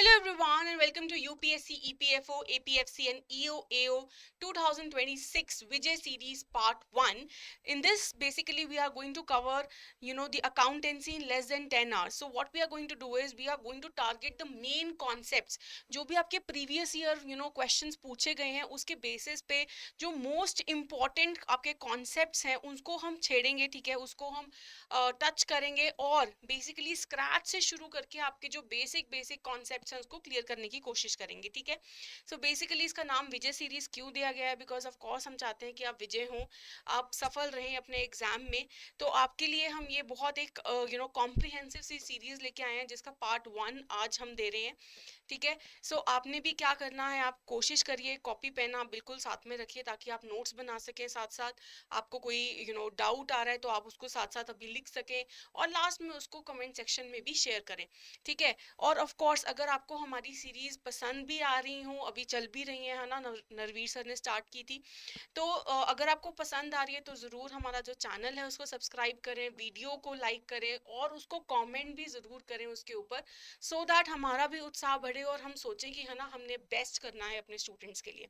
Hello everyone and welcome to UPSC, EPFO, APFC and EOAO 2026 Vijay series part 1. In this basically we are going to cover the accountancy in less than 10 hours. So what we are going to do is we are going to target the main concepts जो भी आपके previous year questions पूछे गए हैं उसके basis पे जो most important आपके concepts हैं उसको हम छेड़ेंगे, ठीक है, उसको हम टच करेंगे और बेसिकली स्क्रैच से शुरू करके आपके जो बेसिक कॉन्सेप्ट्स हैं उसको क्लियर करने की कोशिश करेंगे, ठीक है। सो बेसिकली इसका नाम विजय सीरीज क्यों दिया गया है, बिकॉज ऑफ कोर्स हम चाहते हैं कि आप विजय हों, आप सफल रहें अपने एग्जाम में। तो आपके लिए हम ये बहुत एक कॉम्प्रिहेंसिव सी सीरीज लेके आए हैं जिसका पार्ट 1 आज हम दे रहे हैं, ठीक है। सो आपने भी क्या करना है, आप कोशिश करिए कॉपी पेन आप बिल्कुल साथ में रखिए ताकि आप नोट्स बना सकें, साथ साथ आपको कोई डाउट आ रहा है तो आप उसको साथ साथ अभी लिख सकें और लास्ट में उसको कमेंट सेक्शन में भी शेयर करें, ठीक है। और ऑफ कोर्स अगर आपको हमारी सीरीज पसंद भी आ रही हो, अभी चल भी रही है ना, नरवीर सर ने स्टार्ट की थी, तो अगर आपको पसंद आ रही है तो ज़रूर हमारा जो चैनल है उसको सब्सक्राइब करें, वीडियो को लाइक करें और उसको कमेंट भी ज़रूर करें उसके ऊपर, सो दैट हमारा भी उत्साह बढ़े और हम सोचें कि है ना हमने बेस्ट करना है अपने स्टूडेंट्स के लिए,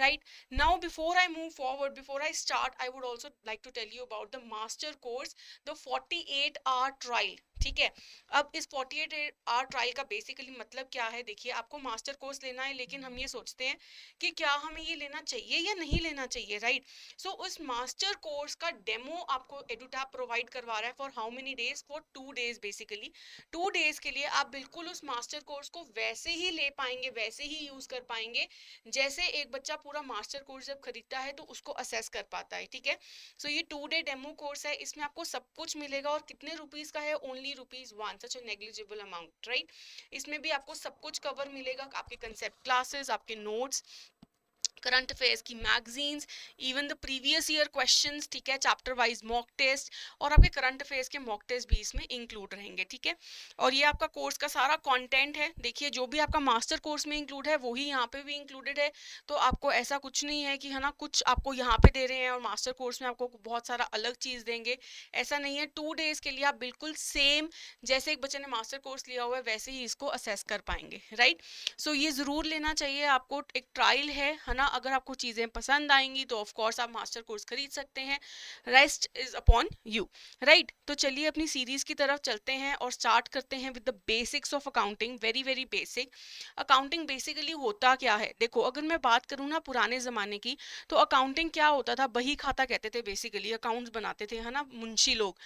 right. Now before I move forward, before I start, I would also like to tell you about the master course, the 48 hour trial, ठीक है। अब इस 48 आवर ट्रायल का बेसिकली मतलब क्या है, देखिए आपको मास्टर कोर्स लेना है लेकिन हम ये सोचते हैं कि क्या हमें ये लेना चाहिए या नहीं लेना चाहिए, राइट। सो उस मास्टर कोर्स का डेमो आपको एडुटैप प्रोवाइड करवा रहा है for how many days, for 2 days, basically 2 days के लिए आप बिल्कुल उस मास्टर कोर्स को वैसे ही ले पाएंगे, वैसे ही यूज कर पाएंगे जैसे एक बच्चा पूरा मास्टर कोर्स जब खरीदता है तो उसको असेस कर पाता है, ठीक है। सो ये 2 डे डेमो कोर्स है, इसमें आपको सब कुछ मिलेगा और कितने रुपीस का है, ओनली ₹1, सच ए नेग्लिजिबल अमाउंट, राइट। इसमें भी आपको सब कुछ कवर मिलेगा, आपके कंसेप्ट क्लासेस, आपके नोट्स, करंट अफेयर्स की magazines, even the previous year questions, ठीक है, चैप्टर वाइज मॉक टेस्ट और आपके करंट अफेयर्स के मॉक टेस्ट भी इसमें इंक्लूड रहेंगे, ठीक है। और ये आपका कोर्स का सारा कंटेंट है, देखिए जो भी आपका मास्टर कोर्स में इंक्लूड है वही यहाँ पे भी इंक्लूडेड है, तो आपको ऐसा कुछ नहीं है कि है ना कुछ आपको यहाँ पे दे रहे हैं और मास्टर कोर्स में आपको बहुत सारा अलग चीज़ देंगे, ऐसा नहीं है। 2 डेज के लिए आप बिल्कुल सेम जैसे एक बच्चे ने मास्टर कोर्स लिया हुआ है वैसे ही इसको असेस कर पाएंगे, राइट। सो ये ज़रूर लेना चाहिए आपको, एक ट्रायल है ना। अगर आपको चीज़ें पसंद आएंगी तो ऑफ कोर्स आप मास्टर कोर्स खरीद सकते हैं, rest is upon you, right. तो चलिए अपनी सीरीज की तरफ चलते हैं और स्टार्ट करते हैं with the basics of accounting, very very basic. Accounting basically होता क्या है, देखो अगर मैं बात करूँ ना पुराने ज़माने की, तो अकाउंटिंग क्या होता था, बही खाता कहते थे, बेसिकली अकाउंट्स बनाते थे, है ना, मुंशी लोग।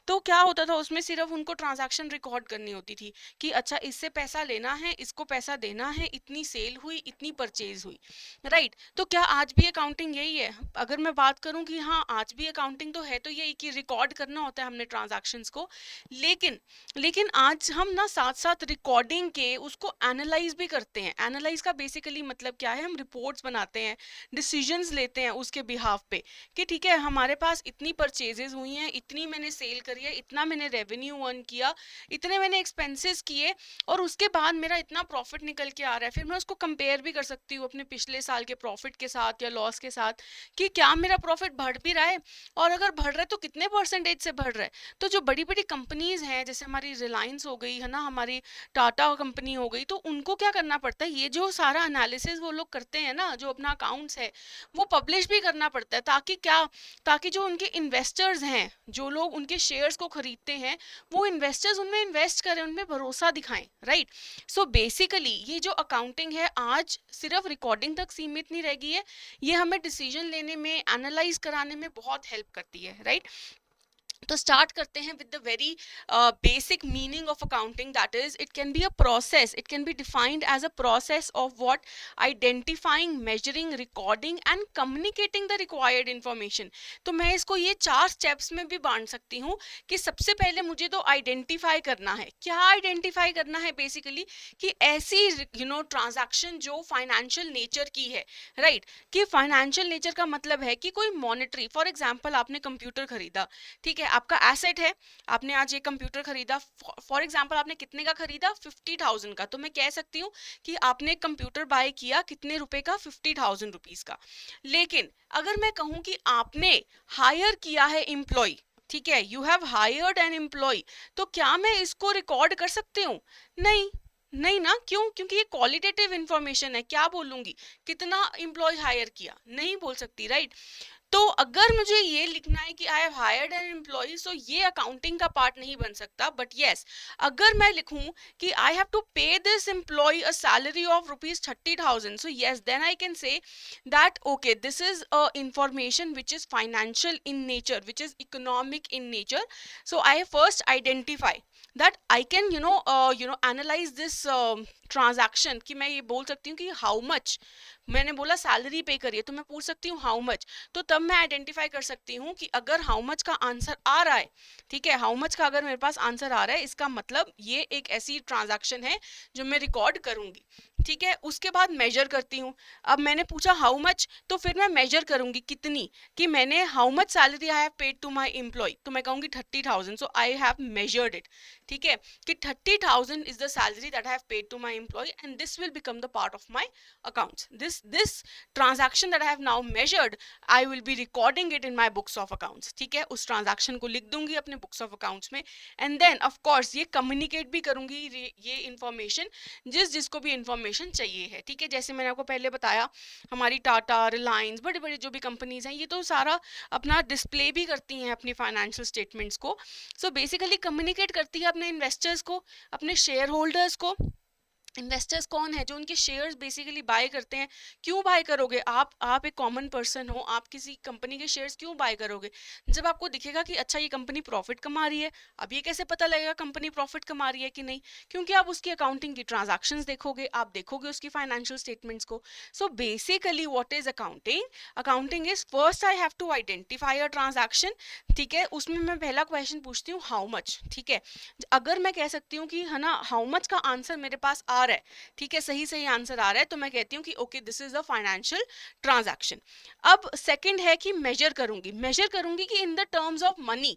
तो क्या होता था उसमें, सिर्फ उनको ट्रांजैक्शन रिकॉर्ड करनी होती थी कि अच्छा इससे पैसा लेना है, इसको पैसा देना है, इतनी सेल हुई, इतनी परचेज हुई, राइट। तो क्या आज भी अकाउंटिंग यही है? अगर मैं बात करूं कि हाँ आज भी अकाउंटिंग तो है, तो यही कि रिकॉर्ड करना होता है हमने ट्रांजैक्शंस को, लेकिन लेकिन आज हम ना साथ साथ रिकॉर्डिंग के उसको एनालाइज भी करते हैं। एनालाइज का बेसिकली मतलब क्या है, हम रिपोर्ट्स बनाते हैं, डिसीजंस लेते हैं उसके बिहाफ पे कि ठीक है हमारे पास इतनी परचेजेस हुई हैं, इतनी मैंने सेल करी है, इतना मैंने रेवेन्यू अर्न किया, इतने मैंने एक्सपेंसेस किए और उसके बाद मेरा इतना प्रॉफिट निकल के आ रहा है। फिर मैं उसको कंपेयर भी कर सकती हूँ अपने पिछले साल के प्रॉफिट के साथ या लॉस के साथ कि क्या मेरा प्रॉफिट बढ़ भी रहा है और अगर बढ़ रहा है तो कितने परसेंटेज से बढ़ रहा है। तो जो बड़ी बड़ी कंपनीज हैं जैसे हमारी रिलायंस हो गई, है ना, हमारी टाटा कंपनी हो गई, तो उनको क्या करना पड़ता है, ये जो सारा एनालिसिस वो लोग करते हैं ना, जो अपना अकाउंट्स है वो पब्लिश भी करना पड़ता है, ताकि क्या, ताकि जो उनके इन्वेस्टर्स हैं, जो लोग उनके शेयर्स को खरीदते हैं, वो इन्वेस्टर्स उनमें इन्वेस्ट करें, उनमें भरोसा दिखाएं, राइट। सो बेसिकली ये जो अकाउंटिंग है आज सिर्फ रिकॉर्डिंग तक सीमित नहीं रह गई है, ये हमें डिसीजन लेने में, एनालाइज कराने में बहुत हेल्प करती है, राइट। तो स्टार्ट करते हैं with the very basic meaning of accounting, that is it can be a process, it can be defined as a process of what, identifying, measuring, recording and communicating the required information. तो मैं इसको ये 4 steps में भी बांट सकती हूँ कि सबसे पहले मुझे तो आइडेंटिफाई करना है। क्या आइडेंटिफाई करना है, बेसिकली कि ऐसी ट्रांजैक्शन जो फाइनेंशियल नेचर की है, राइट। कि फाइनेंशियल नेचर का मतलब है कि कोई मॉनेटरी, फॉर एग्जाम्पल आपने कंप्यूटर खरीदा, ठीक है, आपका एसेट है, आपने आज ये कंप्यूटर खरीदा, फॉर एग्जांपल आपने कितने का खरीदा, 50,000 का, तो मैं कह सकती हूँ कि आपने कंप्यूटर बाय किया कितने रुपए का, 50,000 रुपीज का। लेकिन अगर मैं कहूँ कि आपने हायर किया है एम्प्लॉय, ठीक है, you have hired an employ, तो क्या मैं इसको रिकॉर्ड कर सकती हूँ? नहीं, नहीं ना, क्यों? क्योंकि ये क्वालिटेटिव इंफॉर्मेशन है, क्या बोलूंगी, कितना एम्प्लॉय हायर किया, नहीं बोल सकती, राइट? तो अगर मुझे ये लिखना है कि I have hired an employ, so ये अकाउंटिंग का पार्ट नहीं बन सकता। बट यस, अगर मैं लिखूं कि I have to pay this employ a salary of ₹30,000, so yes, then I can say that okay, this is a information which is financial in nature, which is economic in nature. So I first identify that I can analyze this transaction, कि मैं ये बोल सकती हूँ कि how much, मैंने बोला salary पे करिए तो मैं पूछ सकती हूँ हाउ मच, तो तब मैं आइडेंटिफाई कर सकती हूँ कि अगर हाउ मच का आंसर आ रहा है, ठीक है, हाउ मच का अगर मेरे पास आंसर आ रहा है, इसका मतलब ये एक ऐसी ट्रांजैक्शन है जो मैं रिकॉर्ड करूंगी, ठीक है। उसके बाद मेजर करती हूँ। अब मैंने पूछा हाउ मच, तो फिर मैं मेजर करूंगी कितनी, कि मैंने how much salary I have paid to my employ, तो मैं कहूंगी 30,000, so I have measured it, ठीक है, कि 30,000 is the salary that I have paid to my employ and this will become the part of my accounts. This transaction that I have now measured, I will be recording it in my books of accounts, ठीक है, उस transaction को लिख दूंगी अपने books of accounts में, and then of course ये communicate भी करूंगी ये information जिसको भी information चाहिए है, ठीक है। जैसे मैंने आपको पहले बताया, हमारी टाटा, रिलायंस, बड़े बड़े जो भी कंपनीज हैं, ये तो सारा अपना डिस्प्ले भी करती हैं अपनी फाइनेंशियल स्टेटमेंट्स को, सो बेसिकली कम्युनिकेट करती है अपने इन्वेस्टर्स को, अपने शेयर होल्डर्स को। इन्वेस्टर्स कौन है? जो उनके शेयर्स बेसिकली बाय करते हैं। क्यों बाय करोगे आप एक कॉमन पर्सन हो, आप किसी कंपनी के शेयर्स क्यों बाय करोगे? जब आपको दिखेगा कि अच्छा ये कंपनी प्रॉफिट कमा रही है। अब ये कैसे पता लगेगा कंपनी प्रॉफिट कमा रही है कि नहीं? क्योंकि आप उसकी अकाउंटिंग की ट्रांजैक्शंस देखोगे, आप देखोगे उसकी फाइनेंशियल स्टेटमेंट्स को। So basically what is accounting? Accounting is first I have to identify a transaction, ठीक है। उसमें मैं पहला क्वेश्चन पूछती हूँ हाउ मच, ठीक है। अगर मैं कह सकती हूँ कि है ना हाउ मच का आंसर मेरे पास आ रहा है, ठीक है, सही सही आंसर आ रहा है, तो मैं कहती हूँ कि okay this is a financial transaction. अब सेकंड है कि मेजर करूंगी कि in the terms of money,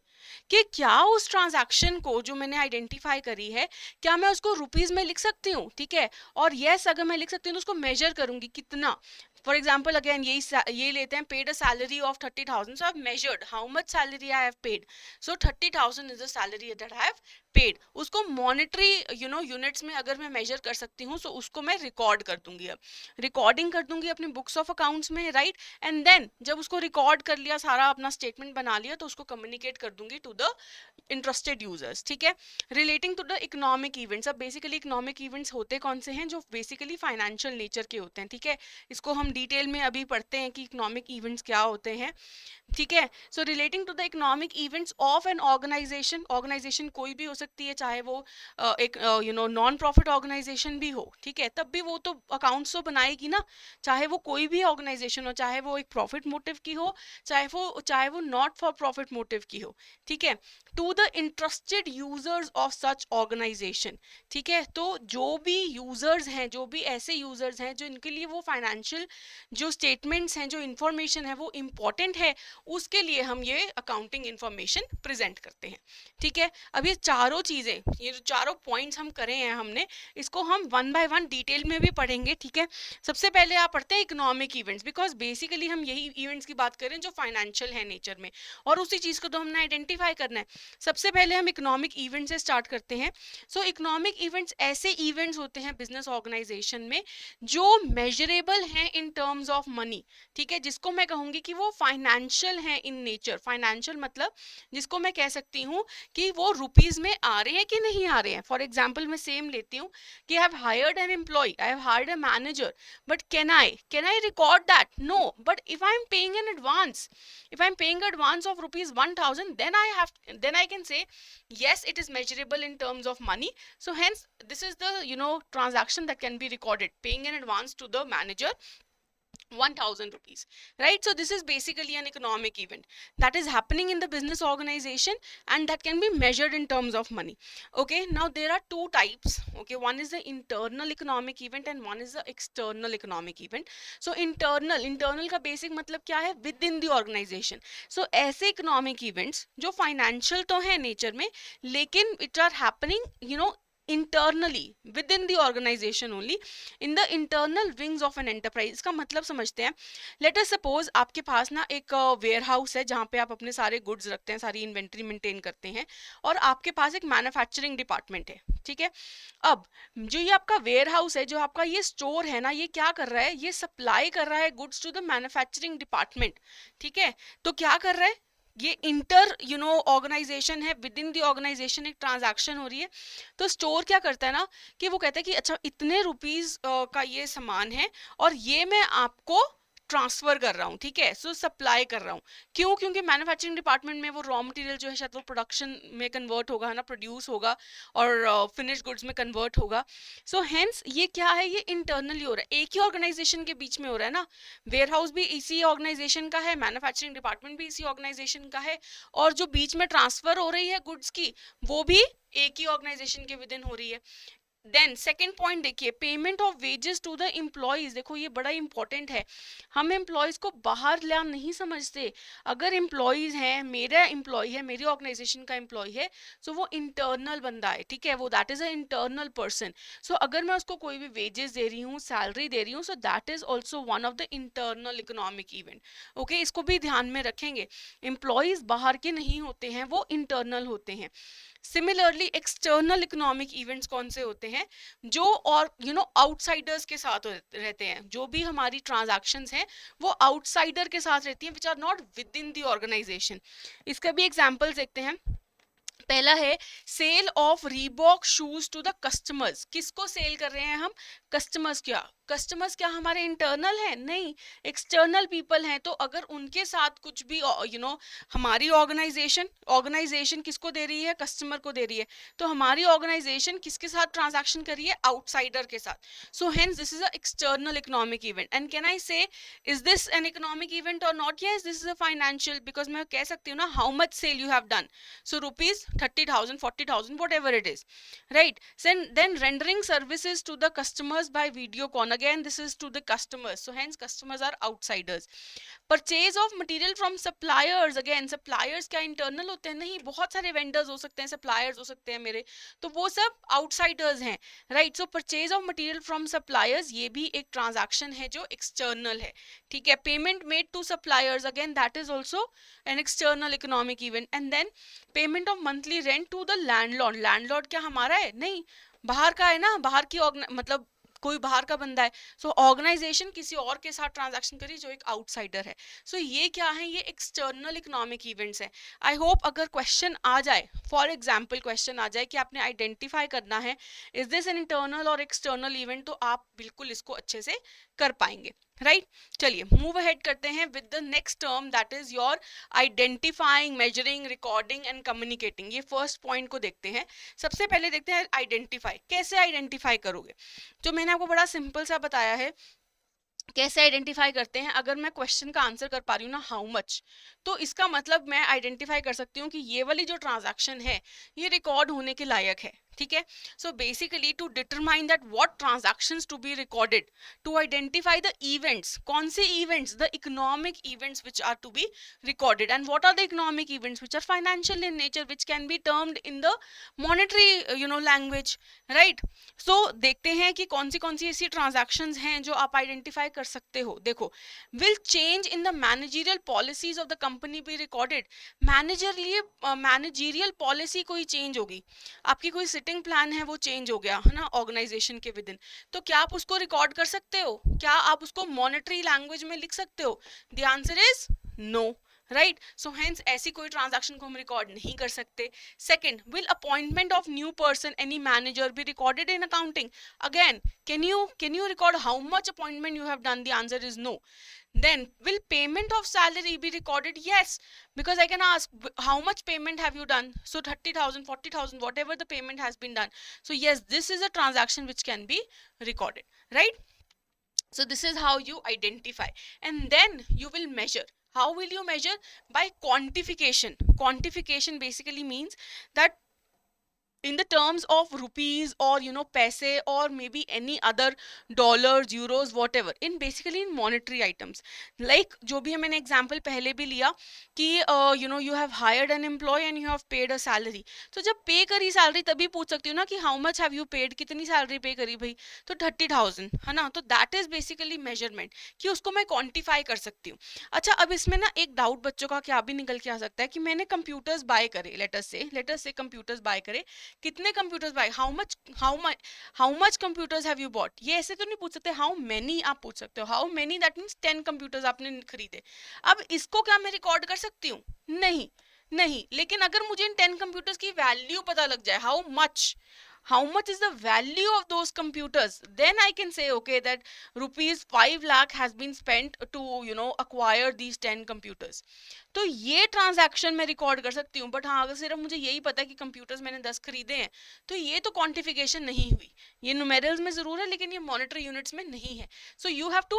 कि क्या उस ट्रांजैक्शन को जो मैंने आइडेंटिफाई करी है, क्या मैं उसको रुपीज में लिख सकती हूँ, ठीक है। और यस अगर मैं लिख सकती हूँ तो उसको मेजर करूंगी कितना। फॉर एग्जाम्पल अगेन ये लेते हैं, paid a salary of 30,000, so I have measured how much salary I have paid, so 30,000 is the salary that I have paid. उसको मॉनेटरी यूनिट्स में अगर मैं मेजर कर सकती हूँ, तो उसको मैं रिकॉर्ड कर दूंगी, अब रिकॉर्डिंग कर दूंगी अपने बुक्स ऑफ अकाउंट्स में, राइट। एंड देन जब उसको रिकॉर्ड कर लिया, सारा अपना स्टेटमेंट बना लिया, तो उसको कम्युनिकेट कर दूंगी टू द इंटरेस्टेड यूजर्स, ठीक है। Relating to the economic events, अब बेसिकली इकोनॉमिक इवेंट्स होते कौन से हैं? जो बेसिकली फाइनेंशियल नेचर के होते हैं, ठीक है। इसको हम डिटेल में अभी पढ़ते हैं कि इकोनॉमिक इवेंट्स क्या होते हैं, ठीक है। So relating to the economic events of an organisation कोई भी हो सकती है, चाहे वो एक नॉन प्रॉफिट ऑर्गेनाइजेशन भी हो, ठीक है, तब भी वो तो अकाउंट्स तो बनाएगी ना, चाहे वो कोई भी ऑर्गेनाइजेशन हो, चाहे वो एक प्रॉफिट मोटिव की हो, चाहे वो नॉट फॉर प्रॉफिट मोटिव की हो, ठीक है। To the interested users of such organisation, ठीक है। तो जो भी यूजर्स हैं, जो भी ऐसे यूजर्स हैं जो इनके लिए वो फाइनेंशियल जो स्टेटमेंट्स हैं, जो इंफॉर्मेशन है वो इम्पोर्टेंट है, उसके लिए हम ये अकाउंटिंग इंफॉर्मेशन प्रेजेंट करते हैं, ठीक है। अब ये चारों चीजें, ये जो चारों पॉइंट्स हम करे हैं हमने, इसको हम वन बाय वन डिटेल में भी पढ़ेंगे, ठीक है। सबसे पहले आप पढ़ते हैं इकोनॉमिक इवेंट्स, बिकॉज बेसिकली हम यही इवेंट्स की बात करें जो फाइनेंशियल है नेचर में, और उसी चीज को तो हमने आइडेंटिफाई करना है। सबसे पहले हम इकोनॉमिक इवेंट से स्टार्ट करते हैं। सो इकोनॉमिक इवेंट्स ऐसे इवेंट्स होते हैं बिजनेस ऑर्गेनाइजेशन में जो मेजरेबल हैं इन टर्म्स ऑफ मनी, ठीक है, जिसको मैं कहूंगी कि वो फाइनेंशियल है इन नेचर। फाइनेंशियल मतलब जिसको मैं कह सकती हूँ कि वो रुपीज में आ रहे हैं कि नहीं आ रहे हैं। फॉर एग्जाम्पल मैं सेम लेती हूँ कि I have hired an employ, I have hired a manager, but can I record that? No. But if I am paying in advance, if I'm paying advance of rupees 1,000, then I can say yes, it is measurable in terms of money. So hence this is the transaction that can be recorded, paying in advance to the manager 1,000 rupees, right? So this is basically an economic event that is happening in the business organization, and that can be measured in terms of money. Okay, now there are two types. Okay, one is the internal economic event and one is the external economic event. So internal का basic मतलब क्या है? Within the organization. So ऐसे economic events जो financial तो है nature में, लेकिन it are happening internally within the organization only in the internal wings of an enterprise. इसका मतलब समझते हैं. Let us suppose आपके पास ना एक वेयर हाउस है जहाँ पे आप अपने सारे गुड्स रखते हैं, सारी इन्वेंट्री मेंटेन करते हैं, और आपके पास एक मैन्युफैक्चरिंग डिपार्टमेंट है. ठीक है. अब जो ये आपका वेयर हाउस है, जो आपका ये स्टोर है ना, ये क्या कर रहा है, ये सप्लाई कर रहा है goods to the manufacturing department. ठीक है. तो क्या कर रहा है, ये इंटर ऑर्गेनाइजेशन है, विद इन दी ऑर्गेनाइजेशन एक ट्रांजैक्शन हो रही है. तो स्टोर क्या करता है ना कि वो कहता है कि अच्छा इतने रुपीस का ये सामान है और ये मैं आपको ट्रांसफर कर रहा हूँ. ठीक है. सो सप्लाई कर रहा हूँ. क्यों? क्योंकि मैन्युफैक्चरिंग डिपार्टमेंट में वो रॉ मटेरियल जो है शायद वो प्रोडक्शन में कन्वर्ट होगा, है ना, प्रोड्यूस होगा और फिनिश गुड्स में कन्वर्ट होगा. सो हेंस ये क्या है, ये इंटरनली हो रहा है, एक ही ऑर्गेनाइजेशन के बीच में हो रहा है ना. वेयर हाउस भी इसी ऑर्गेनाइजेशन का है, मैन्युफैक्चरिंग डिपार्टमेंट भी इसी ऑर्गेनाइजेशन का है, और जो बीच में ट्रांसफर हो रही है गुड्स की वो भी एक ही ऑर्गेनाइजेशन के विद इन हो रही है. देन सेकेंड पॉइंट देखिए, payment of wages to the employees. देखो ये बड़ा इंपॉर्टेंट है. हम एम्प्लॉयज को बाहर ला नहीं समझते. अगर एम्प्लॉयज हैं, मेरा एम्प्लॉय है, मेरी ऑर्गेनाइजेशन का एम्प्लॉय है, सो वो इंटरनल बंदा है. ठीक है. वो that is a internal person. So अगर मैं उसको कोई भी वेजेस दे रही हूँ, सैलरी दे रही हूँ, so that is also one of the internal economic event. Okay, इसको भी ध्यान में रखेंगे. एम्प्लॉयज बाहर के नहीं होते हैं, वो इंटरनल होते हैं. सिमिलरली एक्सटर्नल इकोनॉमिक इवेंट्स कौन से होते हैं, जो और आउटसाइडर्स के साथ रहते हैं. जो भी हमारी ट्रांजैक्शंस हैं वो आउटसाइडर के साथ रहती हैं, which are not within the organisation. इसका भी एग्जांपल्स देखते हैं. पहला है sale of Reebok shoes to the customers. किसको सेल कर रहे हैं हम? कस्टमर्स. कस्टमर्स क्या हमारे इंटरनल हैं? नहीं, एक्सटर्नल पीपल हैं. तो अगर उनके साथ कुछ भी हमारी ऑर्गेनाइजेशन किसको दे रही है? कस्टमर को दे रही है. तो हमारी ऑर्गेनाइजेशन किसके साथ ट्रांजैक्शन कर रही है? आउटसाइडर के साथ. So hence this is a external economic event. And can I say is this an economic event और not? Yes, this is a financial, because मैं कह सकती हूँ ना how much sale you have done. So rupees 30,000, 40,000, whatever it is, right? Then rendering services to the customers by Videocon. Again, this is to the customers. So hence customers are outsiders. Purchase of material from suppliers. Again, suppliers क्या internal होते हैं? नहीं, बहुत सारे vendors हो सकते हैं, suppliers हो सकते हैं मेरे, तो वो सब outsiders हैं, right? So purchase of material from suppliers ये भी एक transaction है जो external है. ठीक है. Payment made to suppliers. Again, that is also an external economic event. And then payment of monthly rent to the landlord. Landlord क्या हमारा है? नहीं, बाहर का है ना, बाहर की मतलब कोई बाहर का बंदा है. सो ऑर्गेनाइजेशन किसी और के साथ ट्रांजैक्शन करी जो एक आउटसाइडर है. सो ये क्या है? ये एक्सटर्नल इकोनॉमिक इवेंट्स है. आई होप अगर क्वेश्चन आ जाए, फॉर एग्जाम्पल क्वेश्चन आ जाए कि आपने आइडेंटिफाई करना है इज दिस एन इंटरनल और एक्सटर्नल इवेंट, तो आप बिल्कुल इसको अच्छे से कर पाएंगे, राइट? चलिए मूव अहेड करते हैं with the next term, that is your identifying, measuring, recording and communicating. ये फर्स्ट पॉइंट को देखते हैं. सबसे पहले देखते हैं आइडेंटिफाई. कैसे आइडेंटिफाई करोगे? तो मैंने आपको बड़ा सिंपल सा बताया है कैसे आइडेंटिफाई करते हैं. अगर मैं क्वेश्चन का आंसर कर पा रही हूँ ना हाउ मच, तो इसका मतलब मैं आइडेंटिफाई कर सकती हूँ कि ये वाली जो ट्रांजैक्शन है ये रिकॉर्ड होने के लायक है. ठीक है. So basically to determine that what transactions to be recorded, to identify the events. कौन से events? The economic events which are to be recorded. And what are the economic events which are financial in nature, which can be termed in the monetary language, right? So देखते हैं कि कौन सी ऐसी transactions हैं जो आप identify कर सकते हो. देखो, will change in the managerial policies of the company be recorded. Managerial policy कोई चेंज होगी, आपकी कोई सिटिंग प्लान है वो चेंज हो गया है ना ऑर्गेनाइजेशन के विद इन, तो क्या आप उसको रिकॉर्ड कर सकते हो? क्या आप उसको मॉनेटरी लैंग्वेज में लिख सकते हो? The answer is no, right? So hence ऐसी कोई ट्रांजैक्शन को हम रिकॉर्ड नहीं कर सकते. Second, will appointment of new person any manager be recorded in accounting? Again, can you record how much appointment you have done? The answer is no. Then will payment of salary be recorded? Yes, because I can ask how much payment have you done, so 30,000, 40,000, whatever the payment has been done. So yes, this is a transaction which can be recorded, right? So this is how you identify. And then you will measure. How will you measure? By quantification. Quantification basically means that in the terms of rupees or paise or maybe any other dollars, euros, whatever, in basically in monetary items. Like जो भी है मैंने example पहले भी लिया कि you have hired an employee and you have paid a salary. तो जब पे करी सैलरी तभी पूछ सकती हूँ ना कि how much have you paid, कितनी सैलरी पे करी भाई, तो 30,000 है ना. तो that is basically measurement कि उसको मैं quantify कर सकती हूँ. अच्छा, अब इसमें ना एक डाउट बच्चों का क्या भी निकल के आ सकता है कि मैंने कंप्यूटर्स बाय करे, लेटस से कंप्यूटर्स बाय करे, कितने computers buy, how much computers have you bought. ये ऐसे तो नहीं पूछ सकते, हाउ मेनी आप पूछ सकते हो. How many that means 10 computers आपने खरीदे. अब इसको क्या मैं रिकॉर्ड कर सकती हूँ? नहीं, नहीं. लेकिन अगर मुझे इन 10 कंप्यूटर्स की वैल्यू पता लग जाए, how much is the value of those computers, then I can say okay that rupees 5 lakh has been spent to acquire these 10 computers. तो ये ट्रांजैक्शन मैं रिकॉर्ड कर सकती हूँ. बट हाँ, अगर सिर्फ मुझे यही पता है कि कंप्यूटर्स मैंने 10 खरीदे हैं, तो ये तो क्वांटिफिकेशन नहीं हुई. ये न्यूमेरल्स में जरूर है लेकिन ये मॉनेटरी यूनिट्स में नहीं है. So you have to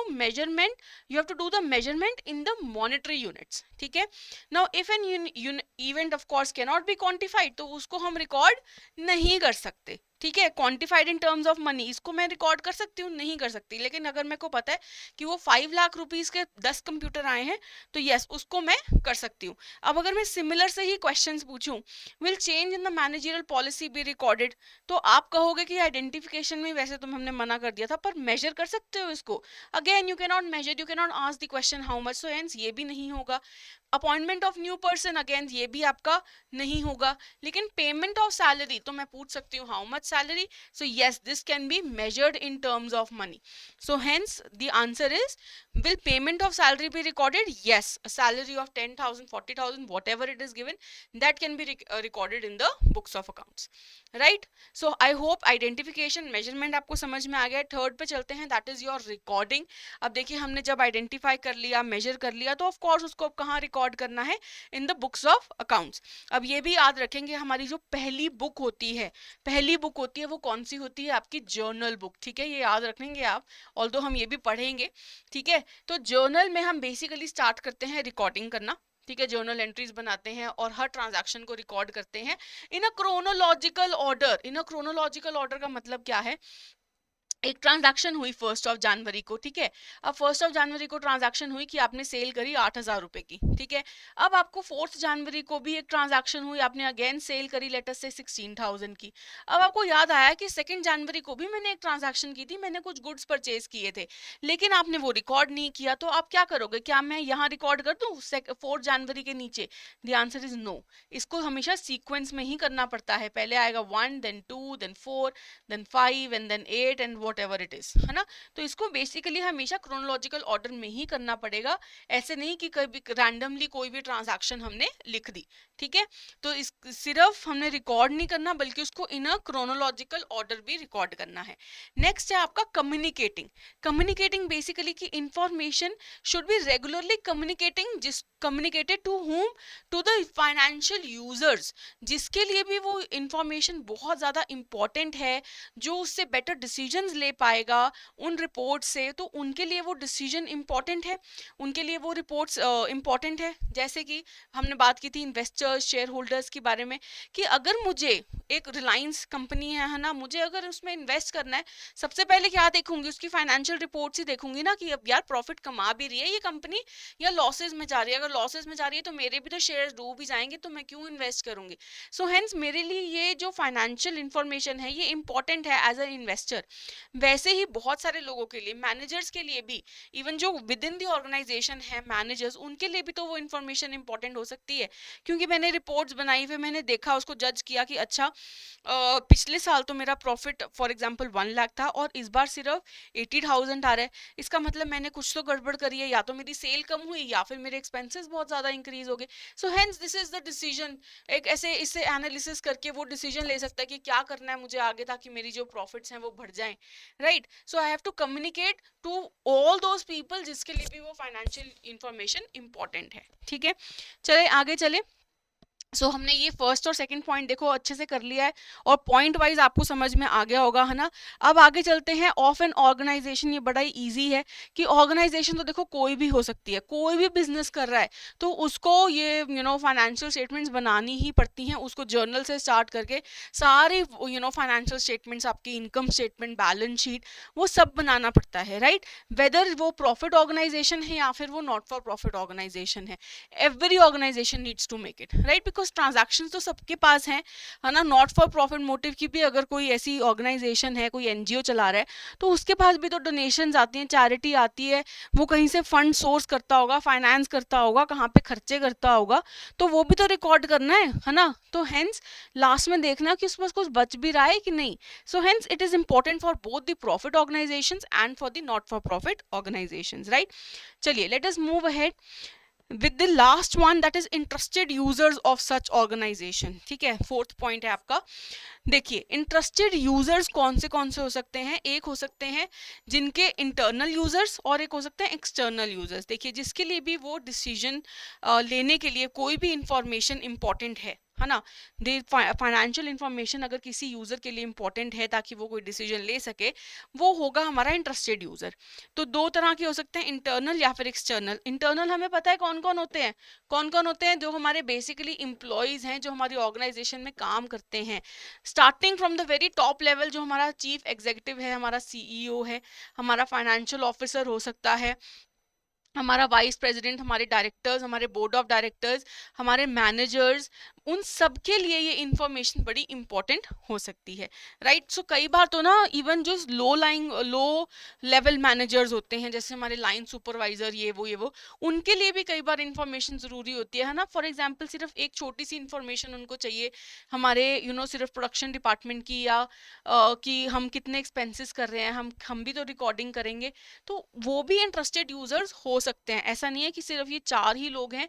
do the measurement in the monetary units. ठीक है. Now if an event of course can not be quantified, तो उसको हम रिकॉर्ड नहीं कर सकते. ठीक है. Quantified in terms of money, इसको मैं रिकॉर्ड कर सकती हूँ? नहीं कर सकती. लेकिन अगर मेरे को पता है कि वो 5 लाख रुपीस के 10 कंप्यूटर आए हैं, तो यस, उसको मैं कर सकती हूँ. अब अगर मैं सिमिलर से ही क्वेश्चंस पूछूं, will change in the managerial policy be recorded, तो आप कहोगे कि आइडेंटिफिकेशन में वैसे तो हमने मना कर दिया था, पर मेजर कर सकते हो इसको. Again you can not measure, you can not ask the question how much, so hence ये भी नहीं होगा. Appointment of new person, again ये भी आपका नहीं होगा. लेकिन पेमेंट ऑफ सैलरी तो मैं पूछ सकती हूँ how much salary. So yes, this can be measured in terms of money. So hence the answer is, will payment of salary be recorded? Yes, a salary of 10,000, 40,000, whatever it is given, that can be recorded in the books of accounts. Right? So I hope identification, measurement आपको समझ में आ गया. Third पे चलते हैं, that is your recording. अब देखिए, हमने जब आइडेंटिफाई कर लिया, मेजर कर लिया, तो ऑफ कोर्स उसको अब कहाँ रिकॉर्ड करना है? In the books of accounts. अब ये भी याद रखेंगे, हमारी जो पहली बुक होती है वो कौन सी होती है? आपकी जर्नल बुक. ठीक है, ये याद रखेंगे आप, ऑल्दो हम ये भी पढ़ेंगे. ठीक है. तो जर्नल में हम बेसिकली स्टार्ट करते हैं रिकॉर्डिंग करना. ठीक है, जर्नल एंट्रीज बनाते हैं और हर ट्रांजैक्शन को रिकॉर्ड करते हैं इन अ क्रोनोलॉजिकल ऑर्डर का मतलब क्या है? एक ट्रांजैक्शन हुई 1 जनवरी को. ठीक है. अब 1 जनवरी को ट्रांजैक्शन हुई कि आपने सेल करी 8,000 रुपए की. ठीक है. अब आपको 4 जनवरी को भी एक ट्रांजैक्शन हुई, आपने अगेन सेल करी लेटर से 16,000 की. अब आपको याद आया कि 2 जनवरी को भी मैंने एक ट्रांजैक्शन की थी, मैंने कुछ गुड्स परचेज किए थे, लेकिन आपने वो रिकॉर्ड नहीं किया. तो आप क्या करोगे? क्या मैं यहाँ रिकॉर्ड कर दूँ 4 जनवरी के नीचे? The answer is no. इसको हमेशा सीक्वेंस में ही करना पड़ता है. पहले आएगा 1, then 2, then 4, then 5 and then 8 and whatever it is, है ना. तो इसको बेसिकली हमेशा क्रोनोलॉजिकल ऑर्डर में ही करना पड़ेगा. ऐसे नहीं कि कभी रैंडमली कोई भी ट्रांजैक्शन हमने लिख दी. ठीक है. तो इस सिर्फ हमने रिकॉर्ड नहीं करना, बल्कि उसको इन अ क्रोनोलॉजिकल ऑर्डर भी रिकॉर्ड करना है. नेक्स्ट है आपका कम्युनिकेटिंग बेसिकली की information should be regularly communicated to whom? To the financial users, जिसके लिए भी वो इंफॉर्मेशन बहुत ज्यादा इंपॉर्टेंट है, जो उससे बेटर डिसीजंस ले पाएगा उन रिपोर्ट से, तो उनके लिए वो डिसीजन इंपॉर्टेंट है, उनके लिए वो रिपोर्ट्स इंपॉर्टेंट है. जैसे कि हमने बात की थी इन्वेस्टर्स, शेयर होल्डर्स के बारे में, कि अगर मुझे एक रिलायंस कंपनी है ना, मुझे अगर उसमें इन्वेस्ट करना है, सबसे पहले क्या देखूंगी? उसकी फाइनेंशियल रिपोर्ट्स ही देखूंगी ना, कि अब यार प्रॉफिट कमा भी रही है ये कंपनी या लॉसेज में जा रही है. अगर लॉसेज में जा रही है तो मेरे भी तो शेयर्स डूब भी जाएंगे, तो मैं क्यों इन्वेस्ट करूंगी? सो हेंस मेरे लिए ये जो फाइनेंशियल इंफॉर्मेशन है ये इंपॉर्टेंट है एज अ इन्वेस्टर. वैसे ही बहुत सारे लोगों के लिए, मैनेजर्स के लिए भी, इवन जो विद इन द ऑर्गेनाइजेशन है मैनेजर्स, उनके लिए भी तो वो इन्फॉर्मेशन इंपॉर्टेंट हो सकती है. क्योंकि मैंने रिपोर्ट्स बनाई, फिर मैंने देखा, उसको जज किया कि अच्छा पिछले साल तो मेरा प्रॉफिट फॉर एग्जांपल 1 लाख था और इस बार सिर्फ 80,000 आ रहा है. इसका मतलब मैंने कुछ तो गड़बड़ करी है, या तो मेरी सेल कम हुई या फिर मेरे एक्सपेंसेस बहुत ज्यादा इंक्रीज हो गए. सो hence this is the decision. एक ऐसे इससे एनालिसिस करके वो डिसीजन ले सकता है कि क्या करना है मुझे आगे, ताकि मेरी जो प्रॉफिट्स हैं वो बढ़ जाएं. Right. So I have to communicate to all those people जिसके लिए भी वो फाइनेंशियल इंफॉर्मेशन इंपॉर्टेंट है. ठीक है. चले आगे चले. सो हमने ये फर्स्ट और सेकंड पॉइंट देखो अच्छे से कर लिया है और पॉइंट वाइज आपको समझ में आ गया होगा, है ना। अब आगे चलते हैं ऑफ एन ऑर्गेनाइजेशन। ये बड़ा ही ईजी है कि ऑर्गेनाइजेशन तो देखो कोई भी हो सकती है, कोई भी बिजनेस कर रहा है तो उसको ये फाइनेंशियल स्टेटमेंट्स बनानी ही पड़ती हैं। उसको जर्नल से स्टार्ट करके सारे फाइनेंशियल स्टेटमेंट्स, आपकी इनकम स्टेटमेंट, बैलेंस शीट, वो सब बनाना पड़ता है, राइट। वेदर वो प्रॉफिट ऑर्गेनाइजेशन है या फिर वो नॉट फॉर प्रॉफिट ऑर्गेनाइजेशन है, every organisation needs to make it, right, because transaction तो सबके पास हैं, है ना। नॉट फॉर प्रॉफिट मोटिव की भी अगर कोई ऐसी ऑर्गेनाइजेशन है, कोई एनजीओ चला रहा है, तो उसके पास भी तो डोनेशंस आती हैं, चैरिटी आती है, वो कहीं से फंड सोर्स करता होगा, फाइनेंस करता होगा, कहाँ पे खर्चे करता होगा, तो वो भी तो रिकॉर्ड करना है ना। तो हेंस लास्ट में देखना कि उसके पास कुछ बच भी रहा है कि नहीं। So hence it is important for both the profit organisations and for the not for profit organisations, right. चलिए let us move ahead with the last one, that is interested users of such organization। ठीक है, fourth point है आपका। देखिए interested users कौन से हो सकते हैं। एक हो सकते हैं जिनके इंटरनल यूजर्स और एक हो सकते हैं एक्सटर्नल यूजर्स। देखिए जिसके लिए भी वो डिसीजन लेने के लिए कोई भी इंफॉर्मेशन इंपॉर्टेंट है ना। दे फाइनेंशियल इंफॉर्मेशन अगर किसी यूजर के लिए इंपॉर्टेंट है ताकि वो कोई डिसीजन ले सके, वो होगा हमारा इंटरेस्टेड यूजर। तो दो तरह के हो सकते हैं, इंटरनल या फिर एक्सटर्नल। इंटरनल हमें पता है कौन कौन होते हैं, जो हमारे बेसिकली एम्प्लॉयज हैं, जो हमारी ऑर्गेनाइजेशन में काम करते हैं, starting from the very top level, जो हमारा चीफ एग्जीक्यूटिव है, हमारा सीईओ है, हमारा फाइनेंशियल ऑफिसर हो सकता है, हमारा वाइस प्रेसिडेंट, हमारे डायरेक्टर्स, हमारे बोर्ड ऑफ डायरेक्टर्स, हमारे मैनेजर्स, उन सब के लिए ये इंफॉर्मेशन बड़ी इंपॉर्टेंट हो सकती है, राइट। सो कई बार तो ना इवन जो लो लेवल मैनेजर्स होते हैं, जैसे हमारे लाइन सुपरवाइजर, ये वो उनके लिए भी कई बार इंफॉर्मेशन ज़रूरी होती है ना। फॉर एग्जांपल सिर्फ एक छोटी सी इंफॉर्मेशन उनको चाहिए हमारे सिर्फ प्रोडक्शन डिपार्टमेंट की, या कि हम कितने एक्सपेंसेस कर रहे हैं, हम भी तो रिकॉर्डिंग करेंगे, तो वो भी इंटरेस्टेड यूजर्स हो सकते हैं। ऐसा नहीं है कि सिर्फ ये चार ही लोग हैं,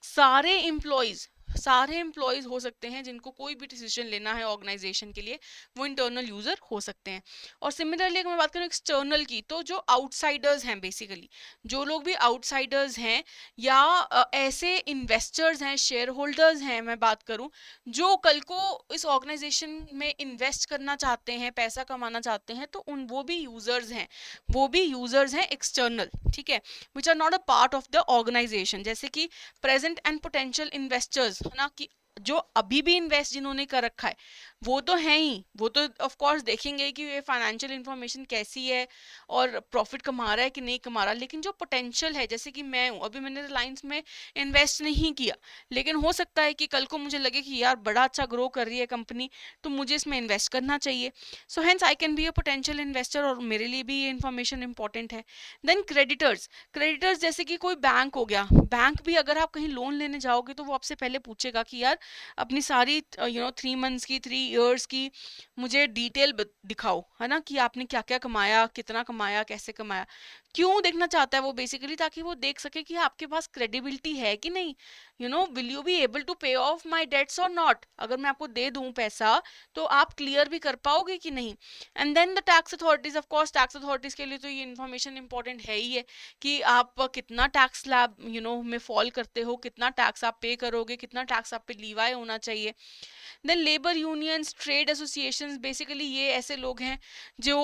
सारे एम्प्लॉयज हो सकते हैं जिनको कोई भी डिसीजन लेना है ऑर्गेनाइजेशन के लिए, वो इंटरनल यूजर हो सकते हैं। और सिमिलरली अगर मैं बात करूँ एक्सटर्नल की, तो जो आउटसाइडर्स हैं, बेसिकली जो लोग भी आउटसाइडर्स हैं या ऐसे इन्वेस्टर्स हैं, शेयर होल्डर्स हैं, मैं बात करूँ, जो कल को इस ऑर्गेनाइजेशन में इन्वेस्ट करना चाहते हैं, पैसा कमाना चाहते हैं, तो वो भी यूजर्स हैं एक्सटर्नल, ठीक है, which are not a part of the organisation. जैसे कि प्रेजेंट एंड पोटेंशियल इन्वेस्टर्स, है ना, कि जो अभी भी इन्वेस्ट जिन्होंने कर रखा है वो तो है ही, वो तो ऑफ कोर्स देखेंगे कि ये फाइनेंशियल इंफॉर्मेशन कैसी है और प्रॉफिट कमा रहा है कि नहीं कमा रहा। लेकिन जो पोटेंशियल है, जैसे कि मैं हूँ, अभी मैंने रिलायंस में इन्वेस्ट नहीं किया, लेकिन हो सकता है कि कल को मुझे लगे कि यार बड़ा अच्छा ग्रो कर रही है कंपनी, तो मुझे इसमें इन्वेस्ट करना चाहिए। So hence I can be a potential investor, और मेरे लिए भी ये इन्फॉर्मेशन इंपॉर्टेंट है। देन क्रेडिटर्स जैसे कि कोई बैंक हो गया, बैंक भी अगर आप कहीं लोन लेने जाओगे तो वो आपसे पहले पूछेगा कि यार अपनी सारी 3 मंथ्स की, 3 इयर्स की मुझे डिटेल दिखाओ, है ना, कि आपने क्या क्या कमाया, कितना कमाया, कैसे कमाया। क्यों देखना चाहता है वो, बेसिकली ताकि वो देख सके कि आपके पास क्रेडिबिलिटी है कि नहीं, will you be able to pay off my debts और नॉट। अगर मैं आपको दे दूं पैसा तो आप क्लियर भी कर पाओगे कि नहीं। And then the tax authorities, of course tax authorities के लिए तो ये इन्फॉर्मेशन इंपॉर्टेंट है ही है कि आप कितना टैक्स स्लैब में फॉल करते हो, कितना टैक्स आप पे करोगे, कितना टैक्स आप पे लीवाई होना चाहिए। Then labour unions, trade associations, basically ये ऐसे लोग हैं जो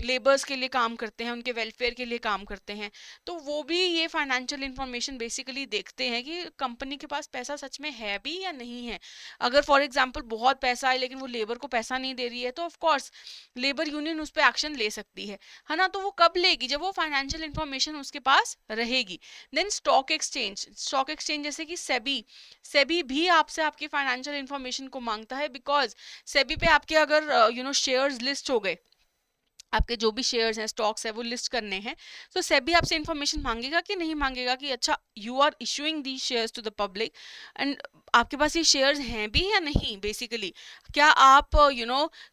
लेबर्स के लिए काम करते हैं, उनके वेलफेयर के लिए काम करते हैं, तो वो भी ये फाइनेंशियल इंफॉर्मेशन बेसिकली देखते हैं कि कंपनी के पास पैसा सच में है भी या नहीं है। अगर फॉर एग्जांपल बहुत पैसा है लेकिन वो लेबर को पैसा नहीं दे रही है, तो ऑफ कोर्स लेबर यूनियन उस पर एक्शन ले सकती है ना। तो वो कब लेगी, जब वो फाइनेंशियल इंफॉर्मेशन उसके पास रहेगी। देन स्टॉक एक्सचेंज जैसे कि सेबी भी आपसे आपकी फाइनेंशियल इंफॉर्मेशन को मांगता है, बिकॉज सेबी पे आपके अगर शेयर्स लिस्ट हो गए, आपके जो भी शेयर्स हैं, स्टॉक्स है, वो लिस्ट करने हैं, तो सेबी आपसे इंफॉर्मेशन मांगेगा कि नहीं मांगेगा कि अच्छा you are issuing the shares to the public, and आपके पास ये शेयर्स हैं भी या नहीं, बेसिकली क्या आप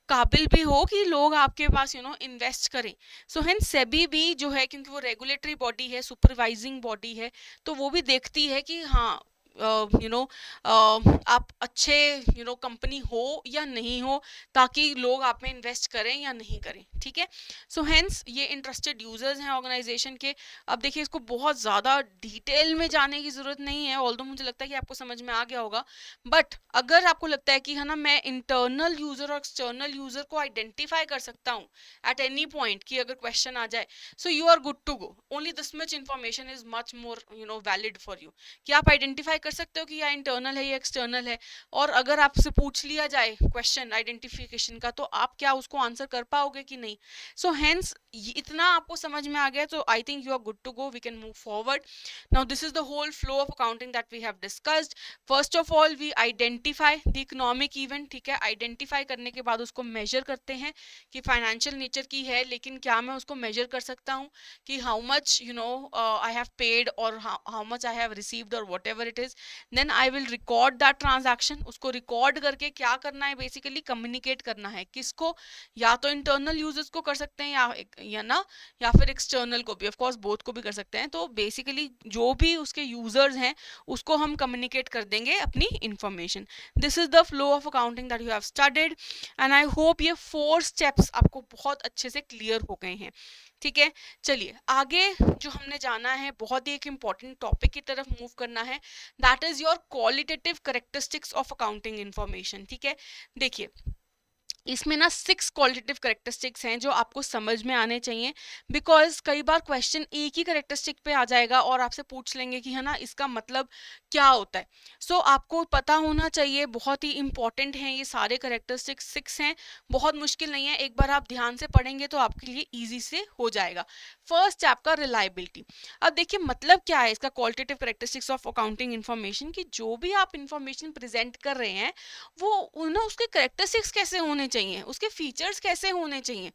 काबिल भी हो कि लोग आपके पास इन्वेस्ट करें। सो हेंस सेबी भी जो है, क्योंकि वो रेगुलेटरी बॉडी है, सुपरवाइजिंग बॉडी है, तो वो भी देखती है कि हाँ आप अच्छे कंपनी हो या नहीं हो, ताकि लोग आप में इन्वेस्ट करें या नहीं करें, ठीक है। सो हेंस ये इंटरेस्टेड यूजर्स हैं ऑर्गेनाइजेशन के। अब देखिए इसको बहुत ज़्यादा डिटेल में जाने की ज़रूरत नहीं है, ऑल्दो मुझे लगता है कि आपको समझ में आ गया होगा। बट अगर आपको लगता है कि है ना मैं इंटरनल यूज़र और एक्सटर्नल यूज़र को आइडेंटिफाई कर सकता हूँ एट एनी पॉइंट, कि अगर क्वेश्चन आ जाए, so you are good to go. Only this much information is much more valid for you, कि आप आइडेंटिफाई कर सकते हो कि या इंटरनल है या एक्सटर्नल है। और अगर आपसे पूछ लिया जाए क्वेश्चन आइडेंटिफिकेशन का, तो आप क्या उसको आंसर कर पाओगे कि नहीं। सो हेंस इतना आपको समझ में आ गया, तो I think you are good to go, we can move forward. Now this is the whole flow of accounting that we have discussed. First of all we identify the economic event, ठीक है। Identify करने के बाद उसको major करते हैं कि financial nature की है, लेकिन क्या मैं उसको मेजर कर सकता हूँ कि how much I have paid और how much I have received और whatever it is. Then I will record that transaction. उसको रिकॉर्ड करके क्या करना है, बेसिकली कम्युनिकेट करना है किसको, या तो इंटरनल यूजर्स को कर सकते हैं या फिर एक्सटर्नल को भी, ऑफ कोर्स बोथ को भी कर सकते हैं। तो बेसिकली जो भी उसके यूजर्स हैं उसको हम कम्युनिकेट कर देंगे अपनी information. This is the flow of accounting that you have studied, and I hope ये 4 स्टेप्स आपको बहुत अच्छे से क्लियर हो गए हैं, ठीक है। चलिए आगे जो हमने जाना है, बहुत ही एक इम्पॉर्टेंट टॉपिक की तरफ मूव करना है, that is your qualitative characteristics of accounting information, ठीक है। देखिए इसमें ना 6 क्वालिटेटिव करेक्टरिस्टिक्स हैं जो आपको समझ में आने चाहिए, बिकॉज कई बार क्वेश्चन एक ही करेक्टरिस्टिक पे आ जाएगा और आपसे पूछ लेंगे कि है ना इसका मतलब क्या होता है। सो आपको पता होना चाहिए, बहुत ही इंपॉर्टेंट हैं ये सारे करेक्टरिस्टिक्स, 6 हैं, बहुत मुश्किल नहीं है, एक बार आप ध्यान से पढ़ेंगे तो आपके लिए ईजी से हो जाएगा। फर्स्ट आपका रिलायबिलिटी। अब देखिए मतलब क्या है इसका qualitative characteristics of accounting information, की जो भी आप इंफॉर्मेशन प्रेजेंट कर रहे हैं वो ना उसके करेक्टरिस्टिक्स कैसे होने चाहिए, उसके फीचर्स कैसे होने चाहिए।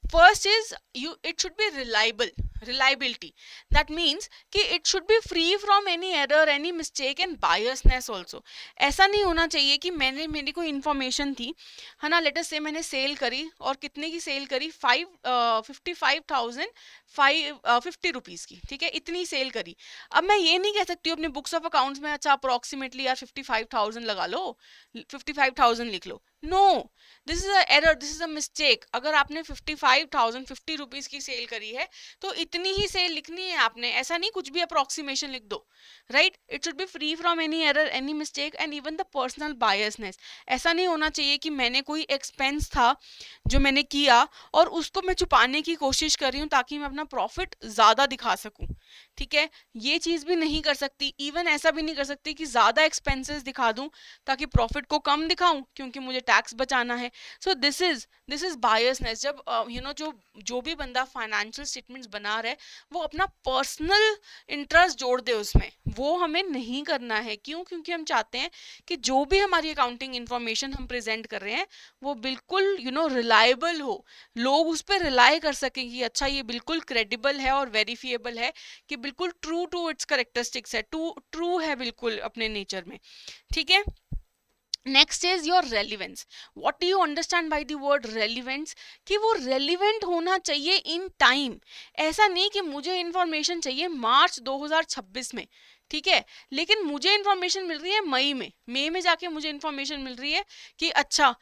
First is it should be reliability. That means कि it should be free from any error, any mistake and biasness also. ऐसा नहीं होना चाहिए कि मेरी कोई इन्फॉर्मेशन थी, है ना, लेट अस से मैंने सेल करी और कितने की सेल करी, 55,550 रुपीज़ की, ठीक है, इतनी सेल करी। अब मैं ये नहीं कह सकती हूँ अपने बुक्स ऑफ अकाउंट्स में अच्छा अप्रोक्सीमेटली यार 55,000 लगा लो, 55,000 लिख लो। No, this is a error, this is a mistake. अगर आपने 55,050 रुपीज की सेल करी है तो इतनी ही सेल लिखनी है आपने, ऐसा नहीं कुछ भी अप्रोक्सीमेशन लिख दो, right. It should B free from any error, any mistake and even the personal biasness. ऐसा नहीं होना चाहिए कि मैंने कोई एक्सपेंस था जो मैंने किया और उसको मैं छुपाने की कोशिश कर रही हूँ ताकि मैं अपना प्रॉफिट ज्यादा दिखा सकूं, ठीक है। ये चीज भी नहीं कर सकती। इवन ऐसा भी नहीं कर सकती कि ज्यादा एक्सपेंसेस दिखा दूं ताकि प्रॉफिट को कम दिखाऊं क्योंकि मुझे टैक्स बचाना है। So this is biasness. जब जो भी बंदा फाइनेंशियल स्टेटमेंट्स बना रहा है वो अपना पर्सनल इंटरेस्ट जोड़ दे उसमें, वो हमें नहीं करना है। क्यों? क्योंकि हम चाहते हैं कि जो भी हमारी अकाउंटिंग इंफॉर्मेशन हम प्रेजेंट कर रहे हैं वो बिल्कुल रिलायबल हो, लोग उस पर रिलाई कर सकें कि अच्छा ये बिल्कुल क्रेडिबल है और वेरीफिएबल है, कि बिल्कुल ट्रू टू इट्स करेक्टरिस्टिक्स है, ट्रू है बिल्कुल अपने नेचर में, ठीक है। Next is your relevance. What do you understand by the word relevance, कि वो रेलिवेंट होना चाहिए इन टाइम। ऐसा नहीं कि मुझे इंफॉर्मेशन चाहिए मार्च 2026 में, ठीक है, लेकिन मुझे इंफॉर्मेशन मिल रही है मई में जाके मुझे इंफॉर्मेशन मिल रही है कि अच्छा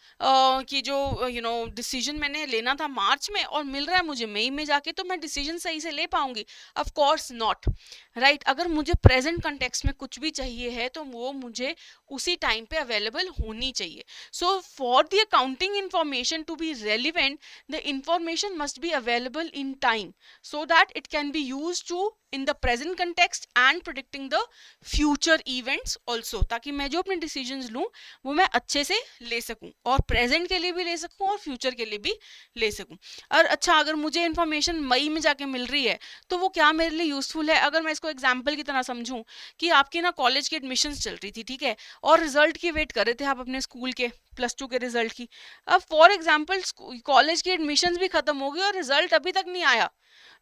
कि जो डिसीजन मैंने लेना था मार्च में और मिल रहा है मुझे मई में जाके, तो मैं डिसीजन सही से ले पाऊंगी? Of course not, right. अगर मुझे प्रेजेंट कंटेक्स्ट में कुछ भी चाहिए है तो वो मुझे उसी टाइम पे अवेलेबल होनी चाहिए। So for the accounting information to be relevant, the information must be available in time so that it can be used to in the present context and predicting the future events also, ताकि मैं जो अपने decisions लूं वो मैं अच्छे से ले सकूं और प्रेजेंट के लिए भी ले सकूं और फ्यूचर के लिए भी ले सकूं। और अच्छा अगर मुझे इंफॉर्मेशन मई में जाके मिल रही है तो वो क्या मेरे लिए यूजफुल है? अगर मैं इसको एग्जाम्पल की तरह समझूं कि आपकी ना कॉलेज की एडमिशन्स चल रही थी, ठीक है, और रिजल्ट की वेट कर रहे थे आप अपने स्कूल के +2 के रिजल्ट की। अब फॉर एग्जाम्पल कॉलेज की एडमिशन्स भी खत्म हो गई और रिजल्ट अभी तक नहीं आया,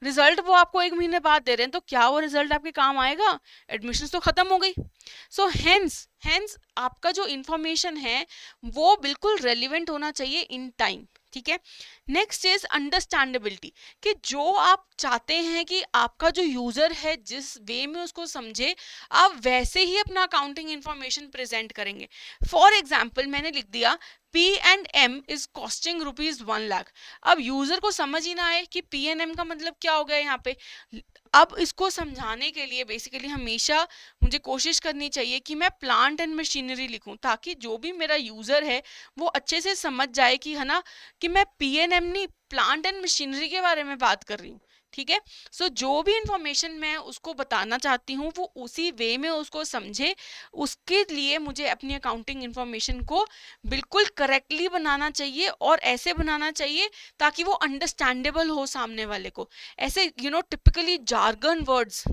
रिजल्ट वो आपको 1 महीने बाद दे रहे हैं, तो क्या वो रिजल्ट आपके काम आएगा? एडमिशन तो खत्म हो गई। सो हेंस आपका जो इंफॉर्मेशन है वो बिल्कुल रेलिवेंट होना चाहिए इन टाइम, ठीक है। नेक्स्ट इज अंडरस्टैंडेबिलिटी, कि जो आप चाहते हैं कि आपका जो यूजर है जिस वे में उसको समझे, आप वैसे ही अपना अकाउंटिंग इंफॉर्मेशन प्रेजेंट करेंगे। फॉर एग्जाम्पल मैंने लिख दिया P&M इज कॉस्टिंग ₹1,00,000। अब यूजर को समझ ही ना आए कि P&M का मतलब क्या हो गया यहाँ पे। अब इसको समझाने के लिए बेसिकली हमेशा मुझे कोशिश करनी चाहिए कि मैं प्लांट एंड मशीनरी लिखूं, ताकि जो भी मेरा यूजर है वो अच्छे से समझ जाए कि है ना, कि मैं P&M नहीं, प्लांट एंड मशीनरी के बारे में बात कर रही हूँ। ठीक है। सो जो भी इंफॉर्मेशन मैं उसको बताना चाहती हूँ वो उसी वे में उसको समझे। उसके लिए मुझे अपनी अकाउंटिंग इंफॉर्मेशन को बिल्कुल करेक्टली बनाना चाहिए, और ऐसे बनाना चाहिए ताकि वो अंडरस्टैंडेबल हो सामने वाले को। ऐसे टिपिकली जार्गन वर्ड्स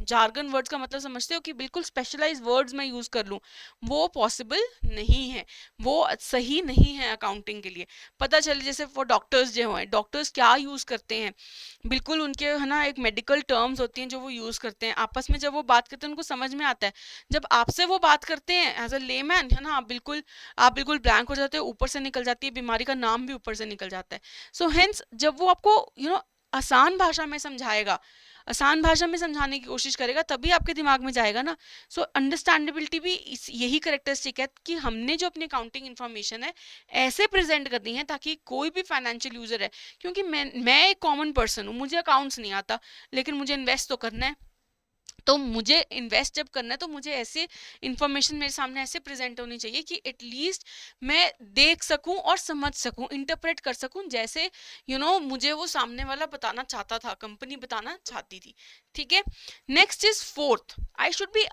का मतलब समझते हो कि बिल्कुल स्पेशलाइज वर्ड्स मैं यूज कर लूँ, वो पॉसिबल नहीं है, वो सही नहीं है अकाउंटिंग के लिए। पता चले जैसे वो डॉक्टर्स जो हैं, डॉक्टर्स क्या यूज करते हैं, बिल्कुल उनके है ना एक मेडिकल टर्म्स होती हैं जो वो यूज करते हैं, आपस में जब वो बात करते हैं उनको समझ में आता है। जब आपसे वो बात करते हैं एज अ लेमैन, है ना, आप बिल्कुल ब्लैंक हो जाते हो, ऊपर से निकल जाती है बीमारी का नाम भी, ऊपर से निकल जाता है। सो हेंस जब वो आपको आसान भाषा में समझाएगा, आसान भाषा में समझाने की कोशिश करेगा, तभी आपके दिमाग में जाएगा ना। सो अंडरस्टैंडेबिलिटी भी यही करेक्टरिस्टिक है कि हमने जो अपनी अकाउंटिंग इन्फॉर्मेशन है ऐसे प्रेजेंट करनी है ताकि कोई भी फाइनेंशियल यूजर है, क्योंकि मैं एक कॉमन पर्सन हूँ, मुझे अकाउंट्स नहीं आता, लेकिन मुझे इन्वेस्ट तो करना है। तो मुझे इन्वेस्ट जब करना है तो मुझे ऐसे इंफॉर्मेशन मेरे सामने ऐसे प्रेजेंट होनी चाहिए कि एटलीस्ट मैं देख सकूं और समझ सकूं, इंटरप्रेट कर सकूं, जैसे मुझे वो सामने वाला बताना चाहता था, कंपनी बताना चाहती थी। ठीक है। Next is fourth, I should be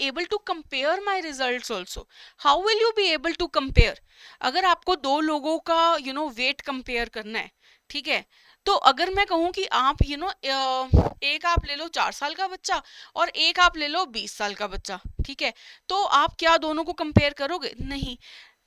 able to compare my results also. How will you be able to compare? अगर आपको दो लोगों का वेट कंपेयर करना है, ठीक है, तो अगर मैं कहूँ कि आप एक आप ले लो 4 साल का बच्चा और एक आप ले लो 20 साल का बच्चा, ठीक है, तो आप क्या दोनों को कंपेयर करोगे? नहीं।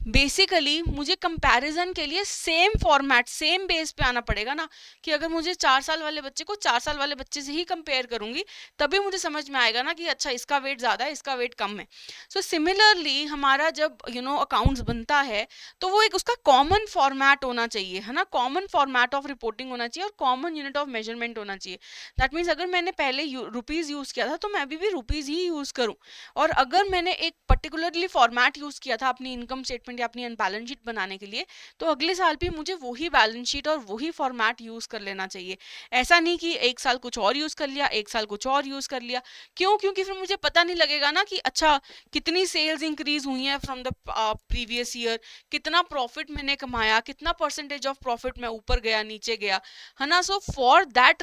बेसिकली मुझे कंपैरिजन के लिए सेम फॉर्मेट, सेम बेस पे आना पड़ेगा ना, कि अगर मुझे 4 साल वाले बच्चे को 4 साल वाले बच्चे से ही कंपेयर करूंगी, तभी मुझे समझ में आएगा ना कि अच्छा इसका वेट ज़्यादा है, इसका वेट कम है। सो सिमिलरली हमारा जब अकाउंट्स बनता है तो वो एक उसका कॉमन फॉर्मेट होना चाहिए, है ना, कॉमन फॉर्मेट ऑफ रिपोर्टिंग होना चाहिए और कॉमन यूनिट ऑफ मेजरमेंट होना चाहिए। दैट मीन्स अगर मैंने पहले रुपीज़ यूज़ किया था तो मैं अभी भी रुपीज़ ही यूज़ करूँ, और अगर मैंने एक पर्टिकुलरली फॉर्मेट यूज़ किया था अपनी इनकम स्टेटमेंट या अपनी बैलेंस शीट बनाने के लिए, तो अगले साल भी मुझे वही बैलेंस शीट और वही फॉर्मेट यूज कर लेना चाहिए। ऐसा नहीं कि एक साल कुछ और यूज कर लिया, एक साल कुछ और यूज कर लिया। क्यों? क्योंकि फिर मुझे पता नहीं लगेगा ना कि अच्छा कितनी सेल्स इंक्रीज हुई है फ्रॉम द प्रीवियस ईयर, कितना प्रॉफिट मैंने कमाया, कितना परसेंटेज ऑफ प्रॉफिट मैं ऊपर गया नीचे गया, है ना। So for that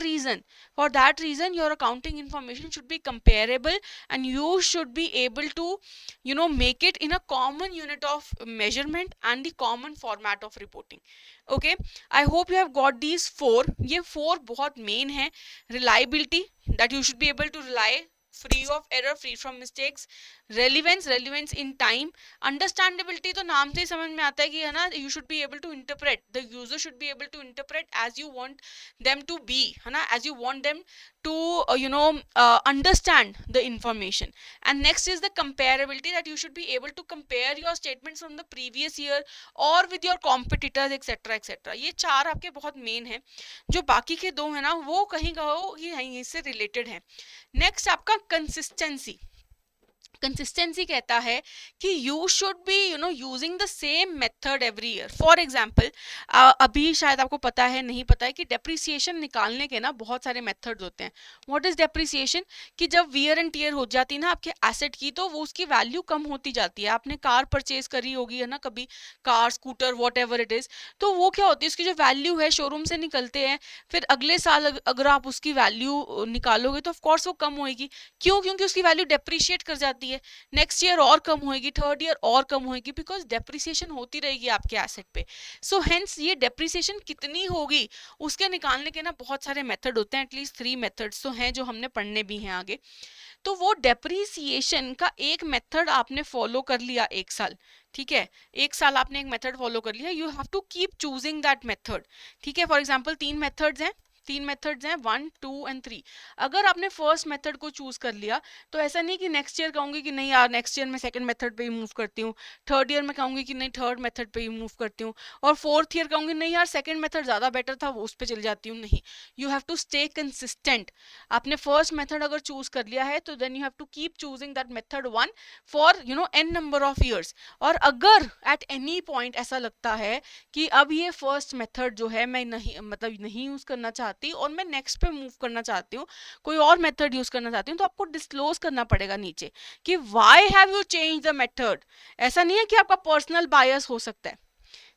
reason your accounting information should be comparable and you should be able to make it in a common unit of measurement and the common format of reporting. Okay, I hope you have got these four. ये four बहुत main है. Reliability, that you should be able to rely, free of error, free from mistakes. relevance in time. Understandability तो नाम से ही समझ में आता है कि है ना, you should be able to interpret, the user should be able to interpret as you want them to be, है ना, as you want them to understand the information. And next is the comparability, that you should be able to compare your statements from the previous year or with your competitors etc etc. ये चार आपके बहुत main है, जो बाकी के दो है ना वो कहीं कहो कि यहीं से रिलेटेड है। नेक्स्ट आपका कंसिस्टेंसी। कंसिस्टेंसी कहता है कि you should be using the same method every year. For example अभी शायद आपको पता है, नहीं पता है, कि डेप्रिसिएशन निकालने के ना बहुत सारे मेथड्स होते हैं। What is depreciation? कि जब वियर एंड टीयर हो जाती है ना आपके एसेट की, तो वो उसकी वैल्यू कम होती जाती है। आपने कार परचेज करी होगी, है ना, कभी car, scooter, what ever it is, तो वो क्या होती है, उसकी जो वैल्यू है शोरूम से निकलते हैं, फिर अगले साल अगर आप उसकी वैल्यू निकालोगे तो ऑफकोर्स वो कम होएगी। क्यों? क्योंकि उसकी वैल्यू डेप्रिशिएट कर जाती है। नेक्स्ट ईयर और कम होएगी, थर्ड ईयर और कम होएगी, बिकॉज डेप्रिसिएशन होती रहेगी आपके एसेट पे। सो हेंस ये डेप्रिसिएशन कितनी होगी उसके निकालने के ना बहुत सारे मेथड होते हैं, एटलीस्ट 3 मेथड्स तो हैं जो हमने पढ़ने भी हैं आगे। तो वो डेप्रिसिएशन का एक मेथड आपने फॉलो कर लिया एक साल, ठीक है, एक साल आपने एक मेथड फॉलो कर लिया, you have to keep choosing that method. ठीक है, फॉर एग्जांपल 3 मेथड्स हैं, तीन मेथड्स हैं, 1, 2 एंड 3। अगर आपने फर्स्ट मेथड को चूज कर लिया तो ऐसा नहीं कि नेक्स्ट ईयर कहूंगी कि नहीं यार नेक्स्ट ईयर मैं सेकंड मेथड पे ही मूव करती हूँ, थर्ड ईयर में कहूंगी कि नहीं थर्ड मेथड पे ही मूव करती हूँ, और फोर्थ ईयर कहूंगी नहीं यार सेकंड मेथड ज्यादा बेटर था वो उस पर चली जाती हूँ। नहीं, you have to stay consistent. आपने फर्स्ट मेथड अगर चूज कर लिया है तो then you have to keep choosing that method one for an number of years. और अगर एट एनी पॉइंट ऐसा लगता है कि अब ये फर्स्ट मेथड जो है मैं नहीं मतलब नहीं यूज करना चाहती और मैं नेक्स्ट पे मूव करना चाहती हूँ, कोई और मेथड यूज करना चाहती हूँ, तो आपको डिस्क्लोज करना पड़ेगा नीचे कि why have you change the method. ऐसा नहीं है कि आपका पर्सनल बायस हो सकता है,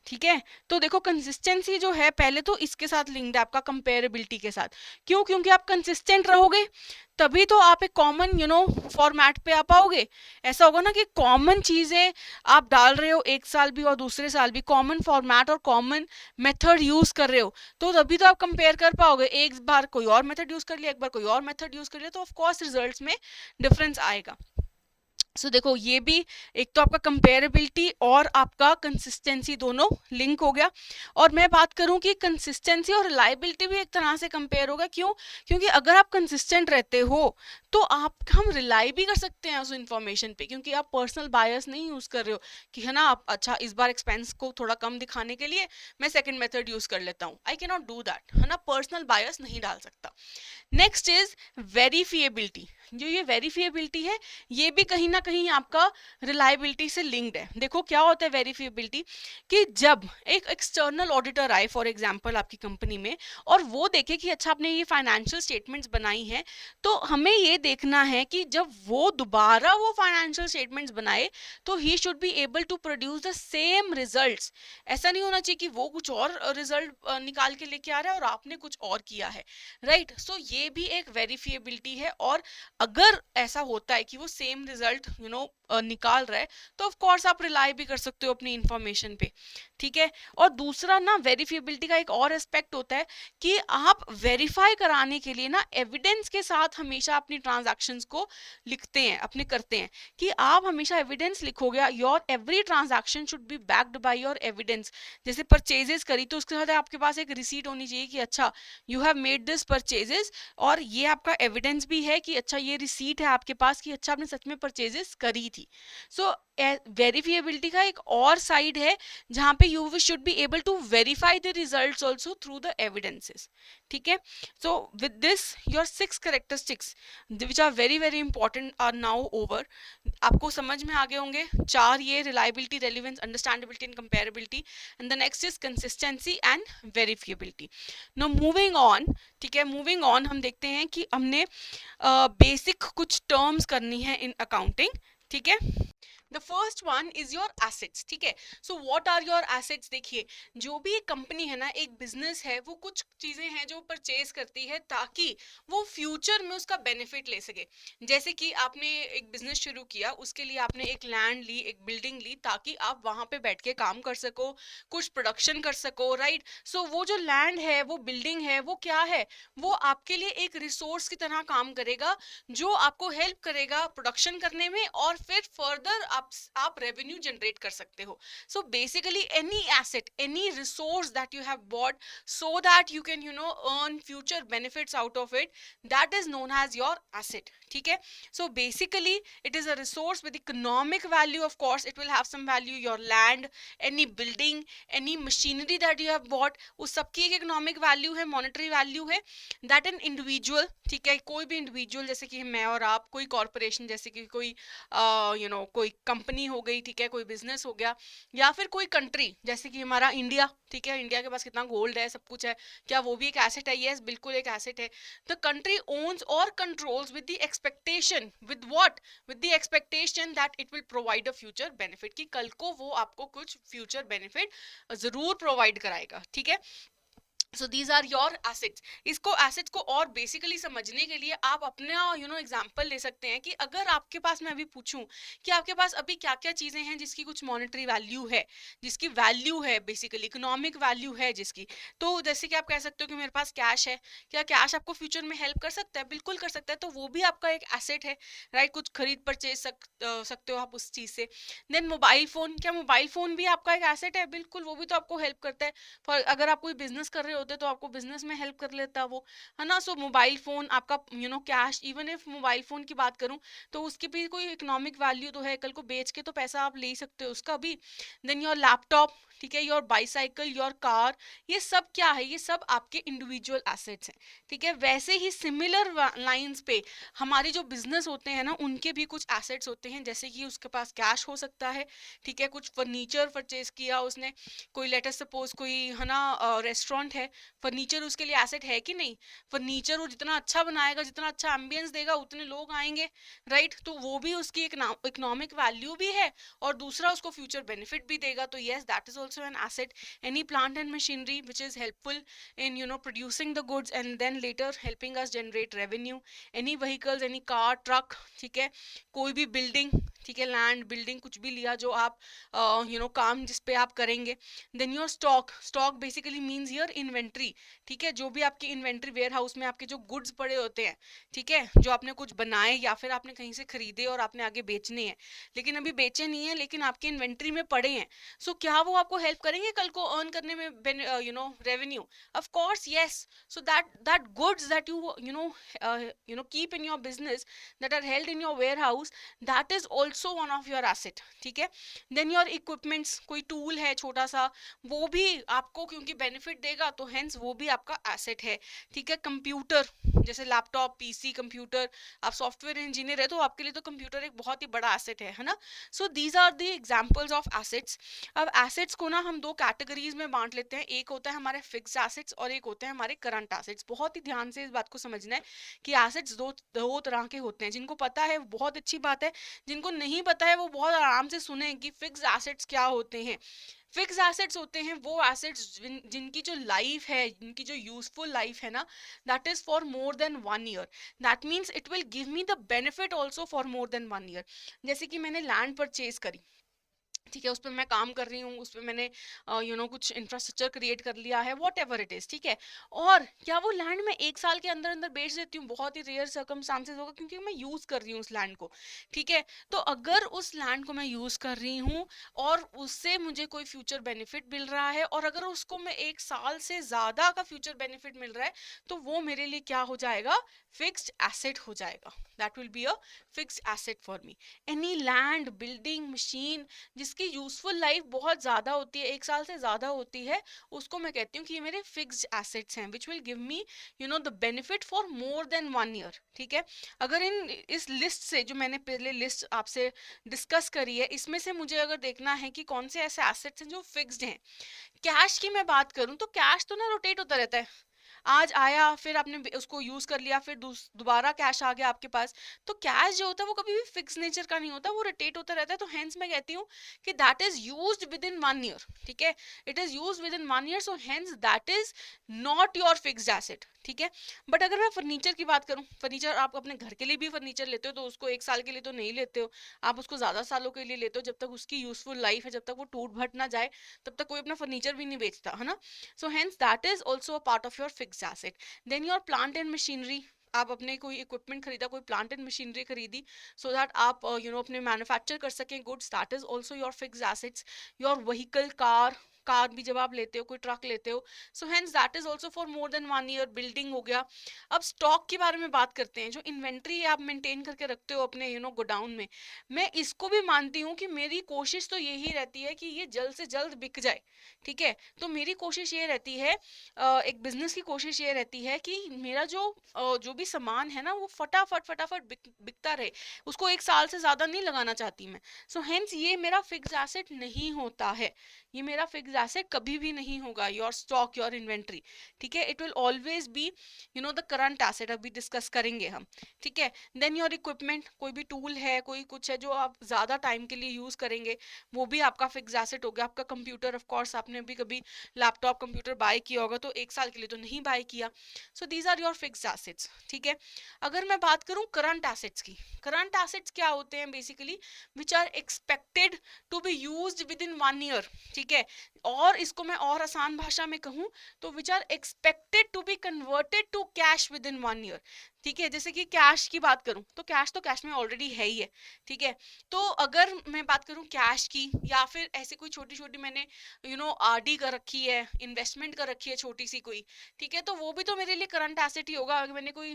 ठीक है। तो देखो कंसिस्टेंसी जो है पहले तो इसके साथ लिंक्ड है आपका कंपेरेबिलिटी के साथ। क्यों? क्योंकि आप कंसिस्टेंट रहोगे तभी तो आप एक कॉमन फॉर्मेट पे आ पाओगे। ऐसा होगा ना कि कॉमन चीजें आप डाल रहे हो एक साल भी और दूसरे साल भी कॉमन फॉर्मेट और कॉमन मेथड यूज कर रहे हो, तो तभी तो आप कंपेयर कर पाओगे। एक बार कोई और मेथड यूज कर लिया, एक बार कोई और मेथड यूज कर लिया, तो ऑफ कोर्स रिजल्ट्स में डिफरेंस आएगा। सो देखो ये भी एक तो आपका कंपेरेबिलिटी और आपका कंसिस्टेंसी दोनों लिंक हो गया। और मैं बात करूं कि कंसिस्टेंसी और रिलायबिलिटी भी एक तरह से कंपेयर होगा। क्यों? क्योंकि अगर आप कंसिस्टेंट रहते हो तो आप हम रिलाई भी कर सकते हैं उस इंफॉर्मेशन पे, क्योंकि आप पर्सनल बायस नहीं यूज कर रहे हो कि है ना आप अच्छा इस बार एक्सपेंस को थोड़ा कम दिखाने के लिए मैं सेकेंड मेथड यूज कर लेता हूँ। I can not do that, है ना, पर्सनल बायस नहीं डाल सकता। Next is verifiability. जो ये वेरीफिएबिलिटी है ये भी कहीं ना कहीं आपका रिलायबिलिटी से लिंक्ड है। देखो क्या होता है वेरीफिएबिलिटी, कि जब एक एक्सटर्नल ऑडिटर आए फॉर एग्जांपल आपकी कंपनी में और वो देखे कि अच्छा आपने ये फाइनेंशियल स्टेटमेंट्स बनाई हैं, तो हमें ये देखना है कि जब वो दोबारा वो फाइनेंशियल स्टेटमेंट्स बनाए तो he should be able to produce the same results. ऐसा नहीं होना चाहिए कि वो कुछ और रिजल्ट निकाल के लेके आ रहा है और आपने कुछ और किया है, राइट। सो ये भी एक वेरीफिएबिलिटी है। और अगर ऐसा होता है कि वो सेम रिजल्ट निकाल रहा है तो ऑफ कोर्स आप रिलाई भी कर सकते हो अपनी इंफॉर्मेशन पे, ठीक है। और दूसरा ना वेरीफिएबिलिटी का एक और एस्पेक्ट होता है कि आप वेरीफाई कराने के लिए ना एविडेंस के साथ हमेशा अपनी ट्रांजैक्शंस को लिखते हैं, अपने करते हैं कि आप हमेशा एविडेंस लिखोगे। Your every transaction should be backed by your evidence. जैसे परचेजेस करी तो उसके साथ आपके पास एक रिसीट होनी चाहिए कि अच्छा you have made this purchases, और ये आपका एविडेंस भी है कि अच्छा ये रिसीट है आपके पास कि अच्छा आपने सच में परचेजेस करी थी। सो वेरीफिएबिलिटी का एक और साइड है जहां पे you should be able to verify the results also through the evidences, ठीक है। So with this your 6 characteristics which are very very important are now over. आपको समझ में आ गए होंगे चार, ये reliability, relevance, understandability and comparability, and the next is consistency and verifiability. Now moving on, ठीक है, मूविंग ऑन हम देखते हैं कि हमने बेसिक कुछ टर्म्स करनी है इन अकाउंटिंग, ठीक है। The first one is your assets, ठीक है। So what are your assets? देखिए जो भी एक कंपनी है ना, एक बिजनेस है, वो कुछ चीजें हैं जो परचेज करती है ताकि वो फ्यूचर में उसका बेनिफिट ले सके। जैसे कि आपने एक बिजनेस शुरू किया, उसके लिए आपने एक लैंड ली, एक बिल्डिंग ली ताकि आप वहां पे बैठ के काम कर सको, कुछ प्रोडक्शन कर सको, राइट। सो वो जो लैंड है, वो बिल्डिंग है, वो क्या है, वो आपके लिए एक रिसोर्स की तरह काम करेगा जो आपको हेल्प करेगा प्रोडक्शन करने में, और फिर फर्दर आप रेवेन्यू जनरेट कर सकते हो। So basically any asset, any resource that you have bought so that you can earn future benefits out of it, that is known as your asset, ठीक है। So basically it is a resource with economic value, of course it will have some value, your land, any building, any machinery that you have bought, उस सबकी एक economic value है, monetary value है। That an individual, ठीक है, कोई भी individual जैसे कि मैं और आप, कोई कॉर्पोरेशन जैसे कि कोई कोई कंपनी हो गई, ठीक है, कोई बिजनेस हो गया, या फिर कोई कंट्री जैसे कि हमारा इंडिया, ठीक है, इंडिया के पास कितना गोल्ड है, सब कुछ है, क्या वो भी एक एसेट है? यस, बिल्कुल एक एसेट है। द कंट्री ओन्स और controls with the expectation, with what, with the expectation that it will provide a future benefit, कि कल को वो आपको कुछ फ्यूचर बेनिफिट जरूर प्रोवाइड कराएगा, ठीक है। So these are your assets. इसको एसेट्स को और बेसिकली समझने के लिए आप अपना एग्जांपल ले सकते हैं कि अगर आपके पास, मैं अभी पूछूं कि आपके पास अभी क्या क्या चीजें हैं जिसकी कुछ मॉनेटरी वैल्यू है, जिसकी वैल्यू है, बेसिकली इकोनॉमिक वैल्यू है जिसकी, तो जैसे कि आप कह सकते हो कि मेरे पास कैश है, क्या कैश आपको फ्यूचर में हेल्प कर सकता है? बिल्कुल कर सकता है, तो वो भी आपका एक एसेट है, राइट। कुछ खरीद परचेज सकते हो आप उस चीज से। देन मोबाइल फोन, क्या मोबाइल फोन भी आपका एक एसेट है? बिल्कुल, वो भी तो आपको हेल्प करता है। फॉर अगर आप कोई बिजनेस कर रहे हो होते हैं तो आपको बिजनेस में हेल्प कर लेता है वो, है ना। सो मोबाइल फोन आपका cash, even if mobile phone की बात करूं तो उसकी भी कोई इकोनॉमिक वैल्यू तो है, कल को बेच के तो पैसा आप ले सकते हो उसका भी। देन योर लैपटॉप, ठीक है, योर बाईसाइकिल, योर कार, ये सब क्या है, ये सब आपके इंडिविजुअल एसेट्स हैं, ठीक है। वैसे ही सिमिलर लाइंस पे हमारे जो बिजनेस होते हैं ना, उनके भी कुछ एसेट्स होते हैं, जैसे कि उसके पास कैश हो सकता है, ठीक है, कुछ फर्नीचर परचेज किया उसने, कोई लेटर सपोज कोई, है ना, रेस्टोरेंट है, फर्नीचर उसके लिए एसेट है कि नहीं। फर्नीचर वो जितना अच्छा बनाएगा, जितना अच्छा एम्बियंस देगा, उतने लोग आएंगे, राइट। तो वो भी उसकी इकोनॉमिक वैल्यू भी है, और दूसरा उसको फ्यूचर बेनिफिट भी देगा, तो yes that is also an asset. Any plant and machinery which is helpful in producing the goods and then later helping us generate revenue, any vehicles, any car, truck, ठीक है, कोई भी building, ठीक है, land, building, कुछ भी लिया जो आप काम जिस पे आप करेंगे। Then your stock, stock basically means your inventory, ठीक है, जो भी आपकी इन्वेंट्री वेयर हाउस में आपके जो गुड्स पड़े होते हैं, ठीक है, जो आपने कुछ बनाए या फिर आपने कहीं से खरीदे और आपने आगे बेचने हैं, लेकिन अभी बेचे नहीं है, लेकिन आपकी इन्वेंट्री में पड़े हैं। सो क्या वो आपको हेल्प करेंगे कल को अर्न करने में, revenue? Of course, yes. So that goods that you keep in your business, that are held in your warehouse, that is also one of your asset, ठीक है। Then your equipments, कोई tool है छोटा सा, वो भी आपको क्योंकि बेनिफिट देगा, तो hence वो भी आपका asset है, ठीक है। कंप्यूटर, जैसे लैपटॉप, पीसी, कंप्यूटर, आप सॉफ्टवेयर इंजीनियर है तो आपके लिए तो कंप्यूटर एक बहुत ही बड़ा एसेट है ना। So these are the examples of assets. अब एसेट्स को ना हम दो कैटेगरीज में बांट लेते हैं, एक होता है हमारे फिक्स एसेट्स और एक होते हैं हमारे करंट एसेट्स। बहुत ही ध्यान से इस बात को समझना है कि एसेट्स दो तरह के होते हैं। जिनको पता है बहुत अच्छी बात है, जिनको नहीं पता है वो बहुत आराम से सुने कि फिक्स एसेट्स क्या होते हैं। फिक्स एसेट्स होते हैं वो एसेट्स जिनकी जो लाइफ है, जिनकी जो यूजफुल लाइफ है ना, that is for more than 1 year. That means it will give me the benefit also for more than 1 year. जैसे कि मैंने लैंड परचेज करी, ठीक है, उस पर मैं काम कर रही हूँ, उस पर मैंने कुछ इंफ्रास्ट्रक्चर क्रिएट कर लिया है, वॉट एवर इट इज, ठीक है। और क्या वो लैंड में 1 साल के अंदर अंदर बेच देती हूँ? बहुत ही रेयर सर्कमस्टांसेस होगा, क्योंकि मैं यूज कर रही हूँ उस लैंड को, ठीक है। तो अगर उस लैंड को मैं यूज कर रही हूँ और उससे मुझे कोई फ्यूचर बेनिफिट मिल रहा है, और अगर उसको मैं 1 साल से ज्यादा का फ्यूचर बेनिफिट मिल रहा है, तो वो मेरे लिए क्या हो जाएगा? फिक्स्ड एसेट हो जाएगा। That will be a fixed asset for me. Any land, building, machine जिसकी यूजफुल लाइफ बहुत ज़्यादा होती है, 1 साल से ज़्यादा होती है, उसको मैं कहती हूँ कि ये मेरे फिक्स्ड एसेट्स हैं, which will give me the benefit for more than 1 year, ठीक है। अगर इस लिस्ट से, जो मैंने पहले लिस्ट आपसे डिस्कस करी है, इसमें से मुझे अगर देखना है कि कौन से ऐसे एसेट्स हैं जो फिक्स्ड हैं। कैश की मैं बात करूं तो कैश तो ना रोटेट होता रहता है, आज आया, फिर आपने उसको यूज कर लिया, फिर दोबारा कैश आ गया आपके पास। तो कैश जो होता है वो कभी भी फिक्स नेचर का नहीं होता, वो रोटेट होता रहता है। तो हेंस मैं कहती हूँ कि that is used within 1 year, ठीक है, it is used within 1 year, so hence that is not your fixed asset, ठीक है। बट अगर मैं फर्नीचर की बात करूँ, फर्नीचर आप अपने घर के लिए भी फर्नीचर लेते हो, तो उसको 1 साल के लिए तो नहीं लेते हो, आप उसको ज्यादा सालों के लिए लेते हो, जब तक उसकी यूजफुल लाइफ है, जब तक वो टूट भट ना जाए, तब तक कोई अपना फर्नीचर भी नहीं बेचता, है ना। So hence that is also a part of your fixed asset. Then your plant and machinery, आप अपने कोई इक्विपमेंट खरीदा, कोई प्लांट एंड मशीनरी खरीदी, सो दैट आप अपने मैन्युफैक्चर कर सकें goods, that is also your fixed assets. Your vehicle, car, car भी जब आप लेते हो, कोई ट्रक लेते हो, सो hence that is also for more than 1 year. Building हो गया। अब स्टॉक के बारे में बात करते हैं, जो इन्वेंट्री आप मेंटेन करके रखते हो अपने गोडाउन में, मैं इसको भी मानती हूँ कि मेरी कोशिश तो यही रहती है कि ये जल्द से जल्द बिक जाए, ठीक है। तो मेरी कोशिश ये रहती है, एक बिजनेस की कोशिश ये रहती है कि मेरा जो भी सामान है ना, वो फटाफट फटाफट बिकता रहे, उसको 1 साल से ज्यादा नहीं लगाना चाहती मैं। सो हेंस ये मेरा फिक्स एसेट नहीं होता है, ये मेरा फिक्स एसेट कभी भी नहीं होगा, योर स्टॉक, योर इन्वेंट्री, ठीक है। It will always be the current asset, अभी डिस्कस करेंगे हम, ठीक है। देन योर इक्विपमेंट, कोई भी टूल है, कोई कुछ है जो आप ज्यादा टाइम के लिए यूज करेंगे, वो भी आपका फिक्स एसेट हो गया। आपका कंप्यूटर, ऑफ कोर्स आपने भी कभी लैपटॉप, कंप्यूटर बाय किया होगा, तो 1 साल के लिए तो नहीं बाय किया। So these are your fix assets, ठीक है। अगर मैं बात करूं करंट एसेट्स की, करंट एसेट्स क्या होते हैं? Basically which are expected to be used within 1 year, ठीक है। और इसको मैं और आसान भाषा में कहूं तो which are expected to be converted to cash within 1 year, ठीक है। जैसे कि कैश की बात करूं तो कैश में ऑलरेडी है ही है, ठीक है। तो अगर मैं बात करूं कैश की, या फिर ऐसे कोई छोटी छोटी मैंने आरडी कर रखी है, इन्वेस्टमेंट कर रखी है छोटी सी कोई, ठीक है, तो वो भी तो मेरे लिए करंट एसेट ही होगा। अगर मैंने कोई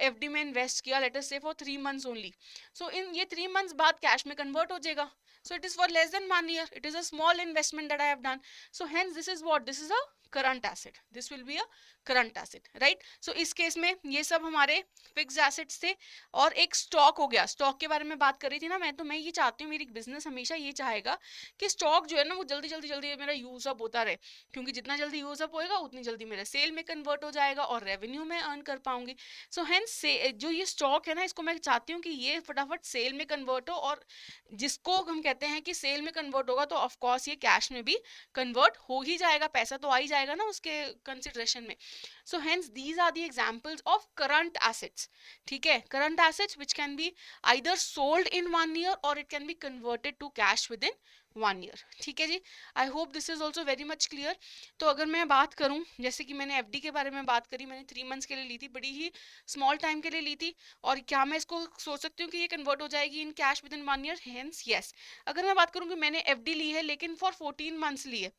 एफडी में इन्वेस्ट किया, लेट अस से फॉर 3 मंथ्स ओनली, सो इन ये 3 मंथ्स बाद कैश में कन्वर्ट हो जाएगा। So it is for less than 1 year. It is a small investment that I have done. So hence this is what? This is a current asset. This will be a current asset, right? So इस case में ये सब हमारे fixed assets थे। और एक stock हो गया, स्टॉक के बारे में बात कर रही थी ना मैं ये चाहती हूँ, मेरी बिजनेस हमेशा ये चाहेगा कि स्टॉक जो है ना वो जल्दी जल्दी जल्दी मेरा यूज अप होता रहे, क्योंकि जितना जल्दी यूज अप होएगा उतनी जल्दी मेरा सेल में कन्वर्ट हो जाएगा और रेवेन्यू में अर्न कर पाऊंगी। सो हेंस जो ये स्टॉक है ना, इसको मैं चाहती हूँ कि ये फटाफट सेल में कन्वर्ट हो, और जिसको हम कहते हैं कि सेल में कन्वर्ट होगा तो ऑफ कोर्स ये कैश में भी कन्वर्ट हो ही जाएगा, पैसा तो आ ही जाएगा ना उसके कंसिडरेशन में। So hence these are the examples of current assets, ठीक है, current assets which can be either sold in 1 year और it can be converted to cash within 1 year, ठीक है जी। I hope this is also very much clear. तो अगर मैं बात करूं, जैसे कि मैंने एफडी के बारे में बात करी, मैंने 3 मंथ्स के लिए ली थी, बड़ी ही स्मॉल टाइम के लिए ली थी, और क्या मैं इसको सोच सकती हूँ कि ये कन्वर्ट हो जाएगी in cash within 1 year? Hence yes. अगर मैं बात करूँ कि मैंने एफडी ली है लेकिन फॉर 14 मंथ्स ली है,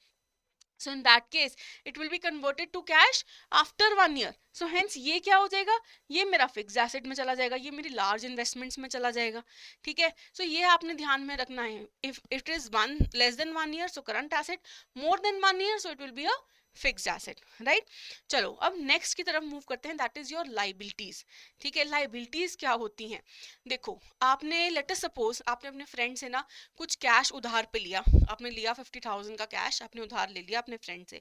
so in that case it will be converted to cash after 1 year. so hence ये क्या हो जाएगा, ये मेरा फिक्स एसेट में चला जाएगा, ये मेरी लार्ज इन्वेस्टमेंट्स में चला जाएगा, ठीक है। सो ये आपने ध्यान में रखना है। If it is less than 1 year so current asset, more than 1 year so it will be a fixed asset, right. चलो अब नेक्स्ट की तरफ मूव करते हैं, दैट इज योर लाइबिलिटीज, ठीक है। लाइबिलिटीज क्या होती हैं, देखो आपने लेट अस सपोज आपने अपने फ्रेंड से ना कुछ कैश उधार पे लिया, आपने लिया 50,000 का कैश, आपने उधार ले लिया अपने फ्रेंड से,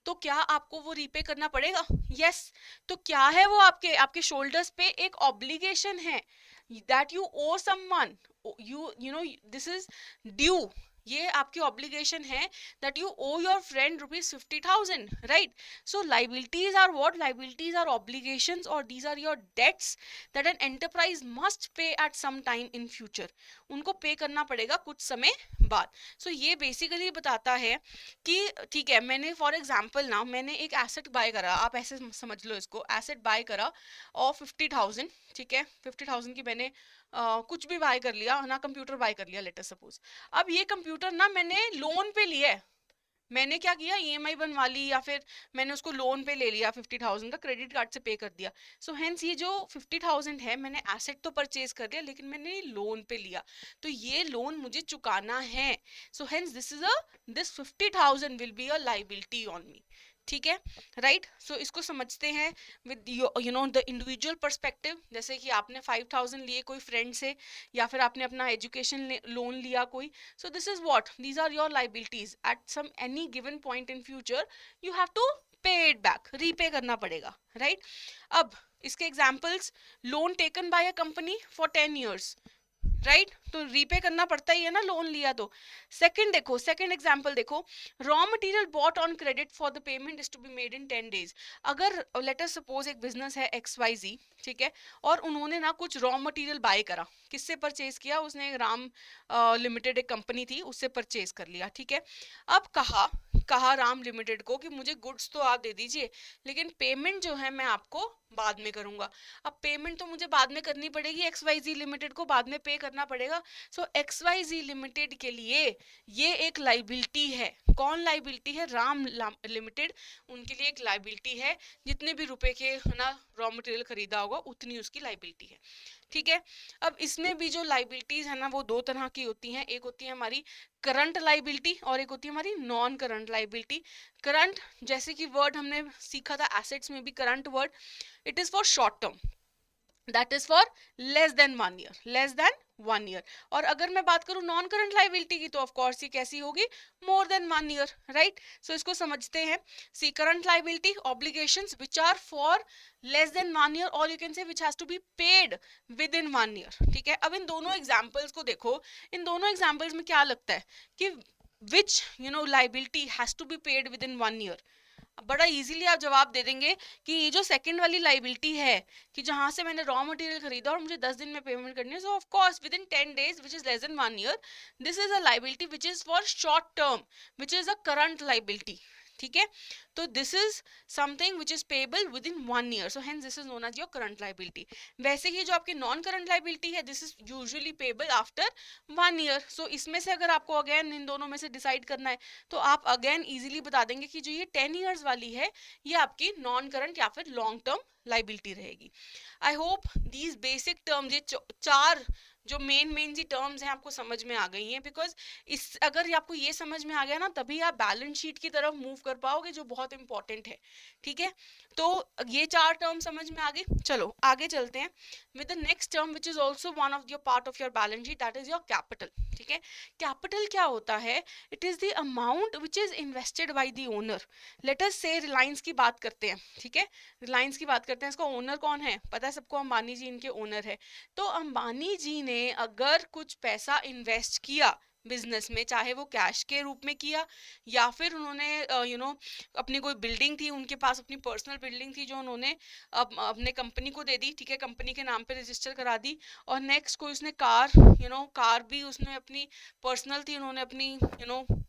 तो क्या आपको वो रीपे करना पड़ेगा? यस। तो क्या है वो, आपके आपके शोल्डर्स पे एक ऑब्लिगेशन है, that you owe someone, you know this is due, ये आपकी ऑब्लिगेशन है, that you owe your friend ₹50,000, right. So liabilities are what, liabilities are obligations, और these are your debts that an enterprise must pay at some time in future, उनको pay करना पड़ेगा कुछ समय बाद। सो ये बेसिकली बताता है कि ठीक है, मैंने फॉर एग्जांपल ना मैंने एक एसेट बाय करा, आप ऐसे समझ लो इसको, एसेट बाय करा और 50,000, ठीक है, 50,000 की मैंने कुछ भी बाय कर लिया ना, कंप्यूटर बाय कर लिया लेट अस सपोज। अब ये कंप्यूटर ना मैंने लोन पे लिया है, मैंने क्या किया, ईएमआई बनवा ली, या फिर मैंने उसको लोन पे ले लिया 50,000 का, क्रेडिट कार्ड से पे कर दिया। सो हेंस ये जो 50,000 है, मैंने एसेट तो परचेज कर लिया लेकिन मैंने लोन पे लिया, तो ये लोन मुझे चुकाना है। सो hence this 50,000 will be a liability on me, ठीक है, राइट। सो इसको समझते हैं with you know the individual perspective. जैसे कि आपने 5,000 लिए कोई फ्रेंड से, या फिर आपने अपना एजुकेशन लोन लिया कोई, so this is what, these are your liabilities at some any given point in future you have to pay it back, repay करना पड़ेगा, right। अब इसके examples, loan taken by a company for 10 years, right, तो repay करना पड़ता ही है ना loan लिया तो। सेकंड देखो, सेकंड एग्जांपल देखो, raw material bought on credit for the payment is to be made in 10 days। अगर लेट अस सपोज एक बिजनेस है XYZ, ठीक है, और उन्होंने ना कुछ रॉ मटेरियल बाय करा, किससे परचेज किया, उसने राम लिमिटेड एक कंपनी थी उससे परचेज कर लिया, ठीक है। अब कहा कहा राम लिमिटेड को कि मुझे गुड्स तो आप दे दीजिए, लेकिन पेमेंट जो है मैं आपको बाद में करूंगा। अब पेमेंट तो मुझे बाद में करनी पड़ेगी, XYZ लिमिटेड को बाद में पे करना पड़ेगा। सो XYZ लिमिटेड के लिए ये एक लाइबिलिटी है। कौन लाइबिलिटी है? राम लिमिटेड, उनके लिए एक लाइबिलिटी है, जितने भी रुपए के है ना रॉ मटेरियल खरीदा होगा उतनी उसकी लाइबिलिटी है, ठीक है। अब इसमें भी जो लाइबिलिटीज है ना वो दो तरह की होती हैं, एक होती है हमारी करंट लाइबिलिटी और एक होती है हमारी नॉन करंट लाइबिलिटी। करंट, जैसे कि वर्ड हमने सीखा था एसेट्स में भी current word, it is for short term, that is for less than 1 year, less than 1 year। और अगर मैं बात करूं नॉन करंट लाइबिलिटी की, तो ऑफ कोर्स ये कैसी होगी, more than 1 year, right. So इसको समझते हैं। See current liability, obligations which are for less than 1 year, और you can say which has to be paid within 1 year, ठीक है। अब इन दोनों एग्जाम्पल्स को देखो, इन दोनों एग्जाम्पल्स में क्या लगता है कि which liability has to be paid within 1 year। बड़ा इजीली आप जवाब दे देंगे कि ये जो सेकंड वाली लाइबिलिटी है, कि जहां से मैंने रॉ मटेरियल खरीदा और मुझे 10 दिन में पेमेंट करनी है, so of course within 10 days which is less than 1 year, this is a liability which is for short term, which is a current liability, ठीक है। तो this is something which is payable within 1 year, so hence this is known as your current liability. वैसे ही जो आपकी non current liability है, this is usually payable after 1 year. So इसमें से अगर आपको अगेन इन दोनों में से डिसाइड करना है तो आप अगेन इजीली बता देंगे कि जो ये 10 ईयर्स वाली है ये आपकी नॉन करंट या फिर लॉन्ग टर्म लाइबिलिटी रहेगी. आई होप दीज बेसिक टर्म्स, ये चार जो मेन सी टर्म्स हैं आपको समझ में आ गई हैं. बिकॉज इस अगर आपको ये समझ में आ गया ना, तभी आप बैलेंस शीट की तरफ मूव कर पाओगे, जो बहुत इंपॉर्टेंट है. ठीक है, तो ये चार टर्म समझ में आ गई. चलो आगे चलते हैं with the next term which is also one of your part of your balance sheet, that is your capital. ठीक है, कैपिटल क्या होता है? It is the amount which is invested by the owner. Late us से रिलायंस की बात करते हैं. ठीक है, रिलायंस की बात करते हैं. इसका ओनर कौन है पता है सबको? अंबानी जी इनके ओनर है. तो अंबानी जी ने अगर कुछ पैसा इन्वेस्ट किया बिजनेस में, चाहे वो कैश के रूप में किया या फिर उन्होंने अपनी कोई बिल्डिंग थी उनके पास, अपनी पर्सनल बिल्डिंग थी जो उन्होंने अपने कंपनी को दे दी. ठीक है, कंपनी के नाम पे रजिस्टर करा दी. और नेक्स्ट कोई उसने कार कार भी उसने अपनी पर्सनल थी, उन्होंने अपनी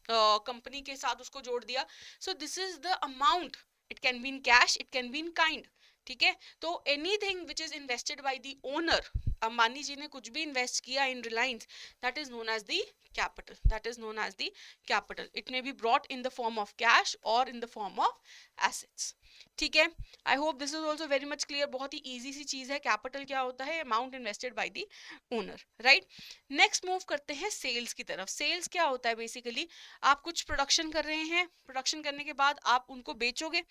कंपनी के साथ उसको जोड़ दिया. So this is the amount. It can be in cash, it can be in kind. ठीक है, तो anything which is invested by the owner, Ambani ji ने कुछ भी इन्वेस्ट किया in Reliance, that is known as the capital. That is known as the capital. It may be brought in the form of cash or in the form of assets. ठीक है, आई hope this is also very much clear. बहुत ही easy सी चीज है. Capital क्या होता है? Amount invested by the owner. Right, next move करते हैं सेल्स की तरफ. सेल्स क्या होता है? बेसिकली आप कुछ प्रोडक्शन कर रहे हैं, प्रोडक्शन करने के बाद आप उनको बेचोगे.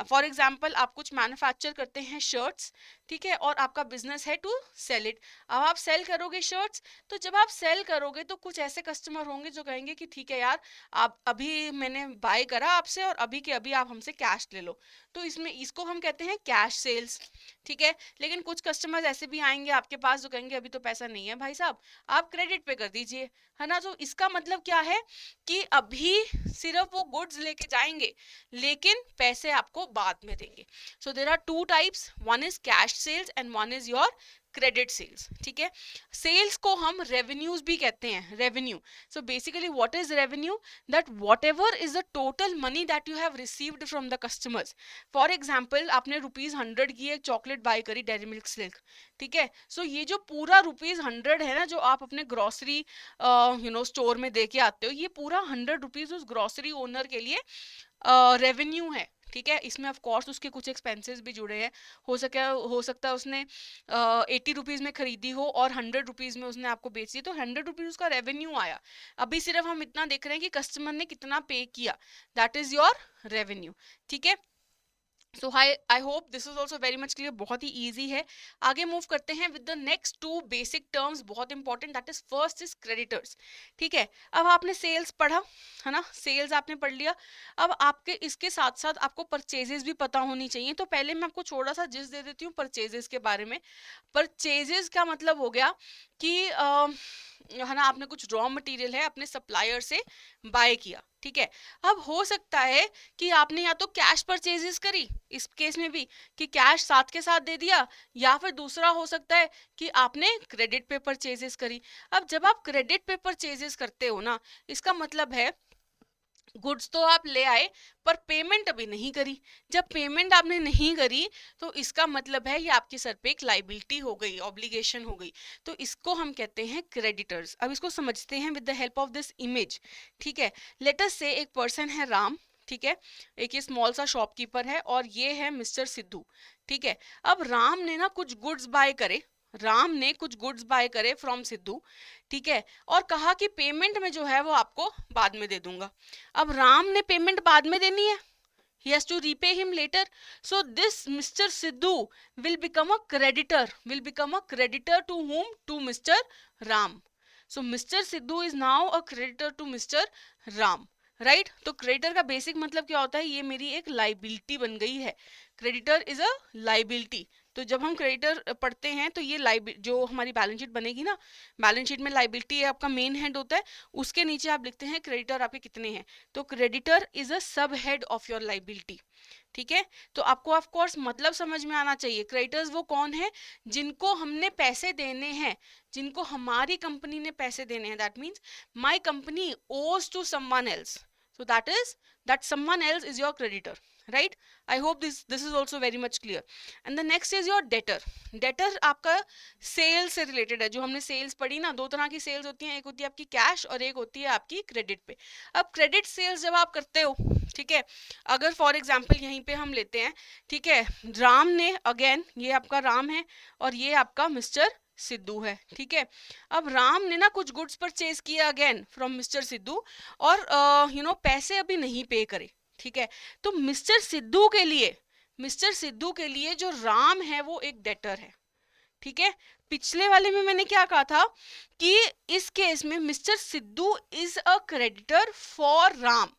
फॉर एग्जाम्पल आप कुछ मैन्युफैक्चर करते हैं शर्ट्स, ठीक है, और आपका बिजनेस है टू सेल इट. अब आप सेल करोगे शर्ट्स, तो जब आप सेल करोगे तो कुछ ऐसे कस्टमर होंगे जो कहेंगे कि ठीक है यार, आप अभी मैंने बाय करा आपसे और अभी के अभी आप हमसे कैश ले लो. तो इसमें इसको हम कहते हैं कैश सेल्स. ठीक है, लेकिन कुछ कस्टमर्स ऐसे भी आएंगे आपके पास जो कहेंगे अभी तो पैसा नहीं है भाई साहब, आप क्रेडिट पे कर दीजिए, है ना. तो इसका मतलब क्या है कि अभी सिर्फ वो गुड्स लेके जाएंगे लेकिन पैसे आपको बाद में देंगे. So there are two types, one is cash sales and one is your credit sales. ठीक है, सेल्स को हम रेवेन्यूज भी कहते हैं. Revenue, so basically what is revenue? That whatever is the total money that you have received from the customers. For example आपने ₹100 की एक चॉकलेट बाय करी डेयरी मिल्क सिल्क. ठीक है, सो ये जो पूरा ₹100 है ना, जो आप अपने ग्रोसरी स्टोर में दे के आते हो, ये पूरा ₹100 उस ग्रोसरी ओनर के लिए रेवेन्यू है. ठीक है, इसमें ऑफ कोर्स उसके कुछ एक्सपेंसेस भी जुड़े हैं. हो सकता है उसने ₹80 में खरीदी हो और ₹100 में उसने आपको बेच दी, तो ₹100 उसका रेवेन्यू आया. अभी सिर्फ हम इतना देख रहे हैं कि कस्टमर ने कितना पे किया, दैट इज योर रेवेन्यू. ठीक है, so I hope this is also very much clear. बहुत ही ईजी है. आगे मूव करते हैं with the next two basic terms, बहुत important. That is first is creditors. ठीक है, अब आपने सेल्स पढ़ा है ना, सेल्स आपने पढ़ लिया. अब आपके इसके साथ साथ आपको परचेजेस भी पता होनी चाहिए. तो पहले मैं आपको थोड़ा सा जिस दे देती हूँ परचेजेस के बारे में. परचेजेस का मतलब हो गया कि है ना, आपने कुछ रॉ मटेरियल है अपने सप्लायर से बाय किया. ठीक है, अब हो सकता है कि आपने या तो कैश परचेजेस करी, इस केस में भी कि कैश साथ के साथ दे दिया, या फिर दूसरा हो सकता है कि आपने क्रेडिट पे परचेजेस करी. अब जब आप क्रेडिट पे परचेजेस करते हो ना, इसका मतलब है गुड्स तो आप ले आए पर पेमेंट अभी नहीं करी. जब पेमेंट आपने नहीं करी तो इसका मतलब है ये आपके सर पे एक लाइबिलिटी हो गई, ऑब्लिगेशन हो गई. तो इसको हम कहते हैं क्रेडिटर्स. अब इसको समझते हैं with the help of this image. ठीक है, लेट अस से एक पर्सन है राम. ठीक है, एक ये स्मॉल सा शॉपकीपर है और ये है मिस्टर सिद्धू. ठीक है, अब राम ने ना कुछ गुड्स बाय करे, राम ने कुछ गुड्स बाय करे फ्रॉम सिद्धू. ठीक है, और कहा कि पेमेंट में जो है वो आपको बाद में दे दूंगा. अब राम ने पेमेंट बाद में देनी है, he has to repay him later. So this Mr. Sidhu will become a creditor to whom? To Mr. Ram. So Mr. Sidhu is now a creditor to Mr. Ram. Right, तो creditor का basic मतलब क्या होता है? ये मेरी एक liability बन गई है. Creditor is a liability. तो जब हम क्रेडिटर पढ़ते हैं तो ये जो हमारी बैलेंस शीट बनेगी ना, बैलेंस शीट में लाइबिलिटी आपका मेन हेड होता है, उसके नीचे आप लिखते हैं क्रेडिटर आपके कितने हैं. तो क्रेडिटर इज अ सब हेड ऑफ योर लाइबिलिटी. ठीक है, तो आपको ऑफ कोर्स मतलब समझ में आना चाहिए. क्रेडिटर्स वो कौन है? जिनको हमने पैसे देने हैं, जिनको हमारी कंपनी ने पैसे देने हैं. That means my company owes to someone else, so that someone else is your creditor. Right. I hope this is also very much clear. And the next is your debtor. Debtor आपका sales से related है. जो हमने sales पढ़ी ना, दो तरह की सेल्स होती हैं, एक होती है आपकी कैश और एक होती है आपकी क्रेडिट पे. अब क्रेडिट सेल्स जब आप करते हो, ठीक है, अगर फॉर एग्जाम्पल यहीं पे हम लेते हैं, ठीक है, राम ने, अगेन ये आपका राम है और ये आपका मिस्टर सिद्धू है, ठीक है. अब राम ने ना कुछ गुड्स परचेज किया अगेन फ्रॉम मिस्टर सिद्धू, और पैसे अभी नहीं पे करे, ठीक है. तो मिस्टर सिद्धू के लिए जो राम है वो एक डेटर है, ठीक है. पिछले वाले में मैंने क्या कहा था कि इस केस में mister Sidhu is a creditor for Ram.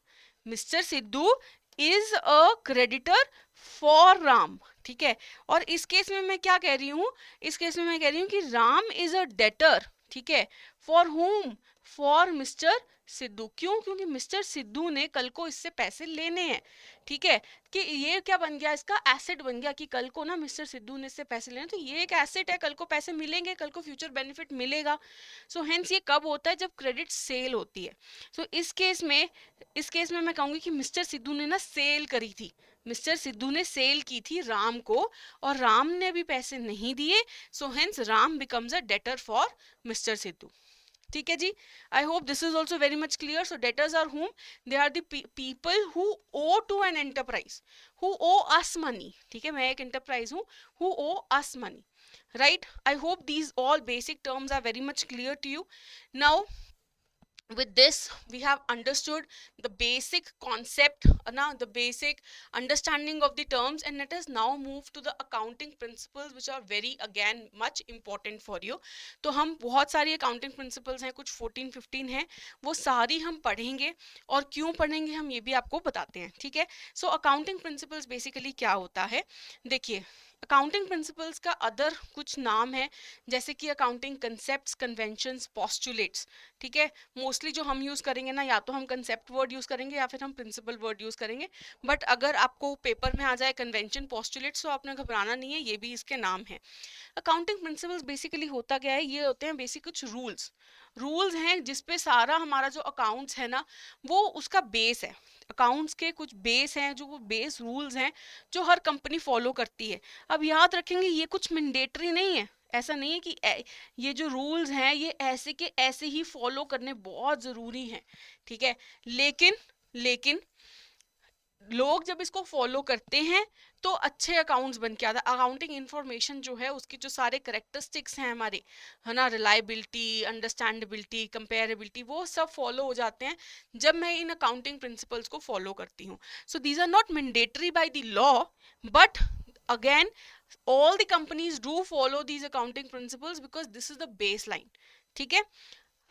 Mister Sidhu is a creditor for Ram, ठीक है. और इस केस में मैं क्या कह रही हूं, इस केस में मैं कह रही हूं कि राम इज अ डेटर, ठीक है, फॉर हुम, फॉर मिस्टर सिद्धू. क्यों? क्योंकि मिस्टर सिद्धू ने कल को इससे पैसे लेने हैं, ठीक है. कि ये क्या बन गया, इसका एसेट बन गया कि कल को ना मिस्टर सिद्धू ने इससे पैसे लेने, तो ये एक एसेट है, कल को पैसे मिलेंगे, कल को फ्यूचर बेनिफिट मिलेगा. सो हेंस ये कब होता है, जब क्रेडिट सेल होती है. सो इस केस में मैं कहूंगी कि मिस्टर सिद्धू ने ना सेल करी थी, मिस्टर सिद्धू ने सेल की थी राम को, और राम ने भी पैसे नहीं दिए. So hence Ram becomes a debtor for mister Sidhu. ठीक है जी. I hope this is also very much clear. So debtors are whom? They are the people who owe to an enterprise, who owe us money. ठीक है, मैं एक enterprise हूँ, who owe us money, right. I hope these all basic terms are very much clear to you. Now with this we have understood the basic concept, now the basic understanding of the terms, and let us now move to the accounting principles which are very again much important for you. तो हम बहुत सारी accounting principles हैं, कुछ 14-15 हैं, वो सारी हम पढ़ेंगे, और क्यों पढ़ेंगे हम ये भी आपको बताते हैं, ठीक है. सो accounting principles basically क्या होता है, देखिए अकाउंटिंग प्रिंसिपल्स का अदर कुछ नाम है, जैसे कि अकाउंटिंग कंसेप्ट्स, कन्वेंशंस, पोस्टुलेट्स, ठीक है. मोस्टली जो हम यूज़ करेंगे ना, या तो हम कंसेप्ट वर्ड यूज़ करेंगे या फिर हम प्रिंसिपल वर्ड यूज़ करेंगे. बट अगर आपको पेपर में आ जाए कन्वेंशन, पोस्टुलेट्स, तो आपने घबराना नहीं है, ये भी इसके नाम है. अकाउंटिंग प्रिंसिपल्स बेसिकली होता क्या है, ये होते हैं बेसिक कुछ रूल्स हैं जिसपे सारा हमारा जो अकाउंट्स है ना, वो उसका बेस है. अकाउंट्स के कुछ बेस हैं, जो वो बेस रूल्स हैं जो हर कंपनी फॉलो करती है. अब याद रखेंगे ये कुछ मैंडेटरी नहीं है, ऐसा नहीं है कि ये जो रूल्स हैं ये ऐसे के ऐसे ही फॉलो करने बहुत ज़रूरी हैं, ठीक है. लेकिन लोग जब इसको फॉलो करते हैं तो अच्छे अकाउंट्स बन के आता है. अकाउंटिंग इंफॉर्मेशन जो है उसके जो सारे करेक्टरिस्टिक्स हैं हमारे, है ना, रिलायबिलिटी, अंडरस्टैंडेबिलिटी, कंपेरेबिलिटी, वो सब फॉलो हो जाते हैं जब मैं इन अकाउंटिंग प्रिंसिपल्स को फॉलो करती हूँ. So these are not mandatory by the law, but again all the companies do follow these accounting principles because this is the baseline, ठीक है.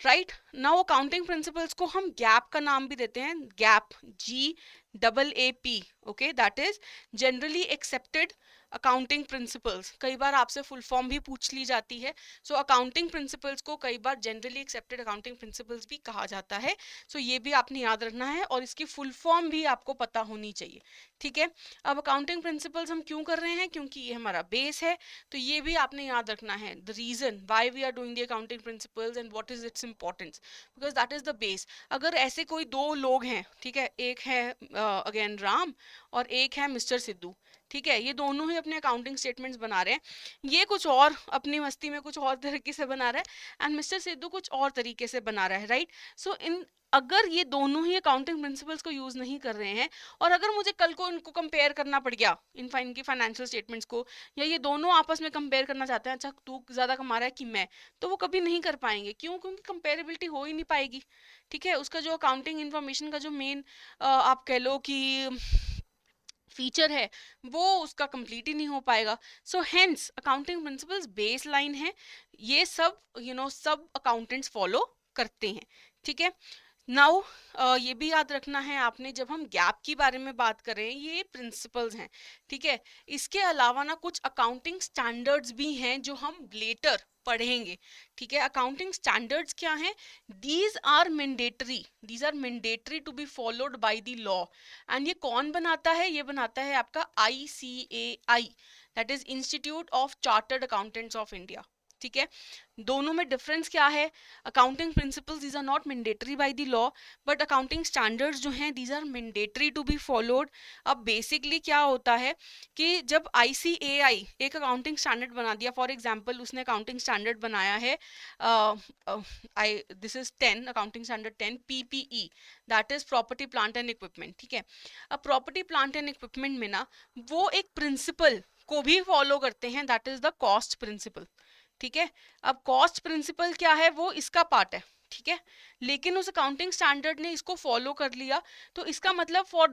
राइट नाउ अकाउंटिंग प्रिंसिपल्स को हम गैप का नाम भी देते हैं, gap, GAAP, okay, that is generally accepted accounting principles. कई बार आपसे फुल फॉर्म भी पूछ ली जाती है. सो अकाउंटिंग प्रिंसिपल्स को कई बार जनरली एक्सेप्टेड अकाउंटिंग प्रिंसिपल्स भी कहा जाता है. सो ये भी आपने याद रखना है, और इसकी फुल फॉर्म भी आपको पता होनी चाहिए, ठीक है. अब अकाउंटिंग प्रिंसिपल्स हम क्यों कर रहे हैं, क्योंकि ये हमारा बेस है, तो ये भी आपने याद रखना है, the reason why we are doing the accounting principles and what is its importance, because that is the base. अगर ऐसे कोई दो लोग हैं, ठीक है, एक है अगेन राम और एक है मिस्टर सिद्धू, ठीक है, ये दोनों ही अपने अकाउंटिंग स्टेटमेंट्स बना रहे हैं, ये कुछ और अपनी मस्ती में कुछ और तरीके से बना रहा है एंड मिस्टर सिद्धू कुछ और तरीके से बना रहा है, राइट. सो इन अगर ये दोनों ही अकाउंटिंग प्रिंसिपल्स को यूज नहीं कर रहे हैं, और अगर मुझे कल को इनको कंपेयर करना पड़ गया इनकी फाइनेंशियल स्टेटमेंट्स को, या ये दोनों आपस में कंपेयर करना चाहते हैं, अच्छा तू ज्यादा कमा रहा है कि मैं, तो वो कभी नहीं कर पाएंगे. क्यों? क्योंकि कंपेरेबिलिटी हो ही नहीं पाएगी, ठीक है. उसका जो अकाउंटिंग इन्फॉर्मेशन का जो मेन आप कह लो कि फीचर है, वो उसका कंप्लीट ही नहीं हो पाएगा. So hence accounting principles base line है, ये सब सब अकाउंटेंट्स फॉलो करते हैं, ठीक है. नाउ ये भी याद रखना है आपने, जब हम गैप की बारे में बात कर रहे हैं, ये प्रिंसिपल्स हैं, ठीक है. इसके अलावा ना कुछ अकाउंटिंग स्टैंडर्ड्स भी हैं जो हम लेटर पढ़ेंगे, ठीक है. अकाउंटिंग स्टैंडर्ड्स क्या हैं? These are mandatory to be followed by the law. And ये कौन बनाता है? ये बनाता है आपका ICAI, that is Institute of Chartered Accountants of India, ठीक है, दोनों में डिफरेंस क्या है? Accounting principles these are not mandatory by the law, but accounting standards जो हैं these are mandatory to be followed. अब बेसिकली क्या होता है कि जब ICAI एक अकाउंटिंग स्टैंडर्ड बना दिया, फॉर एग्जांपल उसने अकाउंटिंग स्टैंडर्ड बनाया है, I this is 10 accounting standard 10 PPE, that is property plant and equipment. ठीक है, अब प्रॉपर्टी प्लांट एंड इक्विपमेंट में ना वो एक प्रिंसिपल को भी फॉलो करते हैं, that is the cost principle. ठीक है, अब कॉस्ट प्रिंसिपल क्या है? वो इसका पार्ट है। ठीक है, लेकिन उस अकाउंटिंग स्टैंडर्ड ने इसको फॉलो कर लिया, तो इसका मतलब for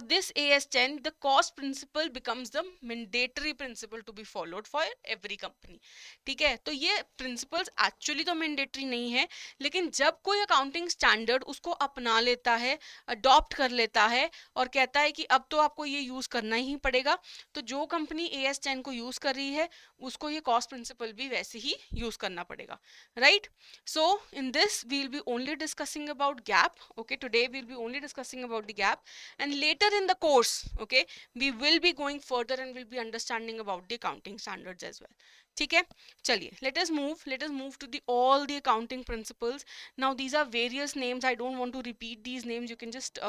this AS10 the cost principle becomes the mandatory principle to be followed for every company. ठीक है, तो ये प्रिंसिपल्स एक्चुअली तो मैंडेटरी नहीं है, लेकिन जब कोई अकाउंटिंग स्टैंडर्ड उसको अपना लेता है, अडॉप्ट कर लेता है और कहता है कि अब तो आपको ये यूज करना ही पड़ेगा, तो जो कंपनी AS10 को यूज कर रही है उसको ये कॉस्ट प्रिंसिपल भी वैसे ही यूज करना पड़ेगा, right? So in this we'll be only discussing about gap. Okay, today we'll be only discussing about the gap, and later in the course, okay, we will be going further and we'll be understanding about the accounting standards as well. ठीक है, चलिए let us move to the all the accounting principles. Now these are various names, I don't want to repeat these names, you can just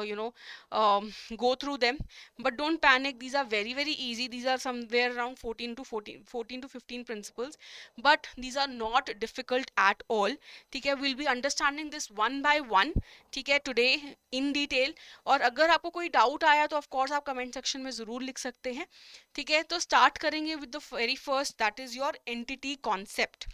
go through them, but don't panic, these are very very easy, these are somewhere around 14 to 15 principles, but these are not difficult at all. ठीक है, we'll be understanding this one by one, ठीक है, today in detail. और अगर आपको कोई doubt आया तो ऑफ कोर्स आप कमेंट सेक्शन में जरूर लिख सकते हैं। ठीक है, तो स्टार्ट करेंगे with the very first, that is your entity concept.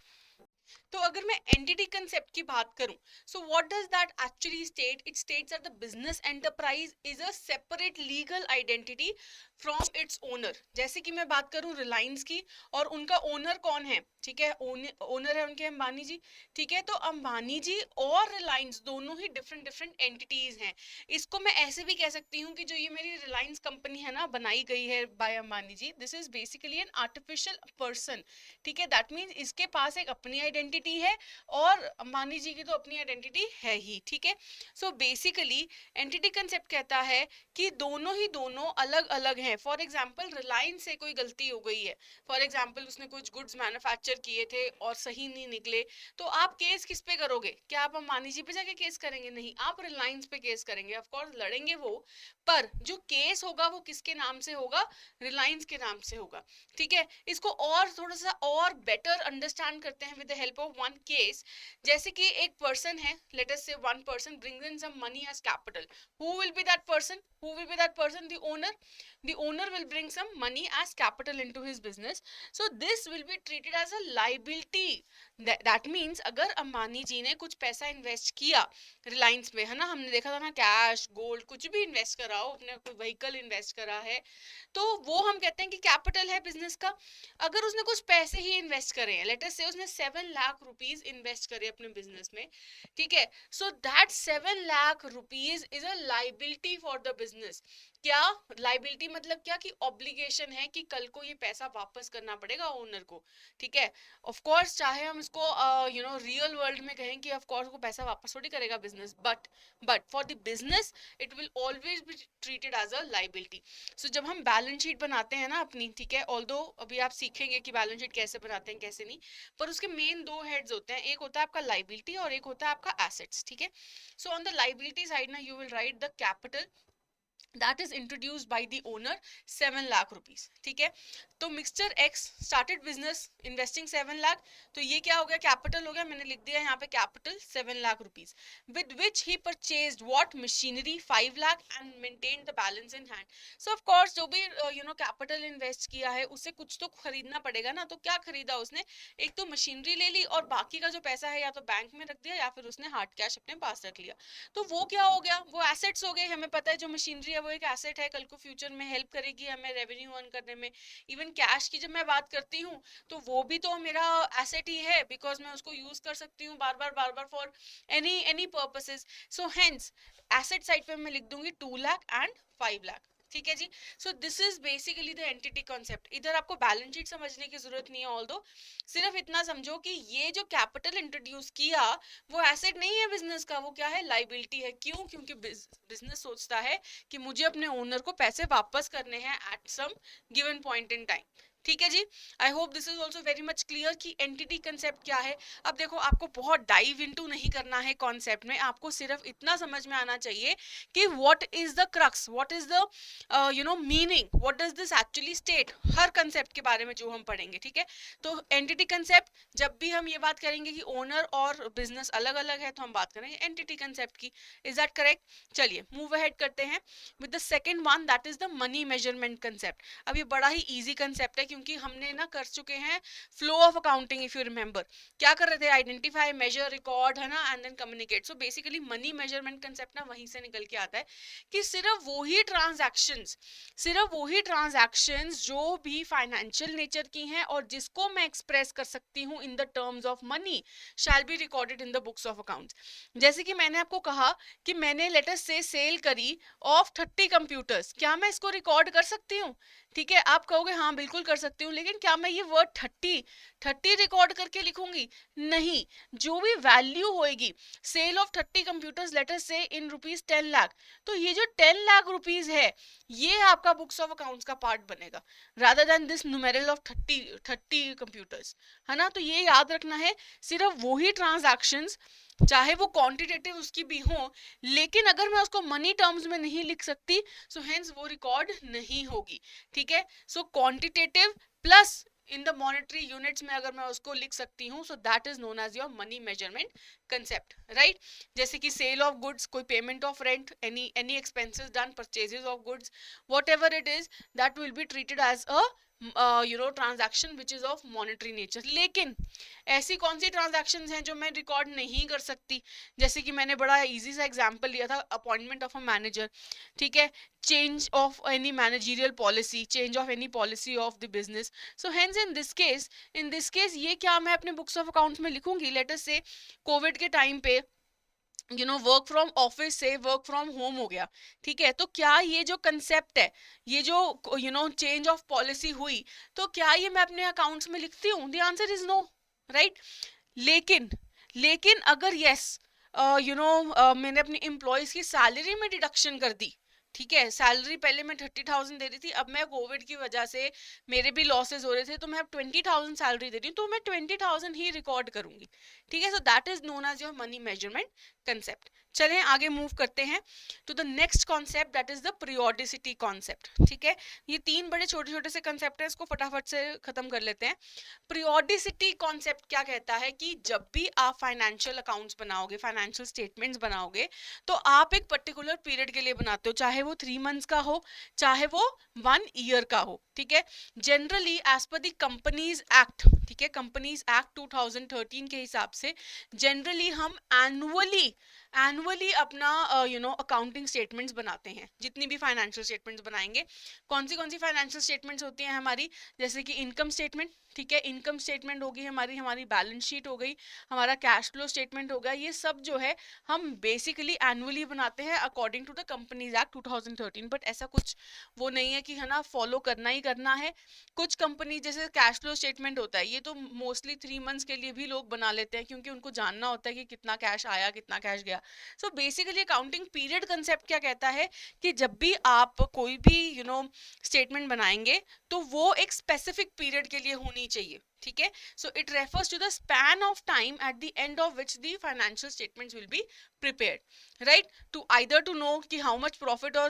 तो अगर मैं एंटिटी कंसेप्ट की बात करूं, सो what does that actually state? It states that the business enterprise is a separate legal identity from its owner. जैसे कि मैं बात करूं रिलायंस की, और उनका ओनर कौन है? ठीक है, ओनर है उनके अंबानी जी। ठीक है, तो अंबानी जी और रिलायंस दोनों ही डिफरेंट डिफरेंट एंटिटीज हैं। इसको मैं ऐसे भी कह सकती हूँ कि जो ये मेरी रिलायंस कंपनी है ना, बनाई गई है by Ambani ji, this is basically an artificial person. ठीक है, दैट मीन्स इसके पास एक अपनी आइडेंटिटी है और अंबानी जी की तो अपनी आइडेंटिटी है ही। ठीक है, सो बेसिकली एंटिटी कंसेप्ट कहता है कि दोनों ही दोनों अलग अलग हैं। फॉर एग्जाम्पल रिलायंस से कोई गलती हो गई है, फॉर एग्जाम्पल उसने कुछ गुड्स मैन्युफैक्चर किए थे और सही नहीं निकले, तो आप केस किस पे करोगे? क्या आप अंबानी जी पे जाके केस करेंगे? नहीं, आप रिलायंस पे केस करेंगे। ऑफ कोर्स लड़ेंगे वो, पर जो केस होगा वो किसके नाम से होगा? रिलायंस के नाम से होगा। ठीक है, इसको और थोड़ा सा और बेटर अंडरस्टैंड करते हैं with the help of one case. जैसे कि एक पर्सन है, let us say one person brings in some money as capital, who will be that person? Who will be that person? The owner. The owner will bring some money as capital into his business, so this will be treated as a liability. That means अगर अंबानी जी ने कुछ पैसा invest किया रिलायंस में, है ना, हमने देखा था ना, कैश गोल्ड कुछ भी इन्वेस्ट करा हो, अपने कोई व्हीकल इन्वेस्ट करा है, तो वो हम कहते हैं कि कैपिटल है बिजनेस का। अगर उसने कुछ पैसे ही इन्वेस्ट करे हैं, लेट अस से उसने 7 लाख रुपीस इन्वेस्ट करे अपने बिजनेस में, ठीक है, so that 7 lakh rupees is a liability for the business. क्या लाइबिलिटी मतलब क्या? कि ऑब्लिगेशन है कि कल को ये पैसा वापस करना पड़ेगा ओनर को। ठीक है, ऑफ कोर्स चाहे हम इसको रियल वर्ल्ड में कहें कि ऑफ कोर्स वो पैसा वापस थोड़ी करेगा business, but for the business it will always be treated as a liability. सो जब हम बैलेंस शीट बनाते हैं ना अपनी, ठीक है, ऑल्दो अभी आप सीखेंगे कि बैलेंस शीट कैसे बनाते हैं कैसे नहीं, पर उसके मेन दो हेड्स होते हैं, एक होता है आपका लाइबिलिटी और एक होता है आपका एसेट्स। ठीक है, so on the liability side ना you will write the capital that is introduced by the owner, 7 lakh rupees। ठीक है, तो mixture x started business investing 7 lakh, तो ये क्या हो गया? कैपिटल हो गया, मैंने लिख दिया यहाँ पे capital 7 lakh rupees, with which he purchased what? Machinery 5 lakh and maintain the balance in hand. So of course जो भी कैपिटल इन्वेस्ट किया है उससे कुछ तो खरीदना पड़ेगा ना, तो क्या खरीदा उसने? एक तो मशीनरी ले ली और बाकी का जो पैसा है या तो बैंक में रख दिया या फिर उसने हार्ड कैश अपने पास रख लिया। तो वो क्या हो गया? वो एसेट्स हो गए। हमें पता है जो मशीनरी है वो एक एसेट है, कल को फ्यूचर में हेल्प करेगी हमें रेवेन्यू अर्न करने में। इवन कैश की जब मैं बात करती हूँ तो वो भी तो मेरा एसेट ही है, बिकॉज मैं उसको यूज कर सकती हूँ बार बार for any purposes. So hence asset side पे मैं लिख दूंगी 2 लाख एंड 5 लाख। ठीक है जी, so this is basically the entity concept. इधर आपको बैलेंस शीट समझने की जरूरत नहीं है, ऑल्दो सिर्फ इतना समझो कि ये जो कैपिटल इंट्रोड्यूस किया वो एसेट नहीं है बिजनेस का, वो क्या है? लाइबिलिटी है। क्यों? क्योंकि बिजनेस सोचता है कि मुझे अपने ओनर को पैसे वापस करने हैं at some given point in time. ठीक है जी, I hope this is also very much clear कि एंटिटी कंसेप्ट क्या है। अब देखो, आपको बहुत डाइव इनटू नहीं करना है कॉन्सेप्ट में, आपको सिर्फ इतना समझ में आना चाहिए कि what is the crux, what is the meaning, what does this actually state, her concept के बारे में जो हम पढ़ेंगे। ठीक है, तो एंटिटी कंसेप्ट, जब भी हम ये बात करेंगे कि ओनर और बिजनेस अलग अलग है, तो हम बात करेंगे एंटिटी कंसेप्ट की। Is that correct? चलिए मूव अहेड करते हैं with the second one, that is the money measurement concept. अब ये बड़ा ही इजी कंसेप्ट है, क्योंकि हमने ना कर चुके हैं flow of accounting. If you remember, क्या कर रहे थे? आइडेंटिफाई, मेजर, रिकॉर्ड, है ना, and then communicate. So basically money measurement concept ना वहीं से निकल के आता है कि सिर्फ वही ट्रांजैक्शंस जो भी फाइनेंशियल नेचर की हैं और जिसको मैं एक्सप्रेस कर सकती हूँ in the terms of money shall be recorded in the books of accounts. जैसे कि मैंने आपको कहा कि मैंने लेटर से सेल करी ऑफ 30 कंप्यूटर्स, क्या मैं इसको रिकॉर्ड कर सकती हूँ? ठीक है, आप कहोगे हाँ बिल्कुल कर सकती हूँ, लेकिन क्या मैं ये वर्ड 30 रिकॉर्ड करके लिखूंगी? नहीं। जो भी वैल्यू होएगी, सेल ऑफ 30 कंप्यूटर्स लेटर से इन रुपीज 10 लाख, तो ये जो 10 लाख रुपीज है, ये आपका बुक्स ऑफ अकाउंट्स का पार्ट बनेगा, rather than this numeral of 30 computers, है ना। तो ये याद रखना है, सिर्फ वही ट्रांजैक्शंस, चाहे वो क्वांटिटेटिव उसकी भी हो, लेकिन अगर मैं उसको मनी टर्म्स में नहीं लिख सकती, सो हेंस वो रिकॉर्ड नहीं होगी। ठीक है, so quantitative plus in the monetary units में अगर मैं उसको लिख सकती हूँ, so that is known as your money measurement concept, right. जैसे कि सेल ऑफ गुड्स, कोई payment of rent, any expenses done, purchases of goods, whatever it is, that will be treated as a transaction which is of monetary nature. लेकिन ऐसी कौन सी transactions हैं जो मैं record नहीं कर सकती? जैसे कि मैंने बड़ा इजी सा एग्जांपल लिया था, अपॉइंटमेंट ऑफ अ मैनेजर। ठीक है, change of any managerial policy, change of any policy of the business. So hence in this case ये क्या मैं अपने बुक्स ऑफ अकाउंट्स में लिखूंगी? लेट अस से कोविड के टाइम पे वर्क फ्रॉम ऑफिस से वर्क फ्रॉम होम हो गया। ठीक है, तो क्या ये जो कंसेप्ट है, ये जो चेंज ऑफ पॉलिसी हुई, तो क्या ये मैं अपने अकाउंट्स में लिखती हूँ? The answer is no, right. लेकिन लेकिन अगर यस मैंने अपनी एम्प्लॉयज की सैलरी में डिडक्शन कर दी, ठीक है, सैलरी पहले मैं 30,000 दे रही थी, अब मैं कोविड की वजह से मेरे भी लॉसेस हो रहे थे, तो मैं अब 20,000 सैलरी दे रही हूँ, तो मैं 20,000 ही रिकॉर्ड करूंगी। ठीक है, so that is known as your money measurement concept. चलें आगे मूव करते हैं to the next concept, that is the periodicity concept. ठीक है, ये तीन बड़े छोटे छोटे से कॉन्सेप्ट हैं, इसको फटाफट से खत्म कर लेते हैं। पीरियोडिसिटी कॉन्सेप्ट क्या कहता है कि जब भी आप फाइनेंशियल अकाउंट्स बनाओगे, फाइनेंशियल स्टेटमेंट्स बनाओगे, तो आप एक पर्टिकुलर पीरियड के लिए बनाते हो, चाहे वो 3 मंथ्स का हो, चाहे वो 1 ईयर का हो। ठीक है, generally as per the companies Act, ठीक है, कंपनीज एक्ट 2013 के हिसाब से जनरली हम एनुअली अपना अकाउंटिंग स्टेटमेंट्स बनाते हैं। जितनी भी फाइनेंशियल स्टेटमेंट्स बनाएंगे, कौन सी फाइनेंशियल स्टेटमेंट्स होती हैं हमारी? जैसे कि इनकम स्टेटमेंट, ठीक है, इनकम स्टेटमेंट होगी हमारी बैलेंस शीट हो गई, हमारा कैश फ्लो स्टेटमेंट हो गया, ये सब जो है हम बेसिकली एनुअली बनाते हैं according to the companies act 2013। But ऐसा कुछ वो नहीं है कि है ना फॉलो करना ही करना है। कुछ कंपनी जैसे कैश फ्लो स्टेटमेंट होता है, ये तो मोस्टली 3 मंथ्स के लिए भी लोग बना लेते हैं, क्योंकि उनको जानना होता है कि कितना कैश आया, कितना कैश गया। So basically accounting period concept क्या कहता है कि जब भी आप कोई भी स्टेटमेंट बनाएंगे, तो वो एक स्पेसिफिक पीरियड के लिए होनी चाहिए। ठीक है, so it refers to the span of time at the end of which the financial statements will be prepared, right, to either to know ki how much profit or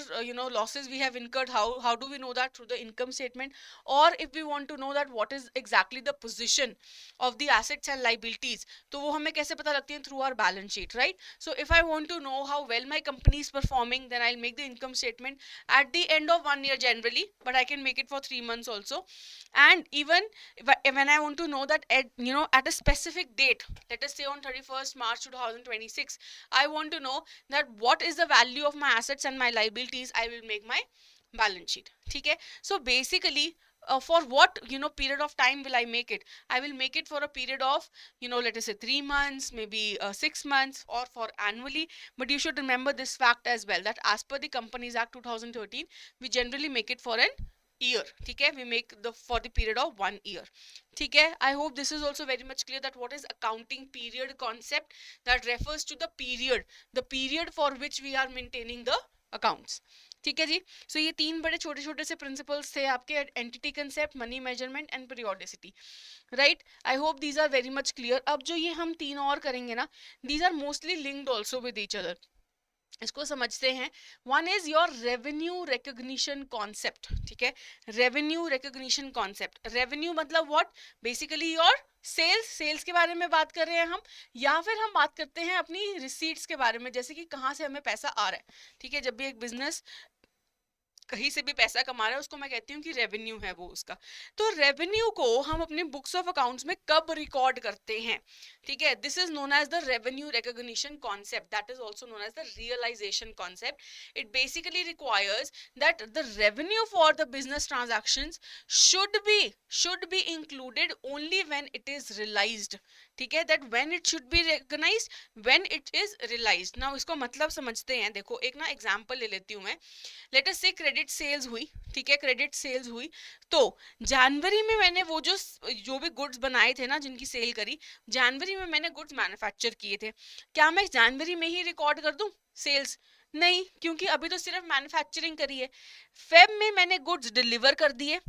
losses we have incurred, how do we know that? Through the income statement. Or if we want to know that what is exactly the position of the assets and liabilities, तो वो हमें कैसे पता लगती है? Through our balance sheet, right? So if I want to know how well my company is performing, then I'll make the income statement at the end of 1 year generally, but I can make it for 3 months also. And even when I want to know that at a specific date, let us say on 31st March 2026, I want to know that what is the value of my assets and my liabilities, I will make my balance sheet. ठीक है, so basically for what period of time will I make it? I will make it for a period of let us say 3 months, maybe 6 months, or for annually. But you should remember this fact as well, that as per the Companies Act 2013, we generally make it for an year. ठीक है, we make the for the period of 1 year. ठीक है, I hope this is also very much clear that what is accounting period concept, that refers to the period for which we are maintaining the accounts. ठीक है जी। सो ये तीन बड़े छोटे छोटे से प्रिंसिपल्स थे आपके, entity concept, money measurement and periodicity, right. I hope these are very much clear. अब जो ये हम तीन और करेंगे ना, these are mostly linked also with each other, इसको समझते हैं। One is your revenue recognition concept, ठीक है। रेवेन्यू रिकॉग्निशन कॉन्सेप्ट, रेवेन्यू मतलब what, basically your sales, sales के बारे में बात कर रहे हैं हम, या फिर हम बात करते हैं अपनी रिसीट्स के बारे में, जैसे कि कहाँ से हमें पैसा आ रहा है, ठीक है। जब भी एक बिजनेस कहीं से भी पैसा कमा रहा है उसको मैं कहती हूँ कि रेवेन्यू है वो उसका। तो रेवेन्यू को हम अपने बुक्स ऑफ अकाउंट्स में कब रिकॉर्ड करते हैं, ठीक है। This is known as the revenue recognition concept, that is also known as the realisation concept. It basically requires that the revenue for the business transactions should be included only when it is realized, ठीक है। That when it should be recognised when it is realised. Now इसको मतलब समझते हैं, देखो एक ना example ले लेती हूँ मैं। लेट अस से क्रेडिट सेल्स हुई, ठीक है, क्रेडिट सेल्स हुई, तो जनवरी में मैंने वो जो भी गुड्स बनाए थे ना, जिनकी सेल करी, जनवरी में मैंने गुड्स मैन्युफैक्चर किए थे, क्या मैं जनवरी में ही रिकॉर्ड कर दूं सेल्स? नहीं, क्योंकि अभी तो सिर्फ मैन्युफैक्चरिंग करी है। फेब में मैंने गुड्स डिलीवर कर दिए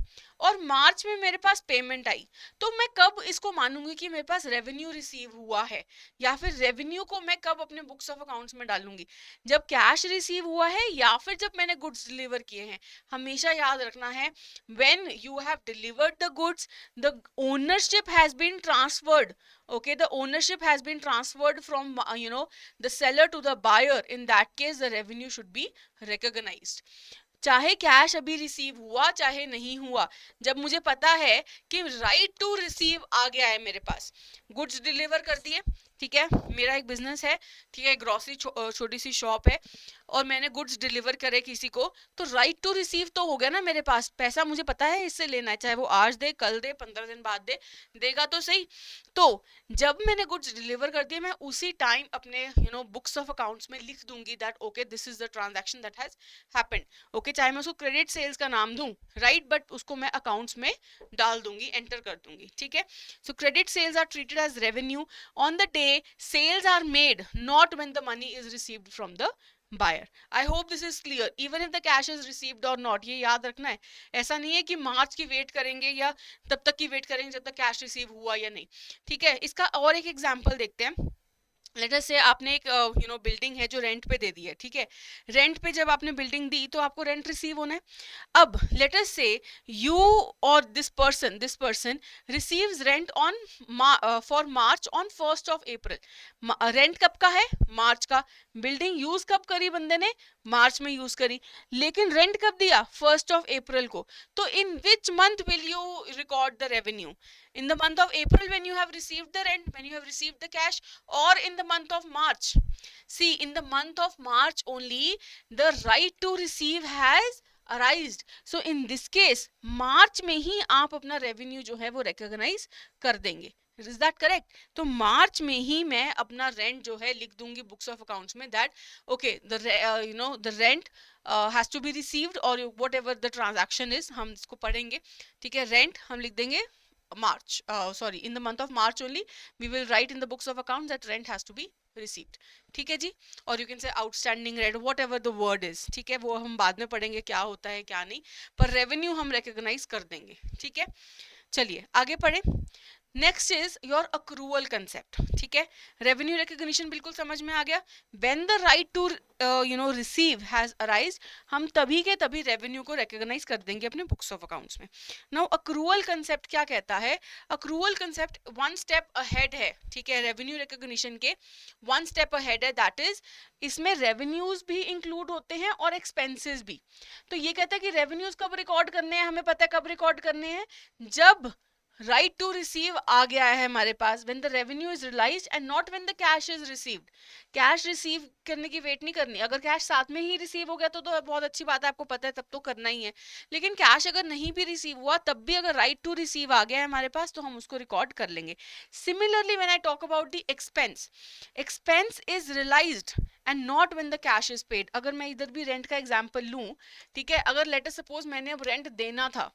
और मार्च में मेरे पास पेमेंट आई, तो मैं कब इसको मानूंगी कि मेरे पास रेवेन्यू रिसीव हुआ है, या फिर रेवेन्यू को मैं कब अपने बुक्स ऑफ अकाउंट्स में डालूंगी? जब कैश रिसीव हुआ है या फिर जब मैंने गुड्स डिलीवर किए हैं। हमेशा याद रखना है, when you have delivered the goods, the ownership has been transferred, okay, the ownership has been transferred from the seller to the buyer. In that case the revenue should be recognized, चाहे cash अभी receive हुआ चाहे नहीं हुआ। जब मुझे पता है कि राइट टू रिसीव आ गया है मेरे पास, गुड्स डिलीवर कर दिए, ठीक है, मेरा एक बिजनेस है, ठीक है, ग्रोसरी छोटी सी शॉप है, और मैंने गुड्स डिलीवर करे किसी को, तो राइट टू रिसीव तो हो गया ना मेरे पास, पैसा मुझे पता है इससे लेना है, चाहे वो आज दे, कल दे, 15 दिन बाद दे, देगा तो सही। तो जब मैंने गुड्स डिलीवर कर दिए, मैं उसी टाइम अपने बुक्स ऑफ अकाउंट्स में लिख दूंगी that okay this is the transaction that has happened, okay, चाहे मैं उसको क्रेडिट सेल्स का नाम दूं, राइट, बट उसको मैं अकाउंट्स में डाल दूंगी, एंटर कर दूंगी, ठीक है। So credit sales are treated as revenue on the day sales are made, not when the money is received from the buyer. I hope this is clear, even if the cash is received or not, ये याद रखना है। ऐसा नहीं है कि मार्च की wait करेंगे या तब तक की वेट करेंगे जब तक कैश रिसीव हुआ या नहीं, ठीक है। इसका और एक एग्जांपल देखते हैं। लेट अस से आपने एक बिल्डिंग है जो रेंट पे दे दी है, ठीक है। रेंट पे जब आपने बिल्डिंग दी तो आपको रेंट रिसीव होना है। अब लेट अस से यू और this person receives rent on for march on 1st of April। Rent कब का है? मार्च का। बिल्डिंग यूज कब करी बंदे ने? मार्च में यूज करी, लेकिन रेंट कब दिया? 1st of April को। तो in which month will you record the revenue? In the month of April when you have received the rent, when you have received the cash, or in the month of March? See, in the month of March only the right to receive has arised. So in this case मार्च में ही आप अपना revenue जो है वो recognise कर देंगे। Is that correct? तो मार्च में ही मैं अपना रेंट जो है लिख दूंगी बुक्स ऑफ अकाउंट्स में, that okay the rent has to be received, और whatever the transaction is, हम इसको पढ़ेंगे, ठीक है। रेंट हम लिख देंगे March, sorry, in the month of March only we will write in the books of accounts that rent has to be received, ठीक है जी। और you can say outstanding rent, whatever the word is, ठीक है, वो हम बाद में पढ़ेंगे क्या होता है क्या नहीं, पर रेवेन्यू हम रिकॉग्नाइज कर देंगे, ठीक है। चलिए आगे पढ़े। Next is your accrual concept, ठीक है। रेवेन्यू रिकॉग्निशन बिल्कुल समझ में आ गया। When the right to receive has arise, हम तभी के तभी रेवेन्यू को रिकॉग्नाइज कर देंगे अपने बुक्स ऑफ अकाउंट्स में। नाउ अक्रूवल कंसेप्ट क्या कहता है? Accrual concept one step ahead है, ठीक है, रेवेन्यू रिकॉग्निशन के वन स्टेप अहेड है। दैट इज, इसमें रेवेन्यूज भी इंक्लूड होते हैं और एक्सपेंसेस भी। तो ये कहता है कि रेवेन्यूज कब रिकॉर्ड करने हैं, हमें पता है कब रिकॉर्ड करने हैं, जब राइट टू रिसीव आ गया है हमारे पास, when the revenue is realised and not when the cash is received. Cash receive करने की वेट नहीं करनी, अगर कैश साथ में ही रिसीव हो गया तो बहुत अच्छी बात है, आपको पता है तब तो करना ही है। लेकिन कैश अगर नहीं भी रिसीव हुआ तब भी अगर राइट टू रिसीव आ गया है हमारे पास तो हम उसको रिकॉर्ड कर लेंगे। Similarly when I talk about the expense, expense is realised and not when the cash is paid. अगर मैं इधर भी रेंट का एग्जांपल लूं, ठीक है, अगर लेट अस सपोज मैंने अब रेंट देना था,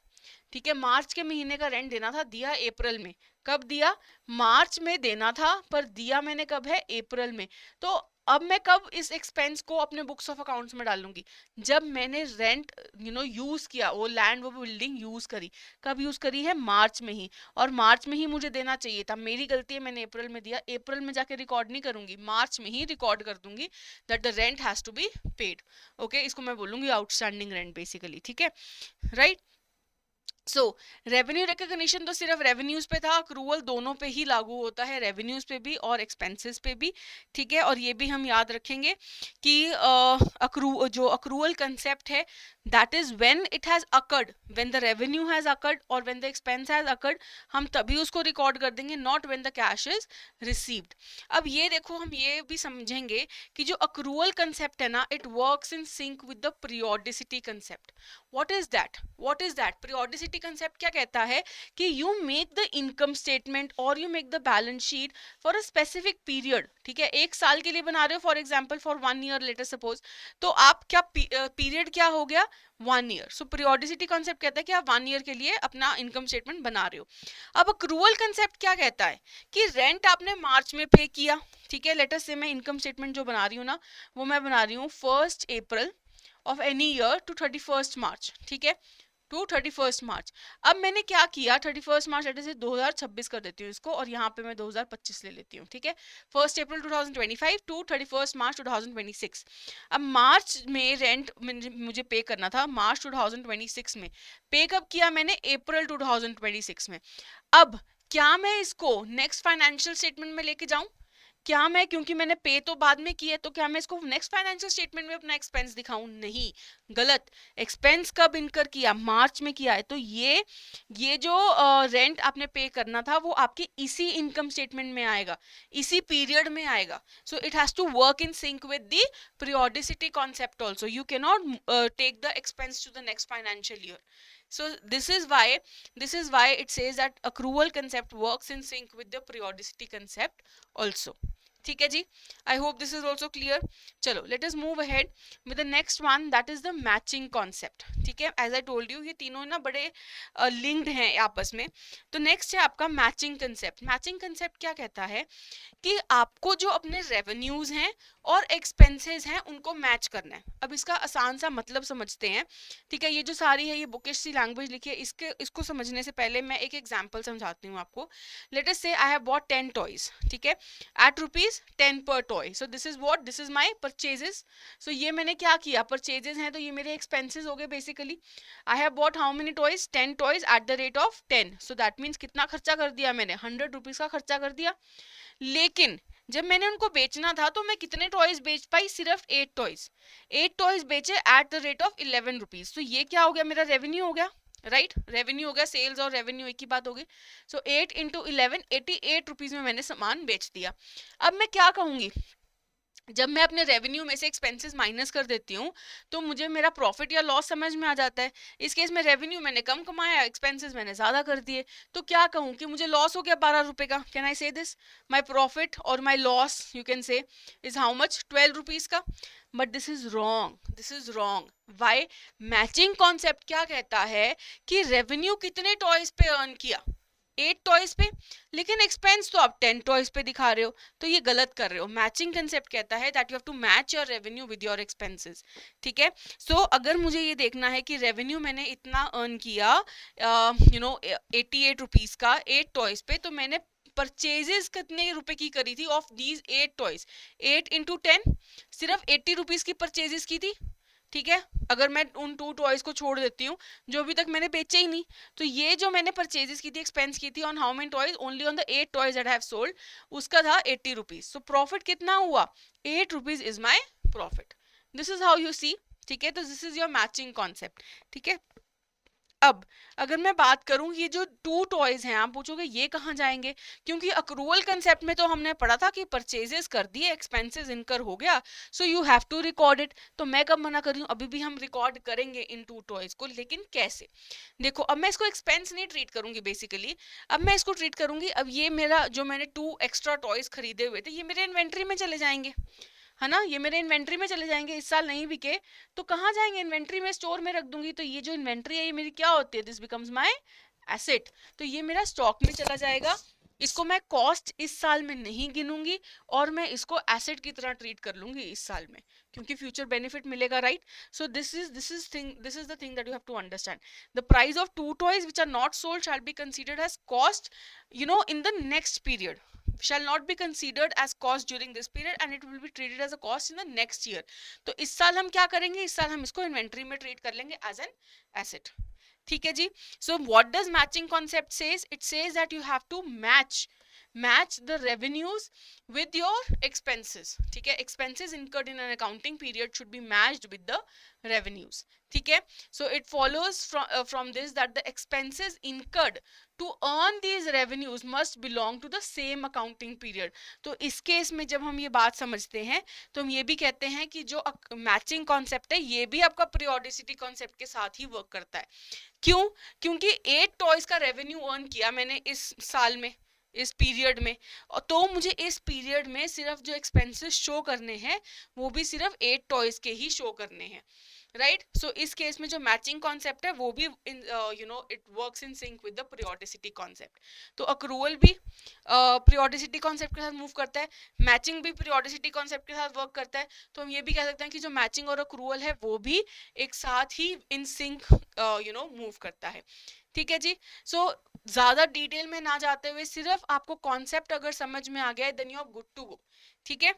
ठीक है, मार्च के महीने का रेंट देना था, दिया अप्रैल में। कब दिया? मार्च में देना था, पर दिया मैंने कब है? अप्रैल में। तो अब मैं कब इस एक्सपेंस को अपने बुक्स ऑफ अकाउंट्स में डालूंगी? जब मैंने रेंट यूज किया, वो लैंड वो बिल्डिंग यूज करी। कब यूज करी है? मार्च में ही। और मार्च में ही मुझे देना चाहिए था, मेरी गलती है, मैंने अप्रैल में दिया। अप्रैल में जाके रिकॉर्ड नहीं करूंगी, मार्च में ही रिकॉर्ड कर दूंगी that the rent has to be paid. Okay, इसको मैं बोलूंगी आउटस्टैंडिंग रेंट बेसिकली। ठीक है, राइट। सो रेवेन्यू रिकॉग्निशन तो सिर्फ रेवेन्यूज पे था, अक्रूवल दोनों पे ही लागू होता है, रेवेन्यूज पे भी और एक्सपेंसेस पे भी। ठीक है, और ये भी हम याद रखेंगे कि जो अक्रूवल कंसेप्ट है, that is when it has occurred, when the revenue has occurred और when the expense has occurred, हम तभी उसको रिकॉर्ड कर देंगे, not when the cash is received. अब ये देखो, हम ये भी समझेंगे कि जो अक्रूवल कंसेप्ट है ना, it works in sync with the periodicity concept. What is that? What is that? Periodicity concept क्या कहता है कि you make the income statement और you make the balance sheet for a specific period. ठीक है, एक साल के लिए बना रहे हो, for example for 1 year later suppose, तो आप क्या पीरियड क्या हो गया? 1 ईयर। सो पीरियोडिसिटी कॉन्सेप्ट कहता है कि आप 1 ईयर के लिए अपना इनकम स्टेटमेंट बना रहे हो। अब अक्रूवल कंसेप्ट क्या कहता है कि रेंट आपने मार्च में पे किया। ठीक है, लेटर से मैं इनकम स्टेटमेंट जो बना रही हूँ ना, वो मैं बना रही हूँ 1 April of any year to 31 March. ठीक है, टू 31 मार्च। अब मैंने क्या किया, 31 मार्च लेटर से 2026 कर देती हूँ इसको, और यहाँ पे मैं 2025 ले लेती हूँ। ठीक है, 1 अप्रैल 2025 टू 31 मार्च 2026। अब मार्च में रेंट मुझे पे करना था, मार्च 2026 में। पे कब किया मैंने? अप्रैल 2026 में। अब क्या मैं इसको नेक्स्ट फाइनेंशियल स्टेटमेंट में लेके जाऊं? क्या मैं, क्योंकि मैंने पे तो बाद में किया है, तो क्या मैं इसको नेक्स्ट फाइनेंशियल स्टेटमेंट में अपना एक्सपेंस दिखाऊं? नहीं, गलत। एक्सपेंस कब इनकर किया? मार्च में किया है। तो ये जो रेंट आपने पे करना था, वो आपके इसी इनकम स्टेटमेंट में आएगा, इसी पीरियड में आएगा। So it has to work in sync with the periodicity concept also. You can not take the expense to the next financial year. So this is why it says that accrual concept works in sync with the periodicity concept also. ठीक है जी, I hope this is also clear. चलो let us move ahead with the next one, that is the matching concept. ठीक है, as I told you, ये तीनों ना बड़े लिंक्ड हैं आपस में। तो नेक्स्ट है आपका मैचिंग कंसेप्ट। मैचिंग कंसेप्ट क्या कहता है कि आपको जो अपने रेवेन्यूज हैं और एक्सपेंसेस हैं, उनको मैच करना है। अब इसका आसान सा मतलब समझते हैं। ठीक है, ये जो सारी है, ये बुकिश सी लैंग्वेज लिखी है, इसको समझने से पहले मैं एक एग्जांपल समझाती हूँ आपको। लेट अस से आई हैव बॉट 10 टॉयज, ठीक है, एट ₹10 पर toy. So this is my purchases. So ये मैंने क्या किया, परचेजेस हैं, तो ये मेरे एक्सपेंसेस हो गए basically. I have bought how many toys? 10 toys at the rate of 10। So that means कितना खर्चा कर दिया मैंने? ₹100 का खर्चा कर दिया। लेकिन जब मैंने उनको बेचना था, तो मैं कितने टॉयज बेच पाई? सिर्फ 8 टॉयज। 8 टॉयज बेचे एट द रेट ऑफ ₹11। तो ये क्या हो गया? मेरा रेवेन्यू हो गया, राइट? रेवेन्यू हो गया, सेल्स और रेवेन्यू एक ही बात होगी। सो 8 इंटू 11, ₹88 में मैंने सामान बेच दिया। अब मैं क्या कहूंगी, जब मैं अपने रेवेन्यू में से एक्सपेंसेस माइनस कर देती हूँ, तो मुझे मेरा प्रॉफिट या लॉस समझ में आ जाता है। इस केस में रेवेन्यू मैंने कम कमाया, एक्सपेंसेस मैंने ज़्यादा कर दिए, तो क्या कहूँ कि मुझे लॉस हो गया ₹12 का। कैन आई से दिस? माई प्रॉफिट और my loss, you can say, is how much? ₹12 का। But this is wrong, this is wrong. Why? Matching concept क्या कहता है कि रेवेन्यू कितने टॉयज पे अर्न किया? 8 टॉयज पे, लेकिन एक्सपेंस तो आप 10 टॉयज पे दिखा रहे हो, तो ये गलत कर रहे हो। मैचिंग कंसेप्ट कहता है that you have to match your revenue with your expenses. ठीक है, सो अगर मुझे ये देखना है कि रेवेन्यू मैंने इतना अर्न किया, ₹88 का 8 टॉयज पे, तो मैंने परचेजेस कितने रुपए की करी थी ऑफ दीज 8 टॉयज? 8 इंटू 10, सिर्फ ₹80 की परचेजेस की थी। ठीक है, अगर मैं उन 2 टॉयज को छोड़ देती हूँ जो अभी तक मैंने बेचे ही नहीं, तो ये जो मैंने परचेजेस की थी, एक्सपेंस की थी, on how many toys? Only on the 8 toys that I have sold, उसका था ₹80। सो प्रॉफिट कितना हुआ? ₹8 is my profit. This is how you see. ठीक है, तो this is your matching concept. ठीक है, अब अगर मैं बात करूं, ये जो 2 टॉयज हैं, आप पूछोगे ये कहाँ जाएंगे, क्योंकि अक्रूवल कंसेप्ट में तो हमने पढ़ा था कि परचेजेस कर दिए, एक्सपेंसेस इनकर हो गया, so you have to record it. तो मैं कब मना कर रही हूँ? अभी भी हम रिकॉर्ड करेंगे इन 2 टॉयज को, लेकिन कैसे? देखो, अब मैं इसको एक्सपेंस नहीं ट्रीट करूंगी बेसिकली, अब मैं इसको ट्रीट करूंगी, अब ये मेरा जो मैंने 2 एक्स्ट्रा टॉयज खरीदे हुए थे, ये मेरे इन्वेंट्री में चले जाएंगे। है ना, ये मेरे इन्वेंट्री में चले जाएंगे, इस साल नहीं बिके तो कहाँ जाएंगे, इन्वेंट्री में, स्टोर में रख दूंगी, तो ये जो इन्वेंट्री है ये मेरी क्या होती है, दिस बिकम्स माय एसेट, तो ये मेरा स्टॉक में चला जाएगा, इसको मैं कॉस्ट इस साल में नहीं गिनूंगी और मैं इसको एसेट की तरह ट्रीट कर लूंगी इस साल में, क्योंकि फ्यूचर बेनिफिट मिलेगा, right. So this is the thing that you have to understand, the price of two toys which are not sold shall be considered as cost, you know, in the next period, shall not be considered as cost during this period and it will be treated as a cost in the next year। तो इस साल हम क्या करेंगे, इस साल हम इसको इन्वेंट्री में ट्रीट कर लेंगे एज एन एसेट, ठीक है जी। So what does matching concept says, it says that you have to match the revenues with your expenses, ठीक है, expenses incurred in an accounting period should be matched with the revenues, ठीक है। so it follows from this that the expenses incurred to earn these revenues must belong to the same accounting period। तो इस case में जब हम ये बात समझते हैं तो हम ये भी कहते हैं कि जो मैचिंग कॉन्सेप्ट है ये भी आपका पीरियोडिसिटी कॉन्सेप्ट के साथ ही वर्क करता है। क्यों, क्योंकि 8 टॉयज का रेवेन्यू अर्न किया मैंने इस साल में, इस पीरियड में, और तो मुझे इस पीरियड में सिर्फ जो एक्सपेंसेस शो करने हैं वो भी सिर्फ 8 टॉयज के ही शो करने हैं, राइट। सो इस केस में जो मैचिंग कॉन्सेप्ट है वो भी you know it works in sync with the periodicity concept. तो अक्रूवल भी पीरियोडिसिटी कॉन्सेप्ट के साथ मूव करता है, मैचिंग भी पीरियोडिसिटी कॉन्सेप्ट के साथ वर्क करता है, तो हम ये भी कह सकते हैं कि जो मैचिंग और अक्रूवल है वो भी एक साथ ही in sync you know move करता है, ठीक है जी। सो ज्यादा डिटेल में ना जाते हुए सिर्फ आपको कॉन्सेप्ट अगर समझ में आ गया है then you are good to go, ठीक है।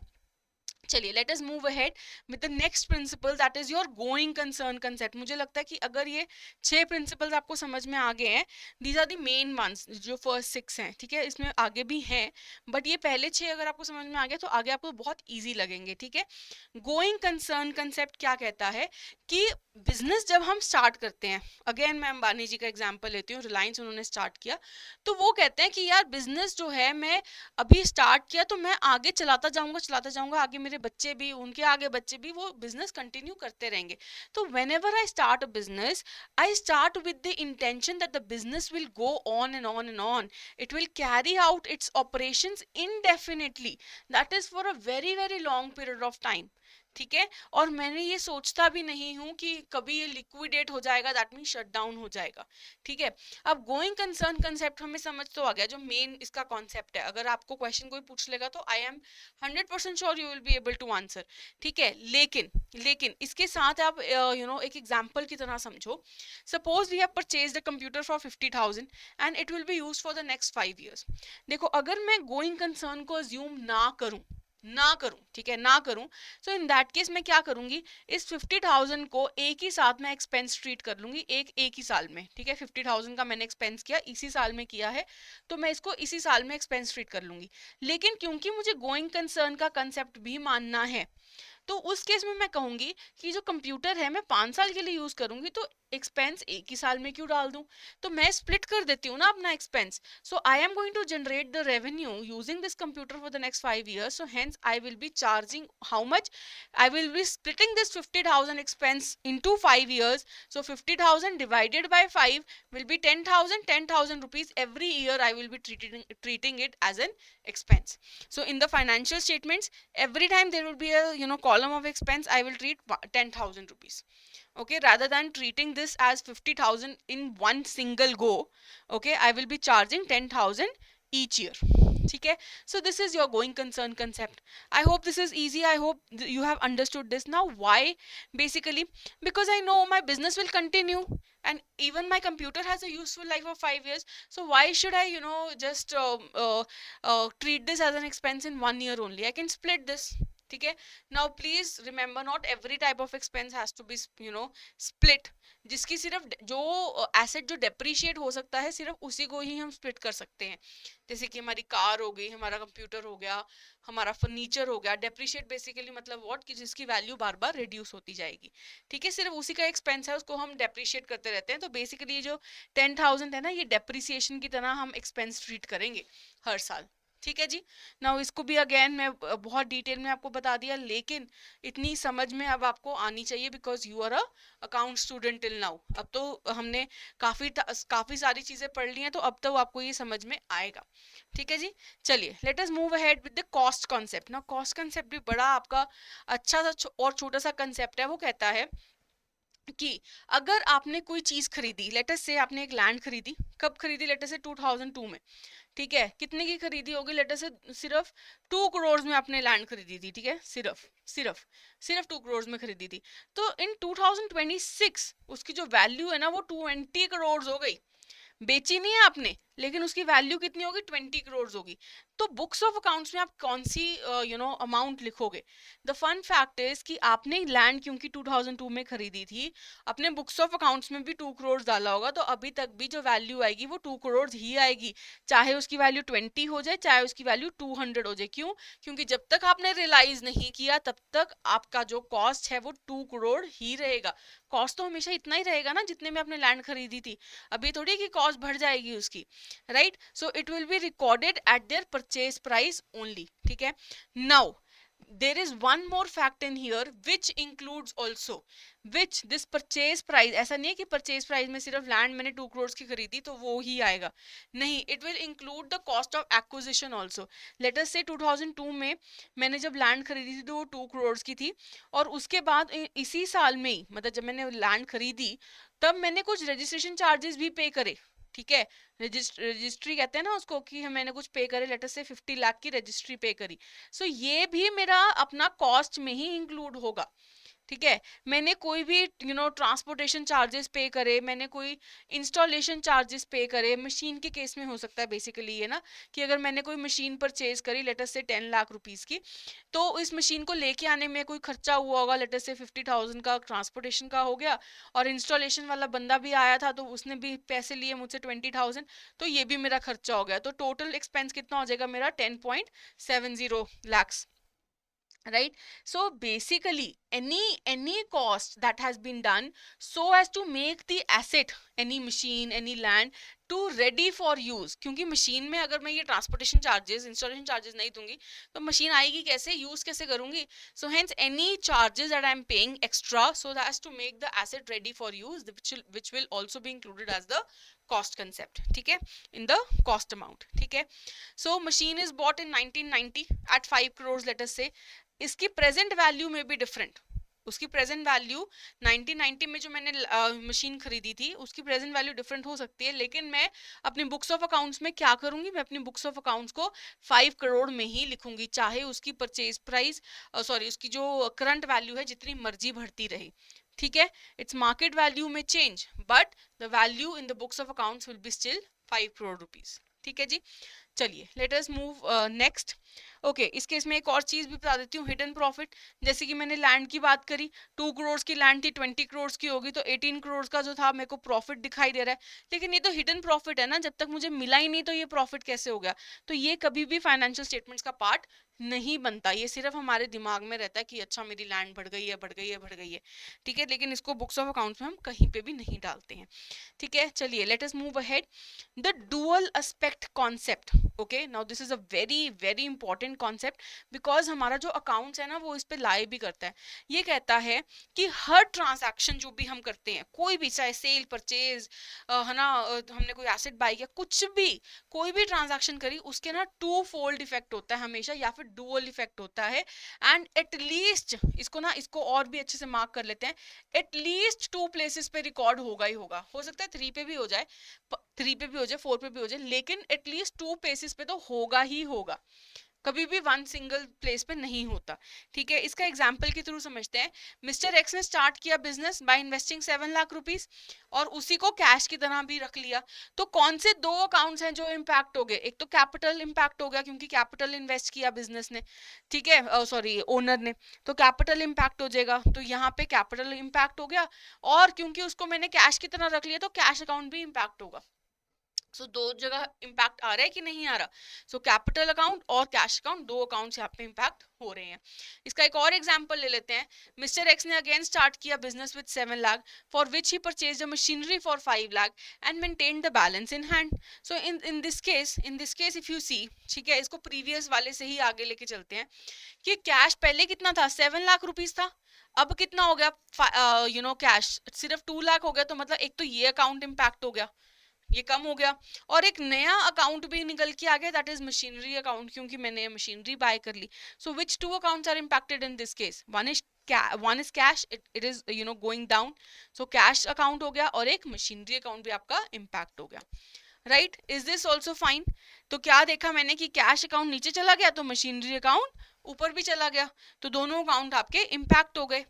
चलिए let us move ahead with the next principle that is your going concern concept. मुझे लगता है कि अगर ये 6 प्रिंसिपल्स आपको समझ में आ गए हैं, these are the main ones, जो फर्स्ट 6 हैं, ठीक है, इसमें आगे भी हैं बट ये पहले 6 अगर आपको समझ में आ गया तो आगे आपको बहुत ईजी लगेंगे, ठीक है। गोइंग कंसर्न कंसेप्ट क्या कहता है कि बिजनेस जब हम स्टार्ट करते हैं, अगेन मैं अंबानी जी का एग्जाम्पल लेती हूँ, रिलायंस उन्होंने स्टार्ट किया, तो वो कहते हैं कि यार बिजनेस जो है मैं अभी स्टार्ट किया तो मैं आगे चलाता जाऊंगा, आगे मेरे बच्चे भी, उनके आगे बच्चे भी, वो बिजनेस कंटिन्यू करते रहेंगे। तो when ever I start a business, I start with the intention that the business will go on and on and on, it will carry out it's operations indefinitely, that is for a very very long period of time, ठीक है। और मैंने ये सोचता भी नहीं हूं कि कभी ये लिक्विडेट हो जाएगा, दैट मीन शट डाउन हो जाएगा, ठीक है। अब गोइंग कंसर्न कंसेप्ट हमें समझ तो आ गया, जो मेन इसका कॉन्सेप्ट है, अगर आपको क्वेश्चन कोई पूछ लेगा तो I am 100% sure you will be able to answer, ठीक है। लेकिन इसके साथ आप यू नो एक एग्जांपल की तरह समझो, suppose we have purchased a computer for 50,000 and it will be used for the next 5 years. देखो अगर मैं गोइंग कंसर्न को अज्यूम ना करूं, ठीक है, ना करूं, सो इन दैट केस मैं क्या करूंगी, इस 50,000 को एक ही साथ में एक्सपेंस ट्रीट कर लूंगी, एक ही साल में, ठीक है। 50,000 का मैंने एक्सपेंस किया, इसी साल में किया है, तो मैं इसको इसी साल में एक्सपेंस ट्रीट कर लूंगी। लेकिन क्योंकि मुझे गोइंग कंसर्न का कंसेप्ट भी मानना है, तो उस केस में मैं कहूंगी कि जो कंप्यूटर है मैं 5 साल के लिए यूज करूंगी, तो एक्सपेंस एक ही साल में क्यों डाल दूं, तो मैं स्प्लिट कर देती हूँ ना अपना expense. So I am going to generate the revenue using this computer for the next 5 years, so hence I will be charging how much, I will be splitting this 50,000 expense into 5 years, so 50,000 divided by 5 will be 10,000 rupees every year I will be treating it as an expense। so in the financial statements every time there will be a column of expense, I will treat 10,000 rupees, okay, rather than treating this as 50,000 in one single go, okay, I will be charging 10,000 each year, ठीक है। so this is your going concern concept। I hope this is easy, I hope you have understood this now। why? Basically because I know my business will continue and even my computer has a useful life of 5 years, so why should I just treat this as an expense in 1 year only, I can split this, ठीक है। Now please remember not every type of expense has to be split, जिसकी सिर्फ जो asset जो depreciate हो सकता है सिर्फ उसी को ही हम स्प्लिट कर सकते हैं, जैसे कि हमारी कार हो गई, हमारा कंप्यूटर हो गया, हमारा फर्नीचर हो गया। डेप्रिशिएट बेसिकली मतलब व्हाट, कि जिसकी वैल्यू बार बार रिड्यूस होती जाएगी, ठीक है, सिर्फ उसी का एक्सपेंस है, उसको हम डेप्रिशिएट करते रहते हैं। तो बेसिकली ये जो 10,000 है ना, ये डेप्रिसिएशन की तरह हम एक्सपेंस ट्रीट करेंगे हर साल, ठीक है जी। नाउ इसको भी अगेन मैं बहुत डिटेल में आपको बता दिया, लेकिन इतनी समझ में अब आपको आनी चाहिए because you are a account student till now. अब तो हमने काफी सारी चीजें पढ़ ली हैं, तो अब तो आपको ये समझ में आएगा। ठीक है जी। चलिए let us move ahead with the cost concept. ना कॉस्ट कॉन्सेप्ट भी बड़ा आपका अच्छा सा और छोटा सा कंसेप्ट है। वो कहता है कि अगर आपने कोई चीज खरीदी, लेट अस से आपने एक लैंड खरीदी, कब खरीदी? लेट अस से 2002 में। ठीक है, कितने की खरीदी होगी? लेटर से सिर्फ 2 करोड़ में आपने लैंड खरीदी थी। ठीक है, सिर्फ 2 करोड़ में खरीदी थी। तो इन 2026 उसकी जो वैल्यू है ना वो 20 करोड़ हो गई। बेची नहीं है आपने, लेकिन उसकी वैल्यू कितनी होगी? 20 करोड़ होगी। तो बुक्स ऑफ अकाउंट्स में आप कौन सी अमाउंट लिखोगे? द फन फैक्ट इज कि आपने लैंड क्योंकि 2002 में खरीदी थी, अपने बुक्स ऑफ अकाउंट्स में भी 2 करोड़ डाला होगा, तो अभी तक भी जो वैल्यू आएगी वो 2 करोड़ ही आएगी, चाहे उसकी वैल्यू 20 हो जाए, चाहे उसकी वैल्यू 200 हो जाए। क्यों? क्योंकि जब तक आपने रियलाइज नहीं किया तब तक आपका जो कॉस्ट है वो 2 करोड़ ही रहेगा। कॉस्ट तो हमेशा इतना ही रहेगा ना जितने में आपने लैंड खरीदी थी। अभी थोड़ी कि कॉस्ट बढ़ जाएगी उसकी, right? So it will be recorded at there purchase price only. ठीक है। Now there is one more fact in here which includes also, which this purchase price, ऐसा नहीं है कि purchase price में सिर्फ लैंड मैंने 2 करोड़ की खरीदी तो वो ही आएगा, नहीं, it will include the cost of acquisition also. let us say 2002 में मैंने जब लैंड खरीदी थी तो वो 2 करोड़ की थी, और उसके बाद इसी साल में ही, मतलब जब मैंने लैंड खरीदी तब मैंने कुछ रजिस्ट्रेशन चार्जेस भी पे करे। ठीक है, रजिस्ट्री कहते हैं ना उसको, कि मैंने कुछ पे करे, लेटर से 50 लाख की रजिस्ट्री पे करी। सो ये भी मेरा अपना कॉस्ट में ही इंक्लूड होगा। ठीक है, मैंने कोई भी ट्रांसपोर्टेशन चार्जेस पे करे, मैंने कोई इंस्टॉलेशन चार्जेस पे करे, मशीन के केस में हो सकता है बेसिकली ये ना, कि अगर मैंने कोई मशीन परचेज करी लेटर से 10 लाख रुपीस की, तो इस मशीन को लेके आने में कोई खर्चा हुआ होगा, लेटर से 50,000 का ट्रांसपोर्टेशन का हो गया, और इंस्टॉलेशन वाला बंदा भी आया था तो उसने भी पैसे लिए मुझसे 20,000, तो ये भी मेरा खर्चा हो गया। तो टोटल एक्सपेंस कितना हो जाएगा मेरा? 10.70 lakhs, right? So basically any cost that has been done so as to make the asset, any machine, any land, to ready for use, क्योंकि मशीन में अगर मैं ये ट्रांसपोर्टेशन चार्जेस, इंस्टॉलेशन चार्जेस नहीं दूंगी तो मशीन आएगी कैसे, यूज कैसे करूंगी? So hence any charges that I am paying extra so that to make the asset ready for use, which will also be included as the cost concept. ठीक है, in the cost amount. ठीक है, so machine is bought in 1990 at 5 crores, let us say. इसकी present value में भी different, उसकी present value 1990 में जो मैंने मशीन खरीदी थी उसकी प्रेजेंट वैल्यू डिफरेंट हो सकती है, लेकिन मैं अपने बुक्स ऑफ अकाउंट्स में क्या करूंगी? मैं अपनी बुक्स ऑफ अकाउंट्स को 5 करोड़ में ही लिखूंगी, चाहे उसकी परचेज प्राइस सॉरी उसकी जो करंट वैल्यू है जितनी मर्जी बढ़ती रहे। ठीक है, इट्स मार्केट वैल्यू में change, but the value in the books of accounts will be still 5 crore rupees. ठीक है जी। चलिए let us move next. Okay, इस केस में एक और चीज भी बता देती हूँ, हिडन प्रॉफिट। जैसे कि मैंने लैंड की बात करी, 2 करोड़ की लैंड थी, 20 करोड़ की होगी, तो 18 करोड़ का जो था मेरे को प्रॉफिट दिखाई दे रहा है, लेकिन ये तो हिडन प्रॉफिट है ना, जब तक मुझे मिला ही नहीं तो ये प्रॉफिट कैसे हो गया? तो ये कभी भी फाइनेंशियल स्टेटमेंट्स का पार्ट नहीं बनता, ये सिर्फ हमारे दिमाग में रहता है कि अच्छा मेरी लैंड बढ़ गई है, बढ़ गई है, बढ़ गई है। ठीक है, लेकिन इसको बुक्स ऑफ अकाउंट्स में हम कहीं पे भी नहीं डालते हैं। ठीक है, चलिए let us move ahead. The dual aspect concept. Okay, now this is a very very important concept, because हमारा जो अकाउंट्स है ना वो इस पे लाई भी करता है। ये कहता है कि हर ट्रांजैक्शन जो भी हम करते हैं, कोई भी, चाहे सेल, परचेज, है ना, हमने कोई एसेट बाय किया, कुछ भी, कोई भी ट्रांजैक्शन करी, उसके ना 2-fold इफेक्ट होता है हमेशा, या फिर डुअल इफेक्ट होता है। एंड एटलीस्ट इसको ना, इसको और भी अच्छे से मार्क कर लेते हैं, एटलीस्ट 2 प्लेसेस पे रिकॉर्ड होगा ही होगा, हो सकता है 3 पे भी हो जाए, 3 पे भी हो जाए, 4 पे भी हो जाए, लेकिन एटलीस्ट 2 प्लेसेस पे तो होगा ही होगा, कभी भी वन सिंगल प्लेस पे नहीं होता। ठीक है, इसका एग्जाम्पल के थ्रू समझते हैं। मिस्टर एक्स ने स्टार्ट किया business by investing 7 lakh rupees, और उसी को कैश की तरह भी रख लिया। तो कौन से 2 अकाउंट्स हैं जो इम्पैक्ट हो गए? एक तो कैपिटल इम्पैक्ट हो गया, क्योंकि कैपिटल इन्वेस्ट किया बिजनेस ने, ठीक है, सॉरी ओनर ने, तो कैपिटल इम्पैक्ट हो जाएगा, तो यहाँ पे कैपिटल इम्पैक्ट हो गया, और क्योंकि उसको मैंने कैश की तरह रख लिया तो कैश अकाउंट भी इम्पैक्ट होगा। सो दो जगह इंपैक्ट आ रहा है कि नहीं आ रहा. सो कैपिटल अकाउंट और कैश अकाउंट, दो अकाउंट्स यहाँ पे इंपैक्ट हो रहे हैं. इसका एक और एग्जांपल ले लेते हैं. मिस्टर एक्स ने अगेन स्टार्ट किया business with 7 lakh for which he purchase a machinery for 5 lakh and maintain the balance in hand. So in this case if you see, ठीक है, इसको प्रीवियस वाले से ही आगे लेके चलते हैं कि कैश पहले कितना था, 7 लाख रुपीज था. अब कितना हो गया, कैश सिर्फ 2 लाख हो गया. तो मतलब एक तो ये अकाउंट इंपैक्ट हो गया, ये कम हो गया, और एक नया अकाउंट भी निकल के आ गया, दैट इज मशीनरी अकाउंट, क्योंकि मैंने मशीनरी बाय कर ली. So which two accounts are impacted in this case? One is cash, it is going down. So cash account हो गया और एक मशीनरी अकाउंट भी आपका इंपैक्ट हो गया. Right, is this also fine? तो क्या देखा मैंने कि कैश अकाउंट नीचे चला गया तो मशीनरी अकाउंट ऊपर भी चला गया, तो दोनों अकाउंट आपके इंपैक्ट हो गए.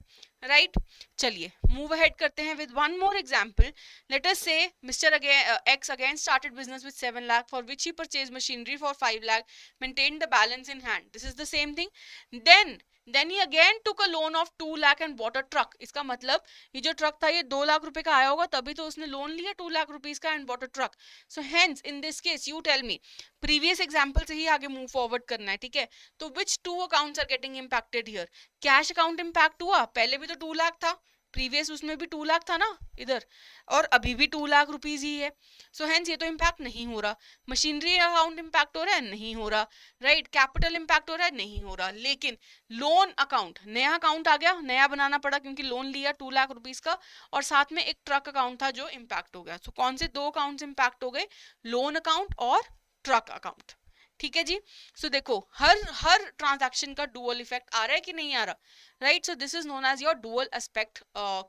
राइट, चलिए मूव अहेड करते हैं with one more example. Let us say mister X again started business with 7 lakh for which he purchase machinery for 5 lakh, maintain the balance in hand. This is the same thing. Then he again took a loan of 2 lakh and bought a truck. इसका मतलब ये जो truck था ये 2 लाख रुपए का आया होगा, तभी तो उसने लोन लिया 2 लाख रुपीज का and bought a truck. So hence in this case you tell me, previous example से ही आगे मूव फॉरवर्ड करना है, ठीक है. तो which two accounts are getting impacted here? Cash account impact हुआ, पहले भी तो 2 लाख था, प्रीवियस उसमें भी 2 लाख था ना इधर, और अभी भी 2 लाख रुपीज ही है. सो हेंस ये तो इंपैक्ट नहीं हो रहा. मशीनरी अकाउंट इंपैक्ट हो रहा है, नहीं हो रहा. राइट, कैपिटल इंपैक्ट हो रहा है, नहीं हो रहा. लेकिन लोन अकाउंट, नया अकाउंट आ गया, नया बनाना पड़ा क्योंकि लोन लिया 2 लाख रुपीज का, और साथ में एक ट्रक अकाउंट था जो इंपैक्ट हो गया. सो कौन से दो अकाउंट्स इंपैक्ट हो गए? लोन अकाउंट और ट्रक अकाउंट. ठीक है जी. सो देखो हर हर ट्रांजैक्शन का डुअल इफेक्ट आ रहा है कि नहीं आ रहा. Right, so this is known as your dual aspect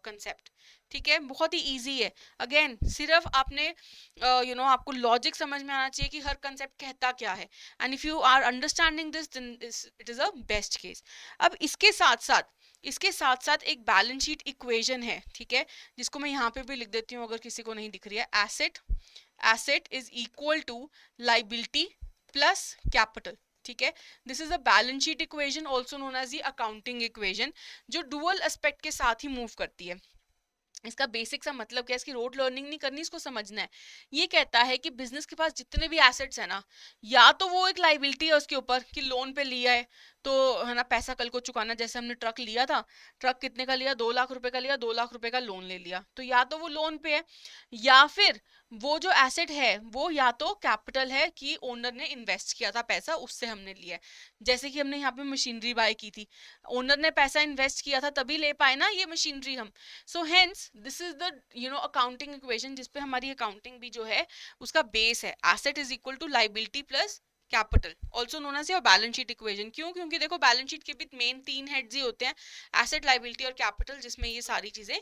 concept. ठीक है, बहुत ही इजी है. अगेन सिर्फ आपने आपको लॉजिक समझ में आना चाहिए कि हर कंसेप्ट कहता क्या है, and if you are understanding this it is a best case. अब इसके साथ साथ एक बैलेंस शीट इक्वेशन है, ठीक है, जिसको मैं यहाँ पे भी लिख देती हूँ अगर किसी को नहीं दिख रही है. Asset is equal to liability plus capital. ठीक है, this is a balance sheet equation also known as the accounting equation, जो डुअल एस्पेक्ट के साथ ही मूव करती है. इसका बेसिक सा मतलब क्या है, इसकी रोड लर्निंग नहीं करनी, इसको समझना है. ये कहता है कि बिजनेस के पास जितने भी एसेट्स है ना, या तो वो एक लाइबिलिटी है उसके ऊपर कि लोन पे लिया है तो है ना, पैसा कल को चुकाना. जैसे हमने ट्रक लिया था, ट्रक कितने का लिया, 2 लाख रुपए का लिया, 2 लाख रुपए का लोन ले लिया, तो या तो वो लोन पे है, या फिर वो जो एसेट है वो या तो कैपिटल है कि ओनर ने इन्वेस्ट किया था पैसा, उससे हमने लिया है. जैसे कि हमने यहाँ पे मशीनरी बाय की थी, ओनर ने पैसा इन्वेस्ट किया था तभी ले पाए ना ये मशीनरी हम. So hence this is the accounting equation जिसपे हमारी अकाउंटिंग भी जो है उसका बेस है. Asset is equal to liability plus capital, also known as your balance sheet equation. क्यों? क्योंकि देखो बैलेंस शीट के भी मेन 3 हेड्स ही होते हैं, एसेट, लाइबिलिटी और कैपिटल, जिसमें ये सारी चीजें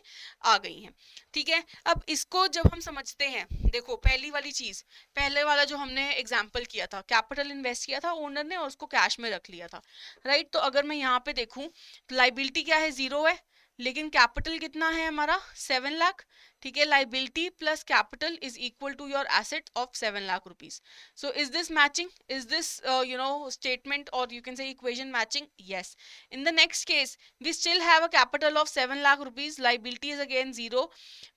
आ गई हैं. ठीक है, अब इसको जब हम समझते हैं, देखो पहली वाली चीज, पहले वाला जो हमने एग्जाम्पल किया था, कैपिटल इन्वेस्ट किया था ओनर ने और उसको कैश में रख लिया था. राइट, तो अगर मैं यहाँ पे देखूं तो लाइबिलिटी क्या है, 0 है, लेकिन कैपिटल कितना है हमारा, 7 लाख. ठीक है, liability plus capital is equal to your asset of 7 lakh rupees. So is this matching, is this statement और you can say equation matching? yes. In the next case we still have a capital of 7 lakh rupees, liability is again 0,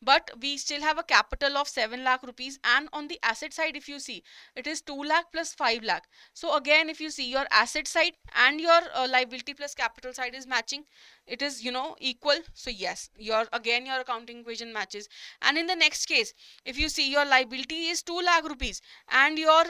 but we still have a capital of 7 lakh rupees, and on the asset side if you see it is 2 lakh plus 5 lakh. So again if you see your asset side and your liability plus capital side is matching, it is equal. So yes, your again your accounting equation matches. And in the next case if you see your liability is 2 lakh rupees and your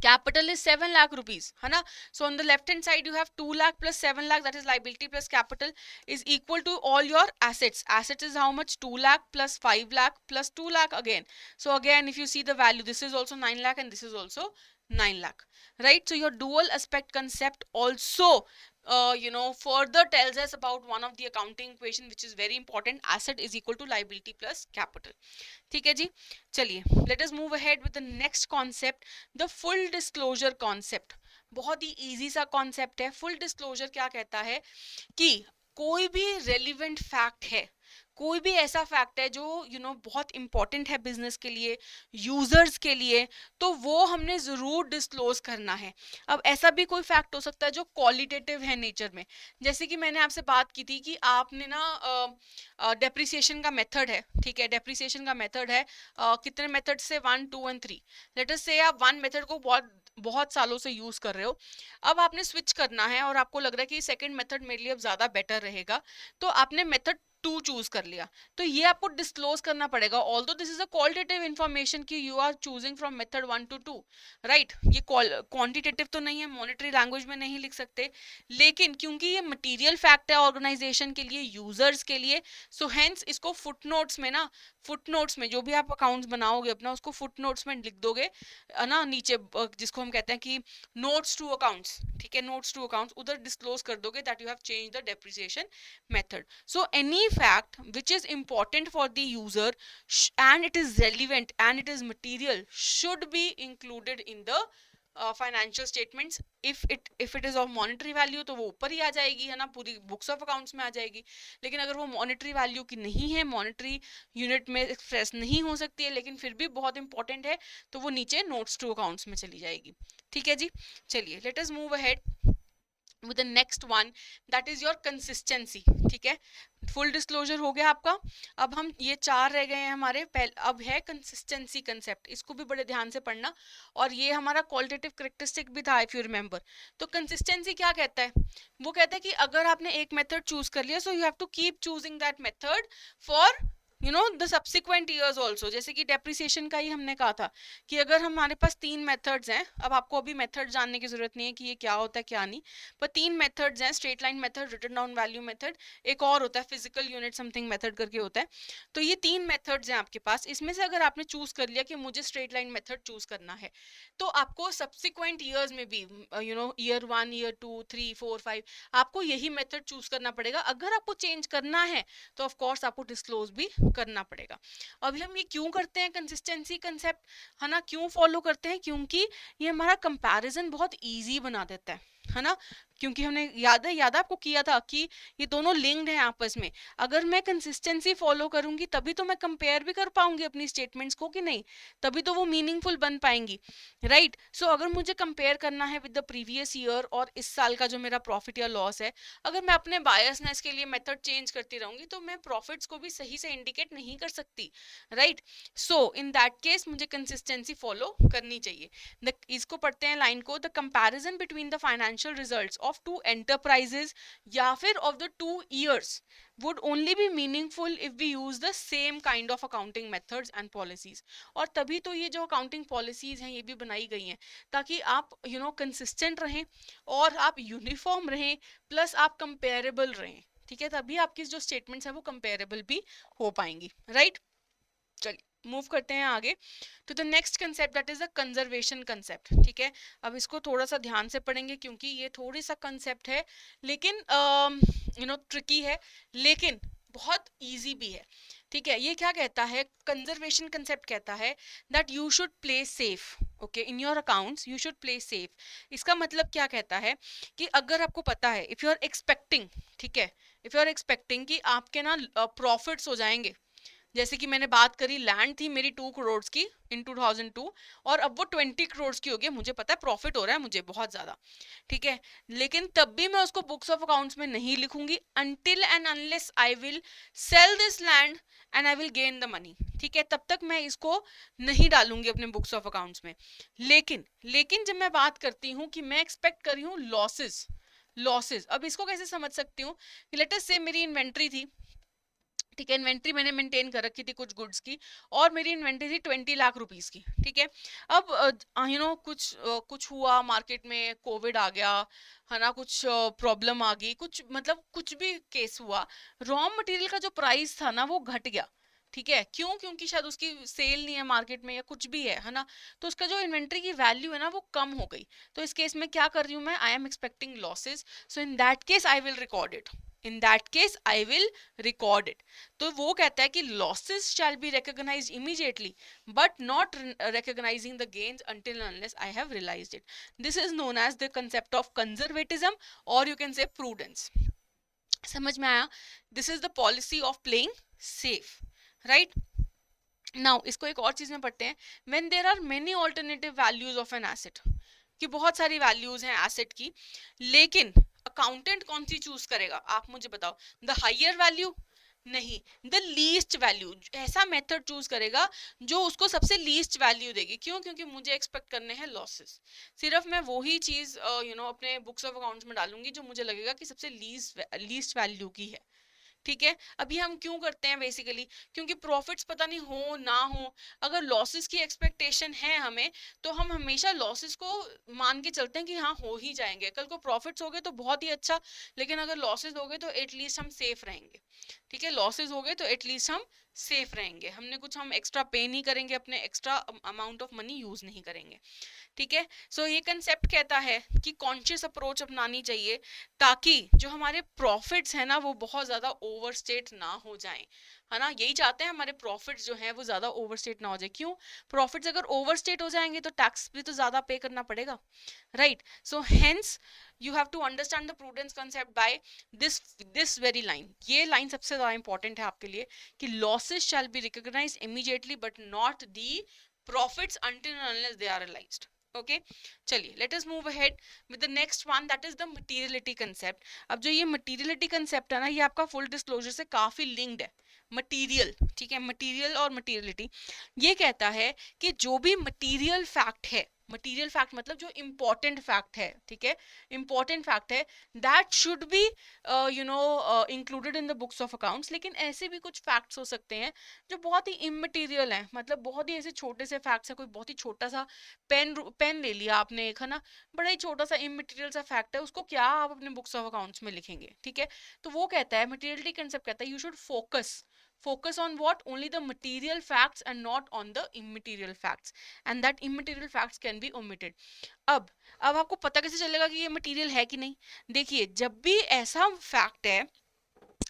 capital is 7 lakh rupees, है ना. So on the left hand side you have 2 lakh plus 7 lakh, that is liability plus capital, is equal to all your assets. Assets is how much, 2 lakh plus 5 lakh plus 2 lakh again. So again if you see the value, this is also 9 lakh and this is also 9 lakh. Right, so your dual aspect concept also further tells us about one of the accounting equation which is very important. Asset is equal to liability plus capital. ठीक है जी, चलिए let us move ahead with the next concept, the full disclosure concept. बहुत ही easy सा concept है. Full disclosure क्या कहता है कि कोई भी रेलिवेंट फैक्ट है, कोई भी ऐसा फैक्ट है जो बहुत इंपॉर्टेंट है बिजनेस के लिए, यूजर्स के लिए, तो वो हमने जरूर डिस्क्लोज करना है। अब ऐसा भी कोई फैक्ट हो सकता है जो क्वालिटेटिव है नेचर में, जैसे कि मैंने आपसे बात की थी कि आपने ना डेप्रिसिएशन का मेथड है, ठीक है, डेप्रिसिएशन का मेथड है कितने मेथड से, 1 2 और 3। लेट अस से आप वन मेथड को बहुत बहुत सालों से यूज कर रहे हो, अब आपने स्विच करना है और आपको लग रहा है कि सेकंड मेथड मेरे लिए अब ज्यादा बेटर रहेगा, तो आपने मेथड 2 चूज कर लिया। तो ये आपको डिस्क्लोज करना पड़ेगा, although this is a qualitative information कि you are choosing from method 1 to 2, right. ये क्वांटिटेटिव तो नहीं है, मॉनेटरी लैंग्वेज में नहीं लिख सकते, लेकिन क्योंकि ये मटेरियल फैक्ट है ऑर्गेनाइजेशन के लिए, यूजर्स के लिए, सो हेंस इसको फुटनोट्स में ना, फुटनोट्स में जो भी आप अकाउंट्स बनाओगे अपना, उसको फुटनोट्स में लिख दोगे ना नीचे, जिसको हम कहते हैं कि नोट्स टू अकाउंट्स, ठीक है, नोट्स टू अकाउंट्स, उधर डिस्क्लोज कर दोगे that you have change the depreciation method. So any fact which is important for the user and it is relevant and it is material should be included in the financial statements. If it is of monetary value तो वो ऊपर ही आ जाएगी, है ना, पूरी books of accounts में आ जाएगी। लेकिन अगर वो मॉनेटरी वैल्यू की नहीं है, मॉनेटरी यूनिट में एक्सप्रेस नहीं हो सकती है, लेकिन फिर भी बहुत इंपॉर्टेंट है, तो वो नीचे नोट्स टू अकाउंट्स में चली जाएगी। ठीक है जी, चलिए let us move ahead with the next one, that is your consistency। ठीक है, फुल डिस्क्लोजर हो गया आपका। अब हम ये चार रह गए हैं हमारे, अब है कंसिस्टेंसी कंसेप्ट, इसको भी बड़े ध्यान से पढ़ना, और ये हमारा क्वालिटेटिव करेक्टरिस्टिक भी था इफ यू रिमेंबर। तो कंसिस्टेंसी क्या कहता है, वो कहता है कि अगर आपने एक मेथड चूज कर लिया, so you have to keep choosing that method for the subsequent years also. जैसे कि डेप्रिसिएशन का ही हमने कहा था कि अगर हमारे पास 3 मेथड्स हैं, अब आपको अभी मेथड जानने की जरूरत नहीं है कि ये क्या होता है क्या नहीं, पर 3 मेथड्स हैं, straight line method, written down value method, एक और होता है फिजिकल यूनिट समथिंग मेथड करके होता है। तो ये 3 मेथड्स हैं आपके पास, इसमें से अगर आपने चूज कर लिया कि मुझे स्ट्रेट लाइन मेथड चूज करना है, तो आपको सब्सिक्वेंट ईयर्स में भी ईयर 1 ईयर 2 3 4 5 आपको यही मेथड चूज करना पड़ेगा। अगर आपको चेंज करना है तो ऑफ कोर्स आपको डिस्क्लोज भी करना पड़ेगा। अभी हम ये क्यों करते हैं कंसिस्टेंसी कंसेप्ट, है ना, क्यों फॉलो करते हैं, क्योंकि ये हमारा कंपैरिजन बहुत इजी बना देता है ना, क्योंकि हमने याद है आपको किया था कि ये दोनों लिंक्ड हैं आपस में। अगर मैं कंसिस्टेंसी फॉलो करूंगी तभी तो मैं कंपेयर भी कर पाऊंगी अपनी स्टेटमेंट्स को, कि नहीं, तभी तो वो मीनिंगफुल बन पाएंगी, राइट। सो अगर मुझे कंपेयर करना है विद द प्रीवियस ईयर और इस साल का जो मेरा प्रॉफिट या लॉस है, अगर मैं अपने बायसनेस के लिए मेथड चेंज करती रहूंगी तो मैं प्रॉफिट्स को भी सही से इंडिकेट नहीं कर सकती, right. So in that case मुझे कंसिस्टेंसी फॉलो करनी चाहिए। इसको पढ़ते हैं लाइन को, the comparison between the financial results of two enterprises या फिर of the 2 years would only be meaningful if we use the same kind of accounting methods and policies। और तभी तो ये जो अकाउंटिंग पॉलिसीज हैं ये भी बनाई गई हैं ताकि आप कंसिस्टेंट रहें और आप यूनिफॉर्म रहें, प्लस आप कंपेरेबल रहें, ठीक है, तभी आपकी जो स्टेटमेंट्स हैं वो कंपेरेबल भी हो पाएंगी, राइट। चलिए मूव करते हैं आगे तो the next concept that is the conservation concept. ठीक है, अब इसको थोड़ा सा ध्यान से पढ़ेंगे क्योंकि ये थोड़ी सा कंसेप्ट है, लेकिन ट्रिकी है, लेकिन बहुत इजी भी है। ठीक है, ये क्या कहता है, कंजर्वेशन कंसेप्ट कहता है that you should play safe, okay, in your accounts you should play safe. इसका मतलब क्या कहता है कि अगर आपको पता है, इफ यू आर एक्सपेक्टिंग, ठीक है, इफ यू आर एक्सपेक्टिंग कि आपके ना प्रॉफिट्स हो जाएंगे, जैसे कि मैंने बात करी, लैंड थी मेरी 2 करोड़ की इन 2002 और अब वो 20 करोड़ की हो गई, मुझे पता है प्रॉफिट हो रहा है मुझे बहुत ज्यादा, ठीक है, लेकिन तब भी मैं उसको बुक्स ऑफ अकाउंट्स में नहीं लिखूंगी until and unless I will sell this land and I will gain the money. ठीक है, तब तक मैं इसको नहीं डालूंगी अपने बुक्स ऑफ अकाउंट्स में। लेकिन जब मैं बात करती हूँ कि मैं एक्सपेक्ट कर रही हूँ लॉसेस, अब इसको कैसे समझ सकती हूँ कि लेट अस से मेरी इन्वेंट्री थी, ठीक है, इन्वेंट्री मैंने मेंटेन कर रखी थी कुछ गुड्स की और मेरी इन्वेंट्री थी 20 लाख रुपीस की, ठीक है। अब कुछ हुआ मार्केट में, कोविड आ गया, है ना, कुछ प्रॉब्लम आ गई, कुछ मतलब कुछ भी केस हुआ, रॉ मटेरियल का जो प्राइस था ना वो घट गया, ठीक है, क्यों, क्योंकि शायद उसकी सेल नहीं है मार्केट में या कुछ भी है ना, तो उसका जो इन्वेंट्री की वैल्यू है ना वो कम हो गई। तो इस केस में क्या कर रही हूँ मैं, I am expecting losses, so in that case I will record it, in that case I will record it. तो वो कहता है कि losses shall be recognised immediately but not recognizing the gains until and unless I have realized it. This is known as the concept of conservatism or you can say prudence। समझ में आया, this is the policy of playing safe, right. Now इसको एक और चीज में पढ़ते हैं, when there are many alternative values of an asset, कि बहुत सारी वैल्यूज हैं एसेट की, लेकिन अकाउंटेंट कौन सी चूज करेगा, आप मुझे बताओ, द हायर वैल्यू, नहीं, द लीस्ट वैल्यू, ऐसा मेथड चूज करेगा जो उसको सबसे लीस्ट वैल्यू देगी। क्यों? क्योंकि मुझे एक्सपेक्ट करने हैं लॉसेस, सिर्फ मैं वही चीज अपने बुक्स ऑफ अकाउंट्स में डालूंगी जो मुझे लगेगा कि सबसे लीस्ट वैल्यू की है, ठीक है। अभी हम क्यों करते हैं बेसिकली, क्योंकि प्रॉफिट्स पता नहीं हो ना हो, अगर लॉसेस की एक्सपेक्टेशन है हमें, तो हम हमेशा लॉसेस को मान के चलते हैं कि हाँ हो ही जाएंगे, कल को प्रॉफिट्स हो गए तो बहुत ही अच्छा, लेकिन अगर लॉसेस हो गए तो एटलीस्ट हम सेफ रहेंगे, ठीक है। लॉसेस हो गए तो एटलीस्ट हम सेफ रहेंगे, हम एक्स्ट्रा पे नहीं करेंगे, अपने extra amount of money use नहीं करेंगे, ठीक है। सो ये कंसेप्ट कहता है कि कॉन्शियस अप्रोच अपनानी चाहिए, ताकि जो हमारे प्रॉफिट्स हैं ना वो बहुत ज्यादा ओवरस्टेट ना हो जाएं, है ना। यही चाहते हैं हमारे प्रॉफिट्स जो हैं वो ज्यादा ओवरस्टेट ना हो जाए। क्यों? प्रॉफिट्स अगर ओवरस्टेट हो जाएंगे तो टैक्स भी तो ज्यादा पे करना पड़ेगा, right. So hence you have to understand the prudence concept by this very line. ये लाइन सबसे ज्यादा इंपॉर्टेंट है आपके लिए, कि losses shall be recognised immediately but not the profits until and unless they are realized. Okay, चलिए let us move ahead with the next one, that is the materiality concept. अब जो ये materiality concept है ना, ये आपका full disclosure से काफी linked है। मटीरियल, ठीक है, मटीरियल और मटीरियलिटी, ये कहता है कि जो भी मटीरियल फैक्ट है, मटीरियल फैक्ट मतलब जो इम्पोर्टेंट फैक्ट है, ठीक है, इम्पोर्टेंट फैक्ट है, that should be included in the books of accounts. लेकिन ऐसे भी कुछ फैक्ट्स हो सकते हैं जो बहुत ही इमटेरियल हैं, मतलब बहुत ही ऐसे छोटे से फैक्ट्स हैं, कोई बहुत ही छोटा सा पेन ले लिया आपने एक, है ना, बड़ा ही छोटा सा इमटेरियल सा फैक्ट है, उसको क्या आप अपने बुक्स ऑफ अकाउंट्स में लिखेंगे, ठीक है। तो वो कहता है, मटीरियलिटी कंसेप्ट कहता है, you should focus on what, only the material facts and not on the immaterial facts, and that immaterial facts can be omitted. अब अब आपको पता कैसे चलेगा कि ये मटेरियल है कि नहीं? देखिए, जब भी ऐसा फैक्ट है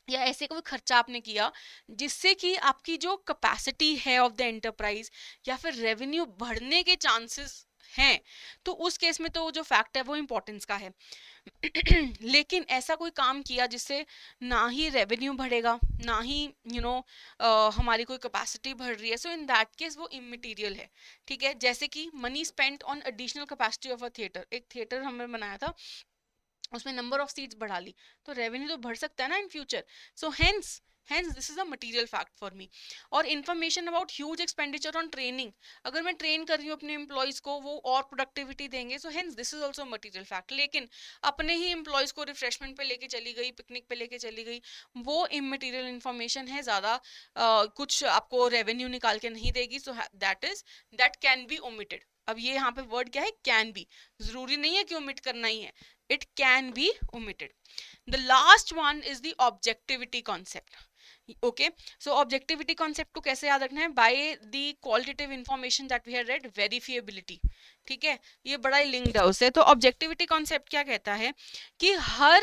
या ऐसे कोई खर्चा आपने किया जिससे कि आपकी जो कैपेसिटी है ऑफ द एंटरप्राइज या फिर रेवेन्यू बढ़ने के चांसेस हैं, तो उस केस में तो जो फैक्ट है वो इंपॉर्टेंस का है। लेकिन ऐसा कोई काम किया जिससे ना ही रेवेन्यू बढ़ेगा, ना ही हमारी कोई कैपेसिटी बढ़ रही है, सो इन दैट केस वो इमटेरियल है, ठीक है। जैसे कि money spent on additional capacity of a theatre, एक थिएटर हमने बनाया था, उसमें नंबर ऑफ सीट्स बढ़ा ली, तो रेवेन्यू तो बढ़ सकता है ना in future. So hence this is a material fact for me. और information about huge expenditure on training, अगर मैं ट्रेन कर रही हूँ अपने एम्प्लॉयज को, वो और प्रोडक्टिविटी देंगे, सो hence this is also material fact. लेकिन अपने ही एम्प्लॉयज को रिफ्रेशमेंट पे लेके चली गई, पिकनिक पे लेके चली गई, वो इमटेरियल इन्फॉर्मेशन है, ज़्यादा कुछ आपको रेवेन्यू निकाल के नहीं देगी, so that can be omitted. अब ये यहाँ पे वर्ड क्या है, कैन बी, जरूरी नहीं है कि ओमिट करना ही है, it can be omitted. The last one is the objectivity concept. Okay, so objectivity concept को कैसे याद रखना है? By the qualitative information that we have read, verifiability, ठीक है, ये बड़ा ही लिंक्ड है उससे। तो ऑब्जेक्टिविटी कॉन्सेप्ट क्या कहता है कि हर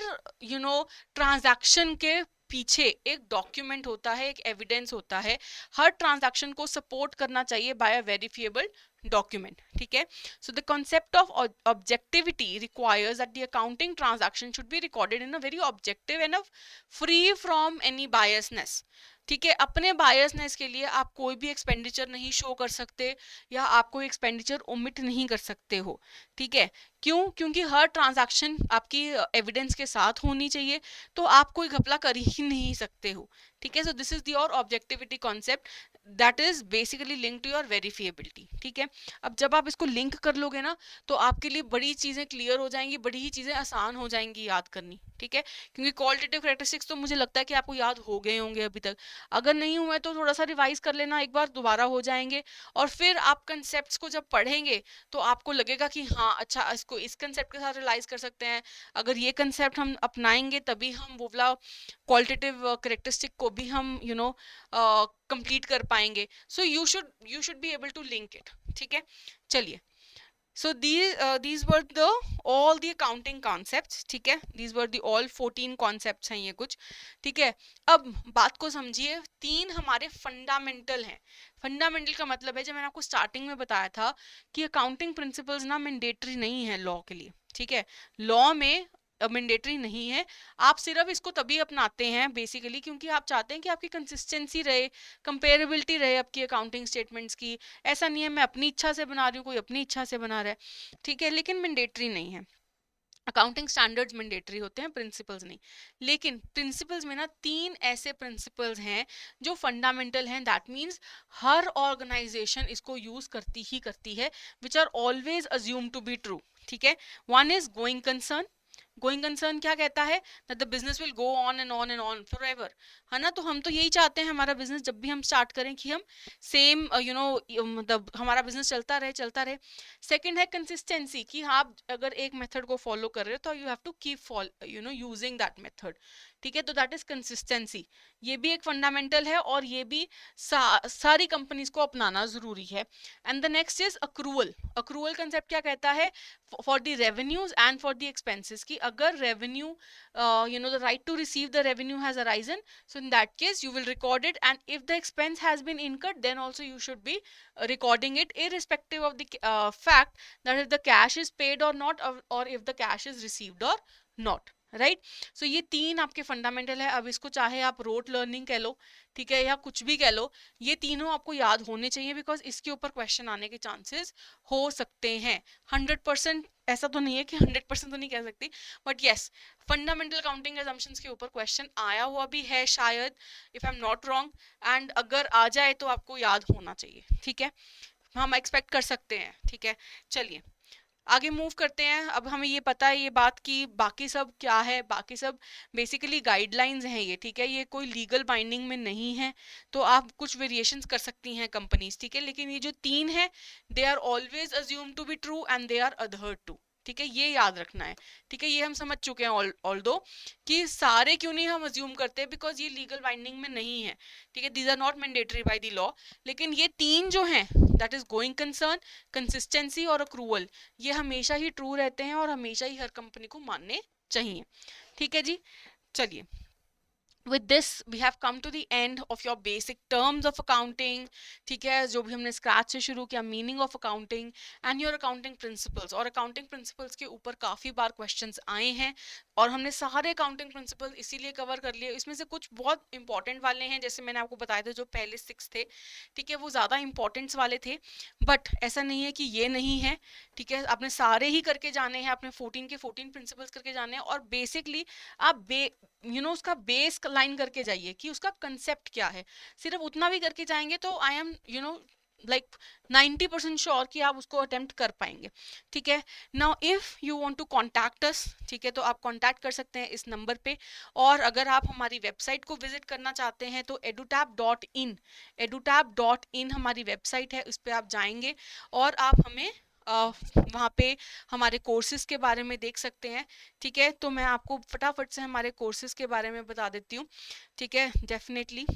ट्रांजैक्शन के पीछे एक डॉक्यूमेंट होता है, एक एविडेंस होता है, हर ट्रांजैक्शन को सपोर्ट करना चाहिए बाय अ वेरिफिएबल document, ठीक है। So the concept of objectivity requires that the accounting transaction should be recorded in a very objective and free from any biasness, ठीक है। अपने बायसनेस के लिए आप कोई भी एक्सपेंडिचर नहीं शो कर सकते या आप कोई एक्सपेंडिचर ओमिट नहीं कर सकते हो, ठीक है। क्यों? क्योंकि हर ट्रांजैक्शन आपकी एविडेंस के साथ होनी चाहिए, तो आप कोई घपला कर ही नहीं सकते हो, ठीक है। So this is your objectivity concept that is basically link to your verifiability, ठीक है। अब जब आप इसको लिंक कर लोगे ना, तो आपके लिए बड़ी चीजें क्लियर हो जाएंगी, बड़ी ही चीजें आसान हो जाएंगी याद करनी, ठीक है। क्योंकि क्वालिटेटिव कैरेक्टरिस्टिक्स तो मुझे लगता है कि आपको याद हो गए होंगे अभी तक, अगर नहीं हुआ है तो थोड़ा सा रिवाइज कर लेना, एक बार दोबारा हो जाएंगे, और फिर आप कंसेप्ट्स को जब पढ़ेंगे तो आपको लगेगा कि हाँ अच्छा, इसको इस कंसेप्ट के साथ रिलाइज कर सकते हैं, अगर ये कंसेप्ट हम अपनाएंगे तभी हम वो वाला क्वालिटेटिव कैरेक्टरिस्टिक को भी हम कंप्लीट कर पाएंगे। So you should be able to link it, ठीक है। चलिए, so these were the all the accounting concepts, ठीक है, these were the all 14 concepts हैं ये कुछ, ठीक है। अब बात को समझिए, तीन हमारे फंडामेंटल हैं। फंडामेंटल का मतलब है, जब मैंने आपको स्टार्टिंग में बताया था कि अकाउंटिंग प्रिंसिपल्स ना मैंडेटरी नहीं है लॉ के लिए, ठीक है। लॉ में मैंडेटरी नहीं है। आप सिर्फ इसको तभी अपनाते हैं बेसिकली क्योंकि आप चाहते हैं कि आपकी कंसिस्टेंसी रहे, कंपेरेबिलिटी रहे आपकी अकाउंटिंग स्टेटमेंट्स की। ऐसा नहीं है मैं अपनी इच्छा से बना रही हूँ, कोई अपनी इच्छा से बना रहा है, ठीक है, लेकिन मैंडेटरी नहीं है। अकाउंटिंग स्टैंडर्ड्स मैंडेटरी होते हैं, प्रिंसिपल्स नहीं। लेकिन प्रिंसिपल्स में ना 3 ऐसे प्रिंसिपल्स हैं जो फंडामेंटल हैं, दैट मीन्स हर ऑर्गेनाइजेशन इसको यूज करती है, which are always assume to be true, ठीक है। One is going concern. Going concern क्या कहता है, that the business will go on and on and on for ever, है ना। तो हम तो यही चाहते हैं हमारा बिजनेस जब भी हम स्टार्ट करें कि हम सेम मतलब हमारा बिजनेस चलता रहे। सेकंड है कंसिस्टेंसी, कि आप अगर एक मेथड को फॉलो कर रहे हो तो you have to keep using that method, ठीक है। तो दैट इज कंसिस्टेंसी, ये भी एक फंडामेंटल है और ये भी सारी कंपनीज को अपनाना जरूरी है। And the next is accrual. Accrual concept क्या कहता है, for the revenues and for the expenses, की अगर revenue the right to receive the revenue has arisen, so in that case you will record it, and if the expense has been incurred then also you should be recording it, irrespective of the fact that if the cash is paid or not, or if the cash is received or not, राइट। So ये 3 आपके fundamental है। अब इसको चाहे आप rote learning कह लो, ठीक है, या कुछ भी कह लो, ये तीनों आपको याद होने चाहिए, बिकॉज इसके ऊपर क्वेश्चन आने के चांसेस हो सकते हैं। 100% ऐसा तो नहीं है कि 100% तो नहीं कह सकती, but yes fundamental accounting assumptions के ऊपर क्वेश्चन आया हुआ भी है शायद, if I am not wrong, and अगर आ जाए तो आपको याद होना चाहिए, ठीक है, हम एक्सपेक्ट कर सकते हैं, ठीक है। चलिए आगे मूव करते हैं। अब हमें ये पता है ये बात कि बाकी सब क्या है, बाकी सब बेसिकली गाइडलाइंस हैं ये, ठीक है, ये कोई लीगल बाइंडिंग में नहीं है, तो आप कुछ वेरिएशंस कर सकती हैं कंपनीज, ठीक है, लेकिन ये जो 3 है they are always assume to be true and they are adhered to, ठीक है, ये याद रखना है, ठीक है। ये हम समझ चुके हैं ऑल्दो कि सारे क्यों नहीं हम अज्यूम करते, बिकॉज ये लीगल बाइंडिंग में नहीं है, ठीक है, these are not mandatory by the law, लेकिन ये 3 जो हैं, that is going concern, consistency और अक्रूवल, ये हमेशा ही ट्रू रहते हैं और हमेशा ही हर कंपनी को मानने चाहिए, ठीक है जी। चलिए with this we have come to the end of your basic terms of accounting, ठीक है, जो भी हमने स्क्रैच से शुरू किया, meaning of accounting and your accounting principles. और अकाउंटिंग प्रिंसिपल्स के ऊपर काफ़ी बार क्वेश्चंस आए हैं और हमने सारे अकाउंटिंग प्रिंसिपल्स इसीलिए कवर कर लिए। इसमें से कुछ बहुत इंपॉर्टेंट वाले हैं, जैसे मैंने आपको बताया था जो पहले 6 थे, ठीक है, वो ज़्यादा इंपॉर्टेंट्स वाले थे, बट ऐसा नहीं है कि ये नहीं है, ठीक है, आपने सारे ही करके जाने हैं, आपने 14 के 14 प्रिंसिपल्स करके जाने हैं, और बेसिकली आप उसका बेस लाइन करके जाइए कि उसका कंसेप्ट क्या है। सिर्फ उतना भी करके जाएंगे तो आई एम लाइक 90% श्योर कि आप उसको अटेम्प्ट कर पाएंगे, ठीक है। Now if you want to contact us, ठीक है, तो आप कॉन्टैक्ट कर सकते हैं इस नंबर पे, और अगर आप हमारी वेबसाइट को विजिट करना चाहते हैं तो edutab.in हमारी वेबसाइट है, उस पर आप जाएंगे और आप हमें वहाँ पे हमारे कोर्सेज के बारे में देख सकते हैं, ठीक है। तो मैं आपको फटाफट से हमारे कोर्सेज के बारे में बता देती हूँ, ठीक है, डेफिनेटली,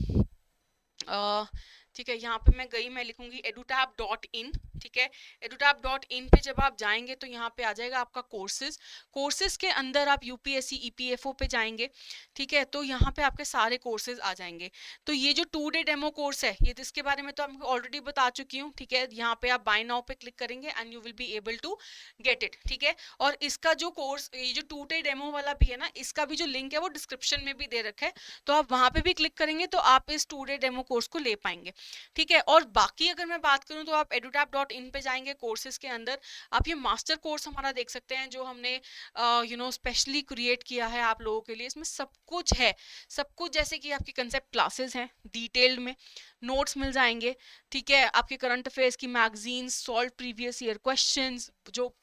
ठीक है, यहाँ पे मैं लिखूंगी edutab.in, ठीक है। edutab.in पे जब आप जाएंगे तो यहाँ पे आ जाएगा आपका कोर्सेज के अंदर आप यूपीएससी ईपीएफओ पे जाएंगे, ठीक है, तो यहाँ पे आपके सारे कोर्सेज आ जाएंगे। तो ये जो 2 डे डेमो कोर्स है, ये इसके बारे में तो आपको ऑलरेडी बता चुकी हूँ, ठीक है। यहाँ पे आप बाय नाउ पे क्लिक करेंगे and you will be able to get it, ठीक है। और इसका जो कोर्स, ये जो 2 डे डेमो वाला भी है ना, इसका भी जो लिंक है वो डिस्क्रिप्शन में भी दे रखा है, तो आप वहाँ पे भी क्लिक करेंगे तो आप इस 2 डे डेमो कोर्स को ले पाएंगे, ठीक है। और बाकी अगर मैं बात करूं तो आप edutab.in पे जाएंगे, कोर्सेज के अंदर आप ये मास्टर कोर्स हमारा देख सकते हैं जो हमने स्पेशली क्रिएट किया है आप लोगों के लिए। इसमें सब कुछ है, सब कुछ, जैसे कि आपकी कंसेप्ट क्लासेस हैं डिटेल्ड में, नोट्स मिल जाएंगे, ठीक है, आपके करंट अफेयर्स की magazine, solve previous year questions जो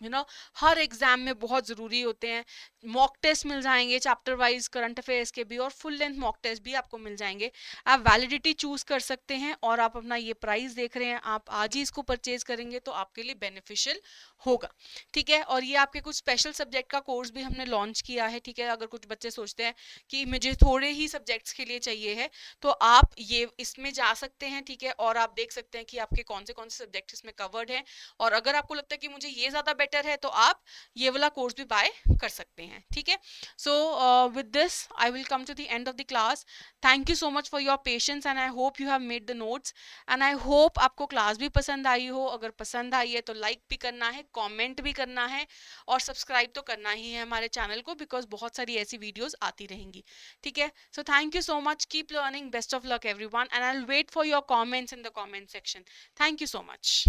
हर एग्जाम में बहुत ज़रूरी होते हैं, मॉक टेस्ट मिल जाएंगे चैप्टर वाइज करंट अफेयर्स के भी, और फुल लेंथ मॉक टेस्ट भी आपको मिल जाएंगे। आप वैलिडिटी चूज कर सकते हैं, और आप अपना ये प्राइस देख रहे हैं, आप आज ही इसको परचेज करेंगे तो आपके लिए बेनिफिशियल होगा, ठीक है। और ये आपके कुछ स्पेशल सब्जेक्ट का कोर्स भी हमने लॉन्च किया है, ठीक है। अगर कुछ बच्चे सोचते हैं कि मुझे थोड़े ही सब्जेक्ट्स के लिए चाहिए है तो आप ये इसमें जा सकते हैं, ठीक है, और आप देख सकते हैं कि आपके कौन से सब्जेक्ट इसमें कवर्ड हैं, और अगर आपको लगता है कि मुझे ये ज़्यादा बेटर है तो आप ये वाला कोर्स भी बाय कर सकते हैं, ठीक है। So with this I will come to the end of the class. Thank you so much for your patience and I hope you have made the notes, and I hope आपको class भी पसंद आई हो। अगर पसंद आई है तो like भी करना है, कमेंट भी करना है और सब्सक्राइब तो करना ही है हमारे चैनल को, बिकॉज बहुत सारी ऐसी वीडियोस आती रहेंगी. ठीक है, so thank you so much, keep learning, best of luck everyone, and I will wait for your comments in the comment section. Thank you so much.